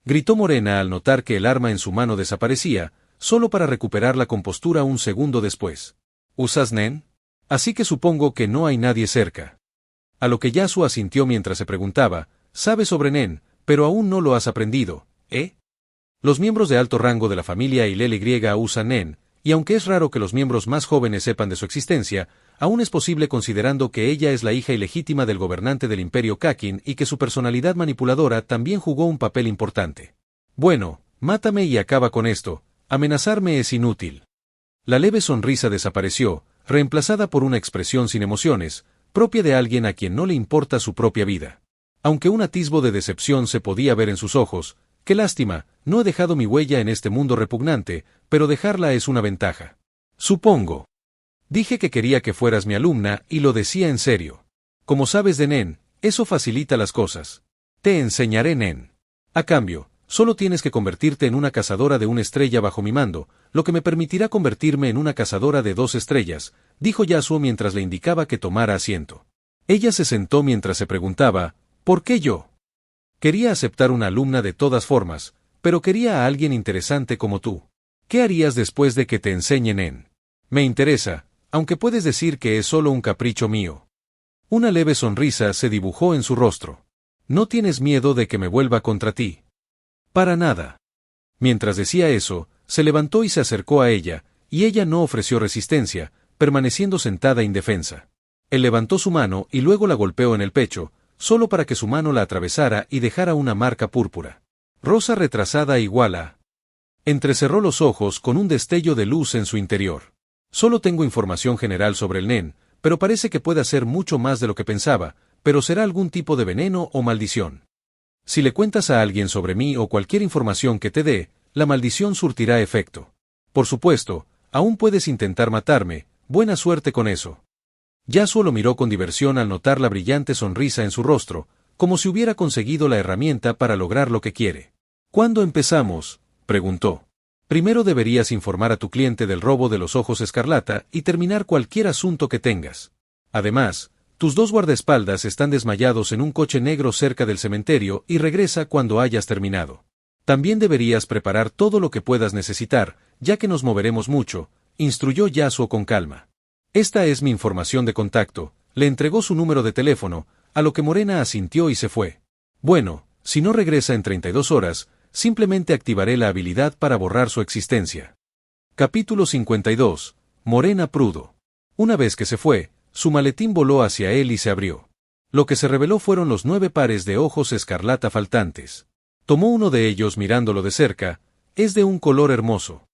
Speaker 1: Gritó Morena al notar que el arma en su mano desaparecía, solo para recuperar la compostura un segundo después. ¿Usas Nen? Así que supongo que no hay nadie cerca. A lo que Yasuo asintió mientras se preguntaba, sabes sobre Nen, pero aún no lo has aprendido, ¿eh? Los miembros de alto rango de la familia Y usan Nen, y aunque es raro que los miembros más jóvenes sepan de su existencia, aún es posible considerando que ella es la hija ilegítima del gobernante del Imperio Kakin y que su personalidad manipuladora también jugó un papel importante. Bueno, mátame y acaba con esto, amenazarme es inútil. La leve sonrisa desapareció, reemplazada por una expresión sin emociones, propia de alguien a quien no le importa su propia vida. Aunque un atisbo de decepción se podía ver en sus ojos, qué lástima, no he dejado mi huella en este mundo repugnante, pero dejarla es una ventaja. Supongo. Dije que quería que fueras mi alumna y lo decía en serio. Como sabes de Nen, eso facilita las cosas. Te enseñaré Nen. A cambio, solo tienes que convertirte en una cazadora de una estrella bajo mi mando, lo que me permitirá convertirme en una cazadora de 2 estrellas, dijo Yasuo mientras le indicaba que tomara asiento. Ella se sentó mientras se preguntaba, ¿por qué yo? Quería aceptar una alumna de todas formas, pero quería a alguien interesante como tú. ¿Qué harías después de que te enseñen Nen? Me interesa, aunque puedes decir que es solo un capricho mío. Una leve sonrisa se dibujó en su rostro. ¿No tienes miedo de que me vuelva contra ti? Para nada. Mientras decía eso, se levantó y se acercó a ella, y ella no ofreció resistencia, permaneciendo sentada indefensa. Él levantó su mano y luego la golpeó en el pecho, solo para que su mano la atravesara y dejara una marca púrpura. Rosa retrasada igual a... Entrecerró los ojos con un destello de luz en su interior. Solo tengo información general sobre el nen, pero parece que puede hacer mucho más de lo que pensaba, pero será algún tipo de veneno o maldición. Si le cuentas a alguien sobre mí o cualquier información que te dé, la maldición surtirá efecto. Por supuesto, aún puedes intentar matarme, buena suerte con eso. Yasuo lo miró con diversión al notar la brillante sonrisa en su rostro, como si hubiera conseguido la herramienta para lograr lo que quiere. ¿Cuándo empezamos?, preguntó. Primero deberías informar a tu cliente del robo de los ojos escarlata y terminar cualquier asunto que tengas. Además, tus dos guardaespaldas están desmayados en un coche negro cerca del cementerio y regresa cuando hayas terminado. También deberías preparar todo lo que puedas necesitar, ya que nos moveremos mucho, instruyó Yasuo con calma. Esta es mi información de contacto, le entregó su número de teléfono, a lo que Morena asintió y se fue. Bueno, si no regresa en 32 horas, simplemente activaré la habilidad para borrar su existencia. Capítulo 52. Morena Prudo. Una vez que se fue, su maletín voló hacia él y se abrió. Lo que se reveló fueron los 9 pares de ojos escarlata faltantes. Tomó uno de ellos mirándolo de cerca, es de un color hermoso.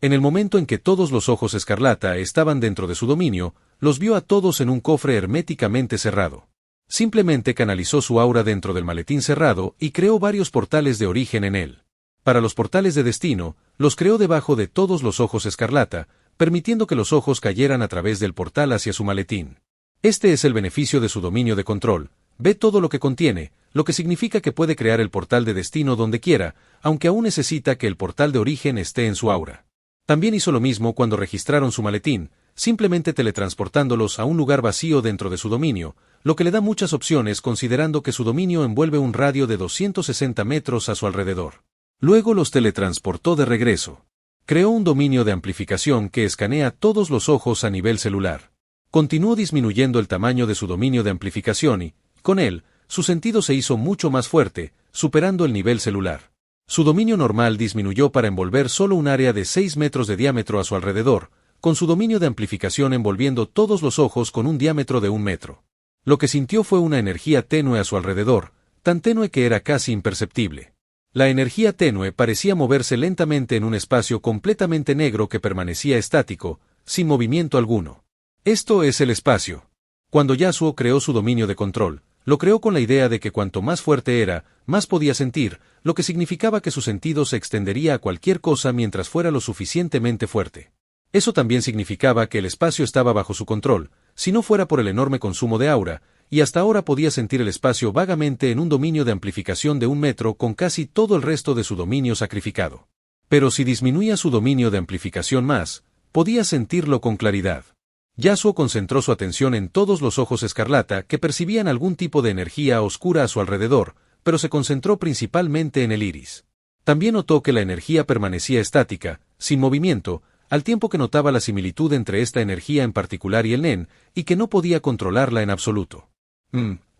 Speaker 1: En el momento en que todos los ojos escarlata estaban dentro de su dominio, los vio a todos en un cofre herméticamente cerrado. Simplemente canalizó su aura dentro del maletín cerrado y creó varios portales de origen en él. Para los portales de destino, los creó debajo de todos los ojos escarlata, permitiendo que los ojos cayeran a través del portal hacia su maletín. Este es el beneficio de su dominio de control. Ve todo lo que contiene, lo que significa que puede crear el portal de destino donde quiera, aunque aún necesita que el portal de origen esté en su aura. También hizo lo mismo cuando registraron su maletín, simplemente teletransportándolos a un lugar vacío dentro de su dominio, lo que le da muchas opciones considerando que su dominio envuelve un radio de 260 metros a su alrededor. Luego los teletransportó de regreso. Creó un dominio de amplificación que escanea todos los ojos a nivel celular. Continuó disminuyendo el tamaño de su dominio de amplificación y, con él, su sentido se hizo mucho más fuerte, superando el nivel celular. Su dominio normal disminuyó para envolver solo un área de 6 metros de diámetro a su alrededor, con su dominio de amplificación envolviendo todos los ojos con un diámetro de 1 metro. Lo que sintió fue una energía tenue a su alrededor, tan tenue que era casi imperceptible. La energía tenue parecía moverse lentamente en un espacio completamente negro que permanecía estático, sin movimiento alguno. Esto es el espacio. Cuando Yasuo creó su dominio de control, lo creó con la idea de que cuanto más fuerte era, más podía sentir, lo que significaba que su sentido se extendería a cualquier cosa mientras fuera lo suficientemente fuerte. Eso también significaba que el espacio estaba bajo su control, si no fuera por el enorme consumo de aura, y hasta ahora podía sentir el espacio vagamente en un dominio de amplificación de 1 metro con casi todo el resto de su dominio sacrificado. Pero si disminuía su dominio de amplificación más, podía sentirlo con claridad. Yasuo concentró su atención en todos los ojos escarlata que percibían algún tipo de energía oscura a su alrededor, pero se concentró principalmente en el iris. También notó que la energía permanecía estática, sin movimiento, al tiempo que notaba la similitud entre esta energía en particular y el nen, y que no podía controlarla en absoluto.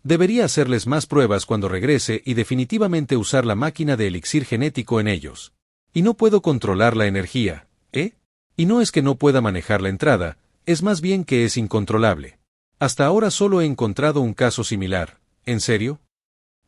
Speaker 1: Debería hacerles más pruebas cuando regrese y definitivamente usar la máquina de elixir genético en ellos. Y no puedo controlar la energía, ¿eh? Y no es que no pueda manejar la entrada, es más bien que es incontrolable. Hasta ahora solo he encontrado un caso similar. ¿En serio?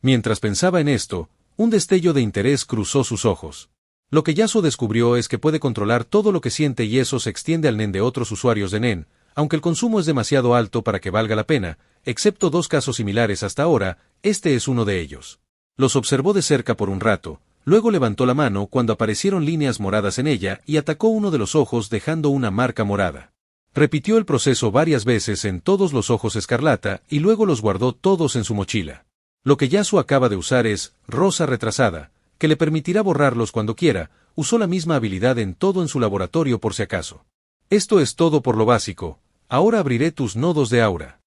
Speaker 1: Mientras pensaba en esto, un destello de interés cruzó sus ojos. Lo que Yasuo descubrió es que puede controlar todo lo que siente y eso se extiende al nen de otros usuarios de nen, aunque el consumo es demasiado alto para que valga la pena, excepto 2 casos similares hasta ahora, este es uno de ellos. Los observó de cerca por un rato, luego levantó la mano cuando aparecieron líneas moradas en ella y atacó uno de los ojos dejando una marca morada. Repitió el proceso varias veces en todos los ojos escarlata y luego los guardó todos en su mochila. Lo que Yasuo acaba de usar es Rosa retrasada, que le permitirá borrarlos cuando quiera, usó la misma habilidad en todo en su laboratorio por si acaso. Esto es todo por lo básico, ahora abriré tus nodos de aura.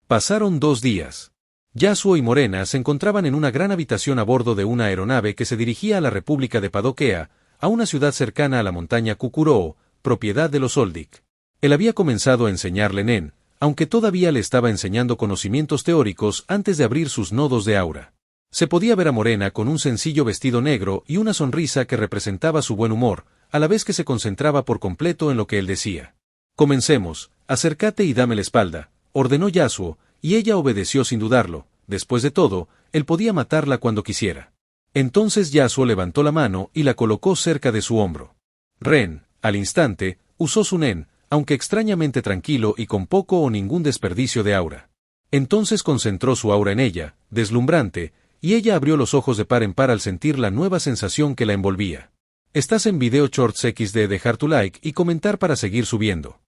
Speaker 1: Pasaron 2 días. Yasuo y Morena se encontraban en una gran habitación a bordo de una aeronave que se dirigía a la República de Padokea, a una ciudad cercana a la montaña Kukuroo, propiedad de los Oldik. Él había comenzado a enseñarle nen, aunque todavía le estaba enseñando conocimientos teóricos antes de abrir sus nodos de aura. Se podía ver a Morena con un sencillo vestido negro y una sonrisa que representaba su buen humor, a la vez que se concentraba por completo en lo que él decía. Comencemos, acércate y dame la espalda, ordenó Yasuo, y ella obedeció sin dudarlo. Después de todo, él podía matarla cuando quisiera. Entonces Yasuo levantó la mano y la colocó cerca de su hombro. Ren, al instante, usó su nen, aunque extrañamente tranquilo y con poco o ningún desperdicio de aura. Entonces concentró su aura en ella, deslumbrante, y ella abrió los ojos de par en par al sentir la nueva sensación que la envolvía. Estás en Video Shorts XD, dejar tu like y comentar para seguir subiendo.